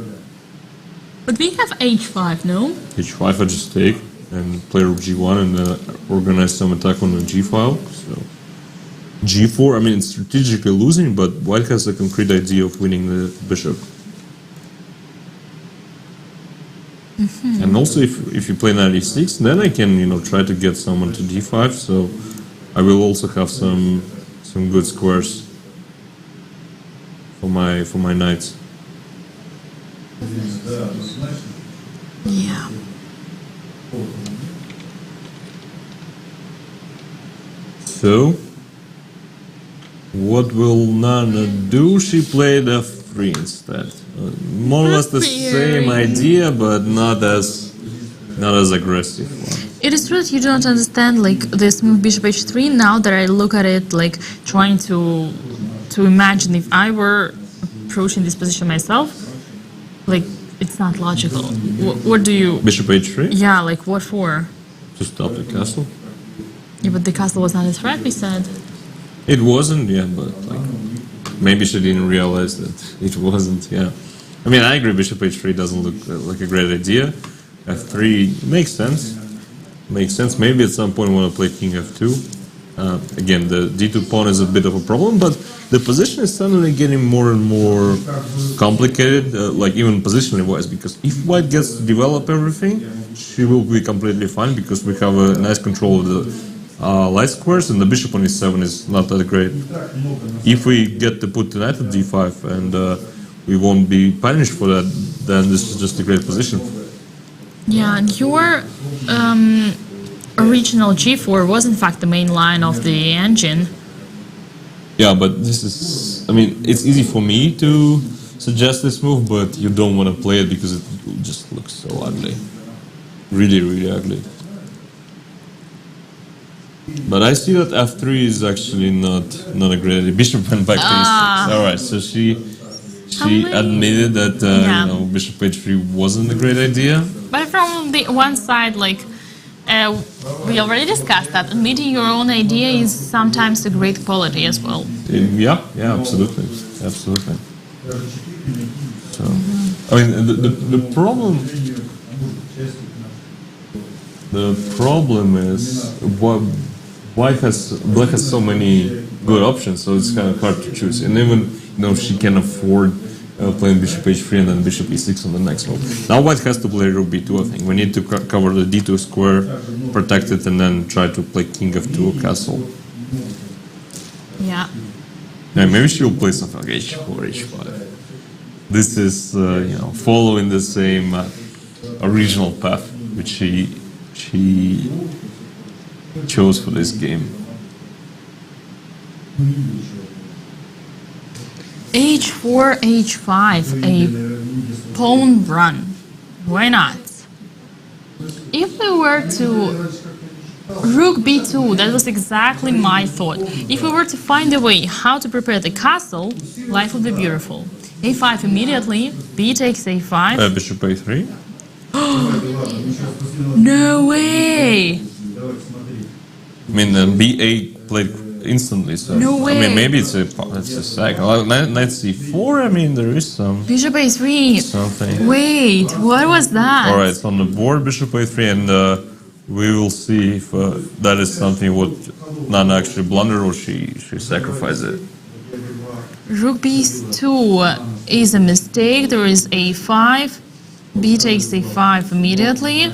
But we have H5, no? H5 I just take, and play Rook G1, and organize some attack on the G file, so... G4, I mean, it's strategically losing, but white has a concrete idea of winning the bishop. Mm-hmm. And also, if you play knight e6, then I can, try to get someone to d5, so I will also have some good squares for my knights. Yeah. So, what will Nana do? She played f3 instead. More or less the same idea, but not as aggressive one. It is true that you don't understand this move bishop h3. Now that I look at it, trying to imagine if I were approaching this position myself, it's not logical. What do you? Bishop h3. Yeah, what for? To stop the castle. Yeah, but the castle was not a threat. We said. It wasn't, yeah, but maybe she didn't realize that it wasn't. Yeah, I mean, I agree. Bishop h3 doesn't look like a great idea. f3 makes sense. Makes sense. Maybe at some point want to play king f2. Again, the d2 pawn is a bit of a problem, but the position is suddenly getting more and more complicated, even positionally wise, because if white gets to develop everything, she will be completely fine, because we have a nice control of the light squares, and the bishop on e7 is not that great. If we get to put the knight at d5 and we won't be punished for that, then this is just a great position. Yeah, and your original g4 was in fact the main line of the engine. Yeah, but this is... I mean, it's easy for me to suggest this move, but you don't want to play it because it just looks so ugly. Really, really ugly. But I see that f3 is actually not a great idea. Bishop went back to e6. Alright, so she admitted that bishop h3 wasn't a great idea. But from the one side, we already discussed that admitting your own idea is sometimes a great quality as well. Yeah, absolutely. So, I mean, the problem is black has so many good options, so it's kind of hard to choose. And even she can afford playing bishop h3 and then bishop e6 on the next move. Now white has to play rook b2, I think. We need to cover the d2 square, protect it, and then try to play king f2 castle. Yeah. Maybe she'll play something like h4, h5. This is, following the same original path which she chose for this game. H4, H5, a pawn run. Why not? If we were to... Rook b2, that was exactly my thought. If we were to find a way how to prepare the castle, life would be beautiful. a5 immediately, b takes a5. Bishop a3? No way! I mean, b8 played instantly, so... No way! I mean, maybe it's a sack. Knight c4, I mean, there is some... Bishop a3! Something. Wait, what was that? Alright, it's on the board, bishop a3, and we will see if that is something what Nana actually blundered or she sacrificed it. Rook b2 is a mistake. There is a5. B takes a5 immediately.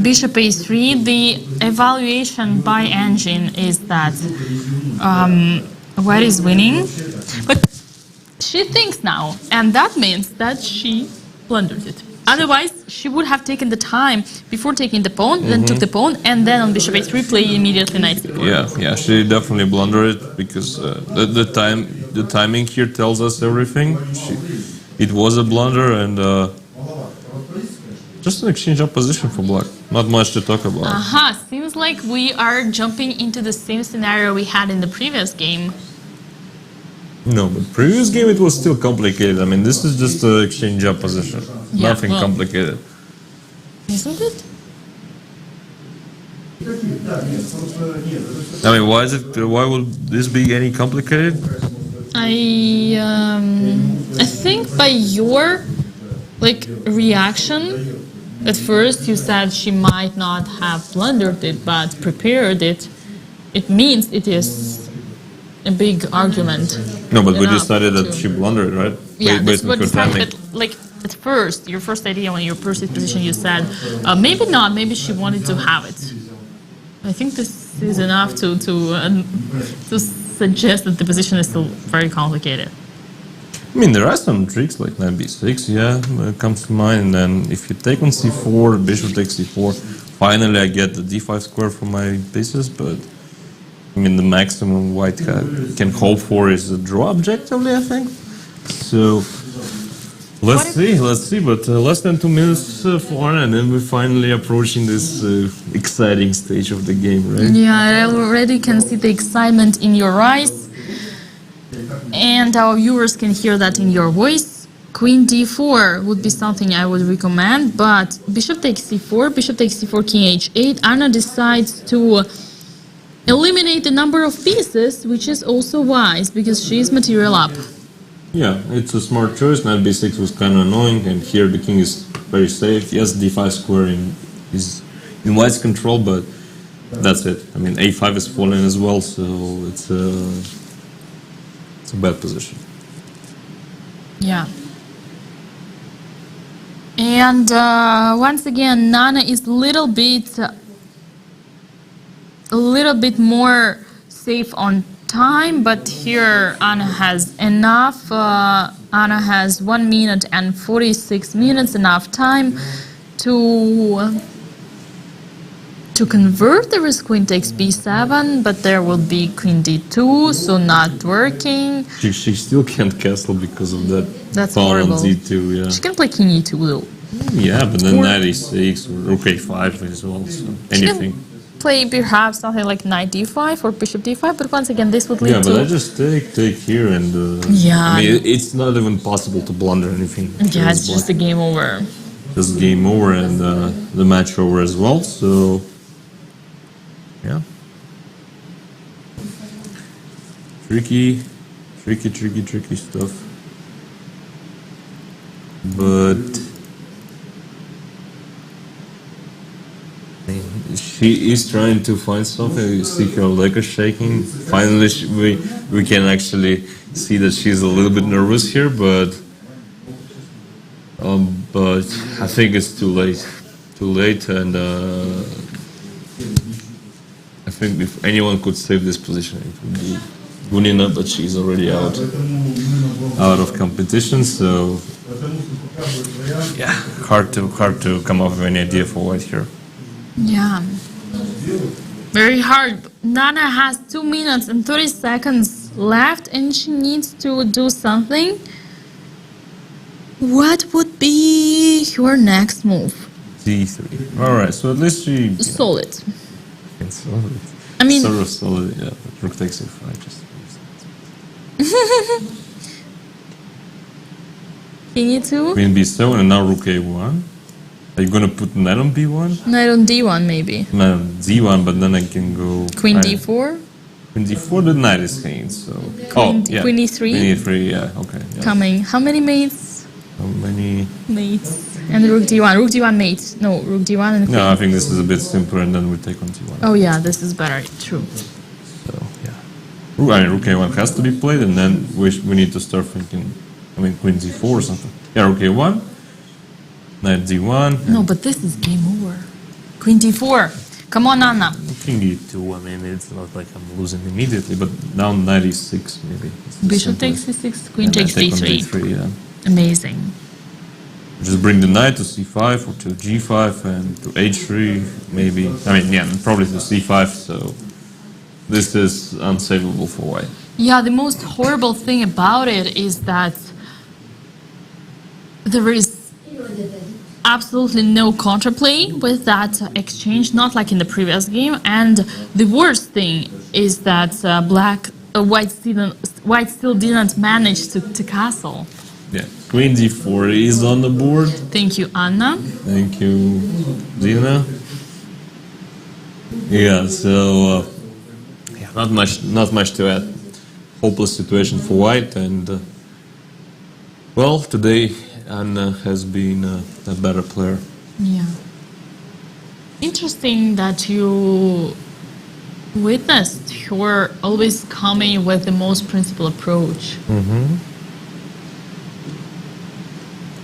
Bishop a3. The evaluation by engine is that white is winning, but she thinks now, and that means that she blundered it. Otherwise, she would have taken the time before taking the pawn, then took the pawn, and then on bishop a3 play immediately knight c4. Yeah, she definitely blundered it because the timing here tells us everything. It was a blunder and just an exchange of position for black. Not much to talk about. Seems like we are jumping into the same scenario we had in the previous game. No, but previous game it was still complicated. I mean, this is just an exchange of position. Yeah, Nothing well, complicated. Isn't it? I mean, why would this be any complicated? I think by your reaction, at first you said she might not have blundered it, but prepared it. It means it is a big argument. No, but we decided that she blundered, right? Yeah, Based that's what on her timing. decided. At first, your first idea when your first position, you said maybe not. Maybe she wanted to have it. I think this is enough to suggest that the position is still very complicated. I mean, there are some tricks like knight b6, comes to mind. And then if you take on c4, bishop takes c4, finally I get the d5 square for my pieces. But I mean, the maximum white can hope for is a draw objectively, I think. So let's see. But less than 2 minutes for, and then we're finally approaching this exciting stage of the game, right? Yeah, I already can see the excitement in your eyes. And our viewers can hear that in your voice. Queen d4 would be something I would recommend, but bishop takes c4, bishop takes c4, king h8. Anna decides to eliminate the number of pieces, which is also wise, because she is material up. Yeah, it's a smart choice. Knight b6 was kind of annoying, and here the king is very safe. Yes, d5 square is in white's control, but that's it. I mean, a5 is falling as well, so it's a bad position. Yeah. And once again, Nana is a little bit more safe on time, but here Anna has enough. Anna has 1 minute and 46 minutes, enough time to convert. There is queen takes b7, but there will be queen d2, so not working. She still can't castle because of that. That's pawn horrible. on d2, yeah. She can play king e2 though. Yeah, but then knight e6 or rook a5 as well, so anything. Play perhaps something like knight d5 or bishop d5, but once again this would lead to... Yeah, but I just take here and... Yeah. I mean, it's not even possible to blunder anything. Yeah, it's just a game over. Just game over and the match over as well, so... Yeah. Tricky stuff. But... she is trying to find something. You see her leg is shaking. Finally, we can actually see that she's a little bit nervous here, but I think it's too late. And I think if anyone could save this position, it would be Dina, but she's already out of competition. So yeah, hard to come up with any idea for white here. Yeah, very hard. Nana has 2 minutes and 30 seconds left and she needs to do something. What would be your next move? d3. Alright, so at least she... Solid. Solid. I mean... Sort of solid, yeah. Rook takes a5. King e2? Queen b7 and now rook a1. Are you gonna put knight on b1? Knight on d1 maybe. Knight on d1, but then I can go... Queen d4? Queen d4, the knight is hanging, so... Queen e3? Queen e3, yeah, okay. Yeah. Coming. How many mates? How many... Mates. And rook d1. Rook d1 mate. No, rook d1 and queen. No, I think this is a bit simpler and then we take on d1. Oh yeah, this is better. True. So, yeah. Rook a1 has to be played and then we need to start thinking... I mean, queen d4 or something. Yeah, rook a1. Knight d1. No, but this is game over. Queen d4. Come on, Anna. King e2, I mean, it's not like I'm losing immediately, but now knight e6 maybe. Bishop takes e6, queen takes d3. Yeah. Amazing. just bring the knight to c5 or to g5 and to h3, maybe. I mean, yeah, probably to c5. So this is unsavable for white. Yeah, the most horrible thing about it is that there is absolutely no counterplay with that exchange, not like in the previous game. And the worst thing is that white still didn't manage to castle. Yeah, queen d4 is on the board. Thank you, Anna. Thank you, Dina. Yeah, so yeah, not much to add. Hopeless situation for white, and well, today Anna has been a better player. Yeah. Interesting that you witnessed her always coming with the most principled approach.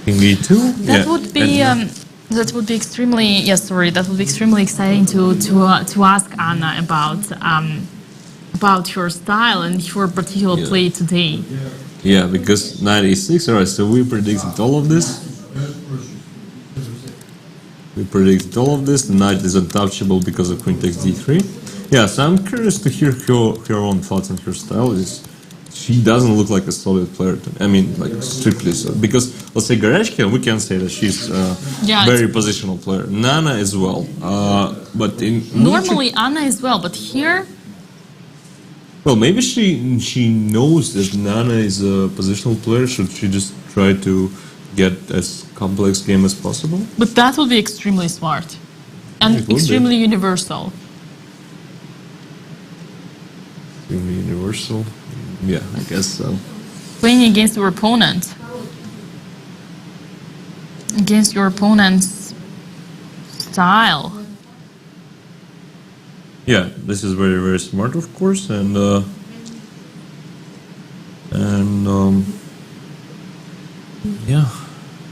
King e2. That would be that would be extremely that would be extremely exciting to ask Anna about her style and her particular play today. Yeah, because knight e6. Alright, so we predicted all of this. The knight is untouchable because of queen takes d3. Yeah, so I'm curious to hear her own thoughts on her style. She doesn't look like a solid player to me. I mean, like strictly so. Because let's say Garechka, we can say that she's a very positional player. Nana as well. But in normally Anna as well, but here. Well, maybe she knows that Nana is a positional player. Should she just try to get as complex game as possible? But that would be extremely smart and extremely universal. Extremely universal. Yeah, I guess so. Playing against your opponent. Against your opponent's style. Yeah, this is very, very smart, of course, and yeah,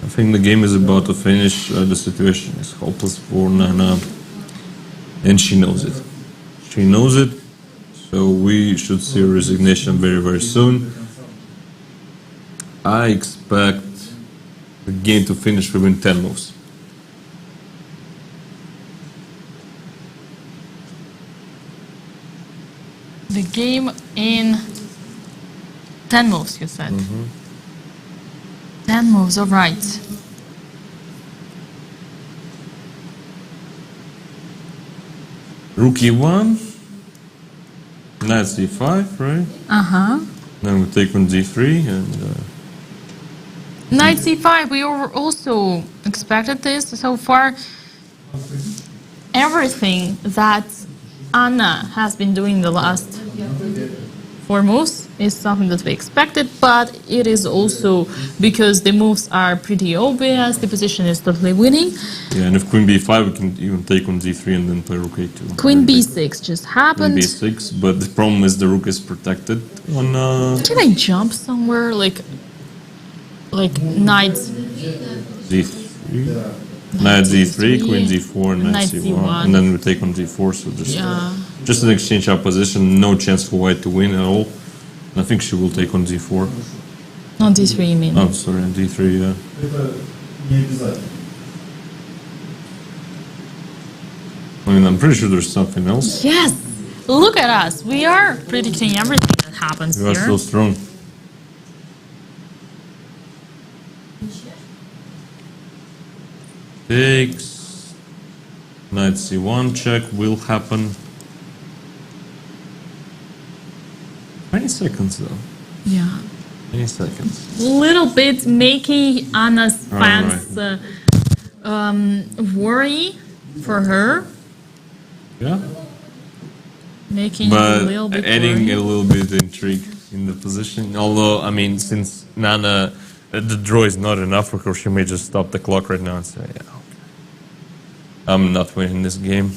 I think the game is about to finish. The situation is hopeless for Nana, and she knows it. She knows it, so we should see a resignation very, very soon. I expect the game to finish within 10 moves. The game in 10 moves, you said. 10 moves, all right. Rook e1, knight c5, right? Uh-huh. Then we take on d3 and... Knight c5, we also expected this so far. Everything that Anna has been doing the last 4 moves is something that we expected, but it is also because the moves are pretty obvious, the position is totally winning. Yeah, and if queen b5, we can even take on d3 and then play rook a2. Queen b6 just happened. Queen b6, but the problem is the rook is protected on... Can I jump somewhere? Like knight... d3. Knight d3, queen d4, knight c1, and then we take on d4, so just an exchange our position, no chance for white to win at all. And I think she will take on d4. On d3, you mean? Oh, sorry, on d3, yeah. I mean, I'm pretty sure there's something else. Yes! Look at us! We are predicting everything that happens You are here. so strong. Takes. Knight c1 check will happen. 20 seconds though. Yeah. 20 seconds. Little bit making Anna's fans worry for her. Yeah. Making But it a little bit adding worry. a little bit intrigue in the position. Although, I mean, since Nana, the draw is not enough for her, she may just stop the clock right now and say, yeah, okay, I'm not winning this game.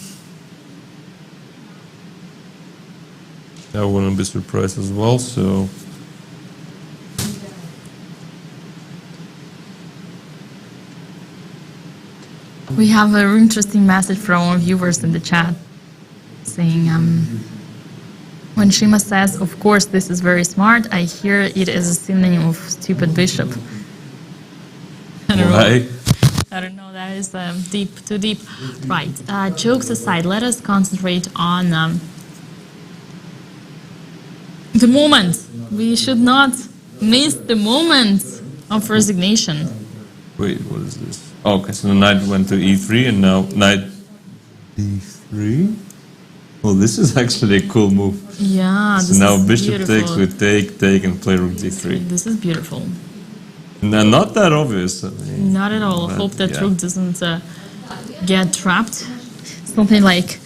I wouldn't be surprised as well, so... We have an interesting message from our viewers in the chat saying, when Shima says, of course, this is very smart, I hear it as a synonym of stupid bishop. I don't know. Why? I don't know, that is too deep. Right, jokes aside, let us concentrate on the moment. We should not miss the moment of resignation. Wait, what is this? Oh, okay, so the knight went to e3 and now knight d3? Well, this is actually a cool move. Yeah, So this now is bishop beautiful. takes with take, and play rook d3. This is beautiful. No, not that obvious. I mean, Not at all. but, Hope that yeah. rook doesn't get trapped. Something like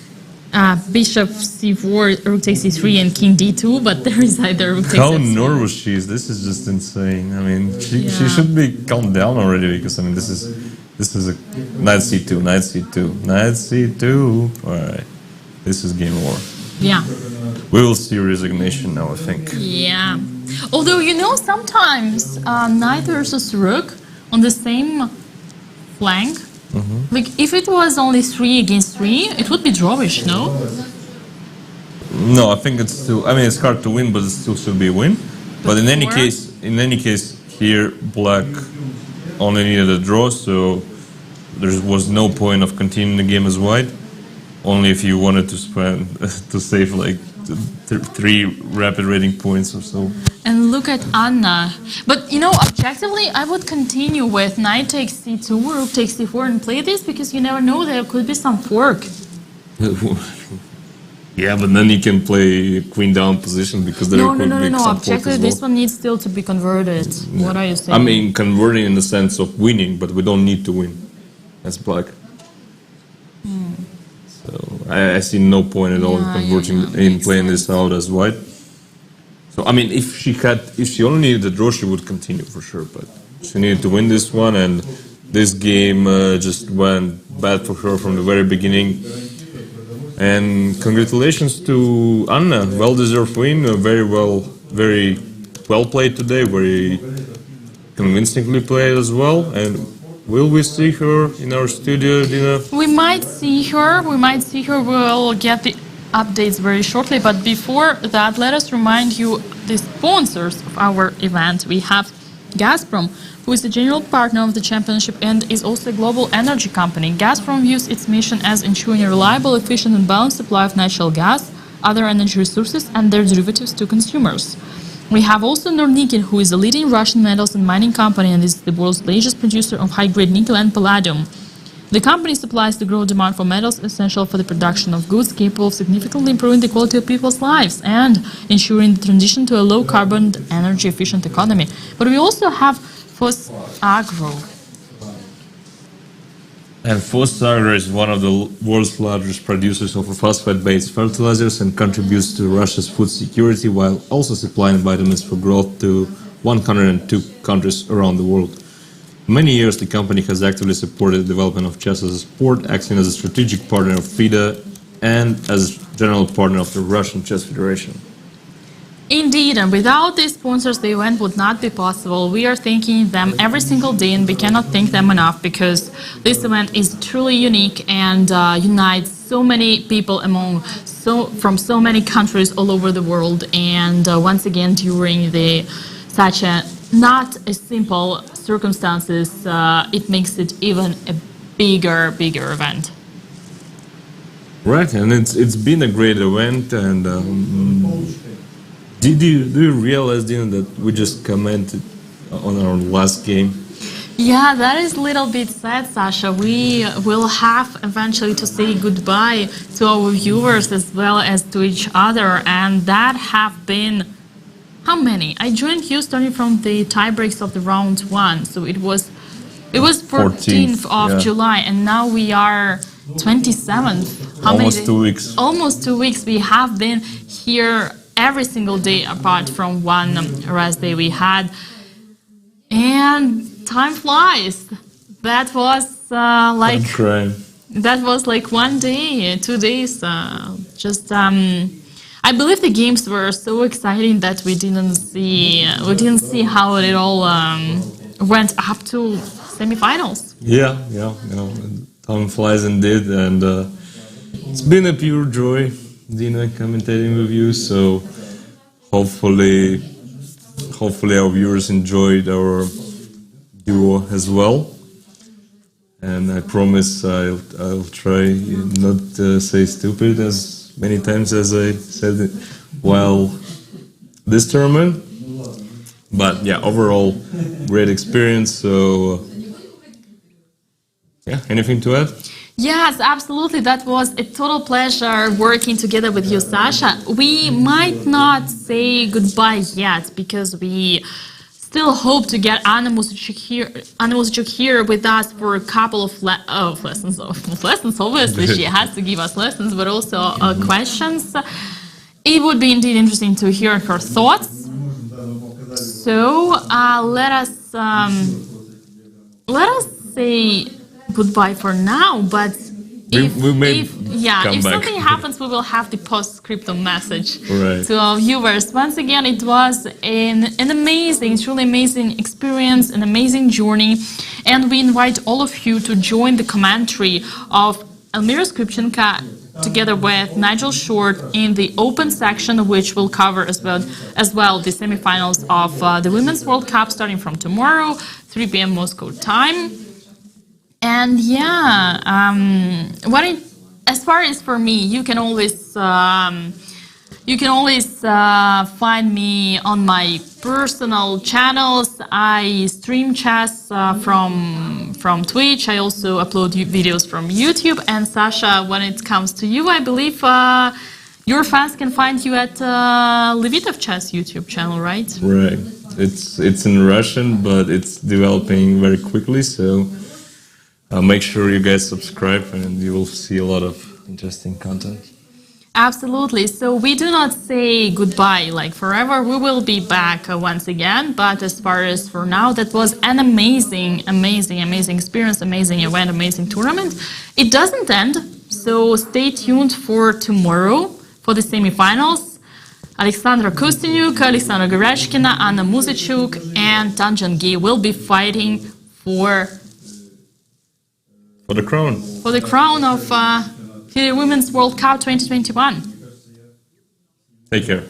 bishop c4, rook takes c3, and king d2, but there is either rook takes How f6. nervous she is! This is just insane. I mean, she Yeah. should be calmed down already because I mean, this is a knight c2, knight c2, knight c2. All right, this is game over. Yeah. We will see resignation now, I think. Yeah. Although, sometimes knight versus rook on the same flank, like if it was only 3 against 3, it would be drawish, no? No, I think it's still. I mean, it's hard to win, but it still should be a win. But in any case, here black only needed a draw, so there was no point of continuing the game as white. Only if you wanted to spend to save like 3 rapid rating points or so. And look at Anna. But, objectively, I would continue with knight takes c2, rook takes c4 and play this because you never know, there could be some fork. Yeah, but then you can play queen down position because there could be some fork Objectively, as well. this one needs still to be converted. What are you saying? I mean, converting in the sense of winning, but we don't need to win. That's black. So I see no point at all in converting in playing this out as white. So I mean, if she only needed a draw, she would continue for sure. But she needed to win this one, and this game just went bad for her from the very beginning. And congratulations to Anna, well-deserved win. Very well played today. Very convincingly played as well. And will we see her in our studio, Dina? We might see her. We'll get the updates very shortly. But before that, let us remind you the sponsors of our event. We have Gazprom, who is the general partner of the championship and is also a global energy company. Gazprom views its mission as ensuring a reliable, efficient and balanced supply of natural gas, other energy resources and their derivatives to consumers. We have also Nornikin, who is a leading Russian metals and mining company and is the world's largest producer of high-grade nickel and palladium. The company supplies the growing demand for metals essential for the production of goods capable of significantly improving the quality of people's lives and ensuring the transition to a low-carbon, energy-efficient economy. But we also have Agro. And Agro is one of the world's largest producers of phosphate-based fertilizers and contributes to Russia's food security while also supplying vitamins for growth to 102 countries around the world. For many years, the company has actively supported the development of chess as a sport, acting as a strategic partner of FIDE and as general partner of the Russian Chess Federation. Indeed, and without these sponsors, the event would not be possible. We are thanking them every single day, and we cannot thank them enough because this event is truly unique and unites so many people from so many countries all over the world. And once again, during such a not a simple circumstances, it makes it even a bigger event. Right, and it's been a great event, and do you realize, Dina, that we just commented on our last game? Yeah, that is a little bit sad, Sasha. We will have eventually to say goodbye to our viewers as well as to each other, and that have been how many? I joined you starting from the tiebreaks of the round 1, so it was 14th of July, and now we are 27th. Almost 2 weeks. Almost 2 weeks. We have been here every single day apart from one rest day we had. And time flies. That was I'm crying. That was like 1 day, 2 days. I believe the games were so exciting that we didn't see how it all went up to semifinals. Yeah, time flies indeed, and it's been a pure joy, Dina, commentating with you. So hopefully our viewers enjoyed our duo as well. And I promise I'll try not to say stupid as many times as I said it while this tournament. But yeah, overall, great experience. So yeah, anything to add? Yes, absolutely. That was a total pleasure working together with you, Sasha. We might not say goodbye yet because we still hope to get Anna Musachuk here with us for a couple of lessons. Lessons, obviously, she has to give us lessons, but also questions. It would be indeed interesting to hear her thoughts. So let us say goodbye for now, but if something happens, we will have the postscriptum message to our viewers. Once again, it was an amazing, truly amazing experience, an amazing journey, and we invite all of you to join the commentary of Elmira Skripchenko together with Nigel Short in the open section, which will cover as well the semifinals of the Women's World Cup starting from tomorrow, 3 p.m. Moscow time. And yeah, as far as for me, you can always find me on my personal channels. I stream chess from Twitch. I also upload videos from YouTube. And Sasha, when it comes to you, I believe your fans can find you at Levitov Chess YouTube channel, right? Right. It's in Russian, but it's developing very quickly. So make sure you guys subscribe, and you will see a lot of interesting content. Absolutely. So we do not say goodbye like forever. We will be back once again. But as far as for now, that was an amazing experience, amazing event, amazing tournament. It doesn't end. So stay tuned for tomorrow for the semifinals. Aleksandr Kostyniuk, Aleksandra Gerashkina, Anna Musachuk, and Tanjan Gay will be fighting for the crown. For the crown of the Women's World Cup 2021. Take care.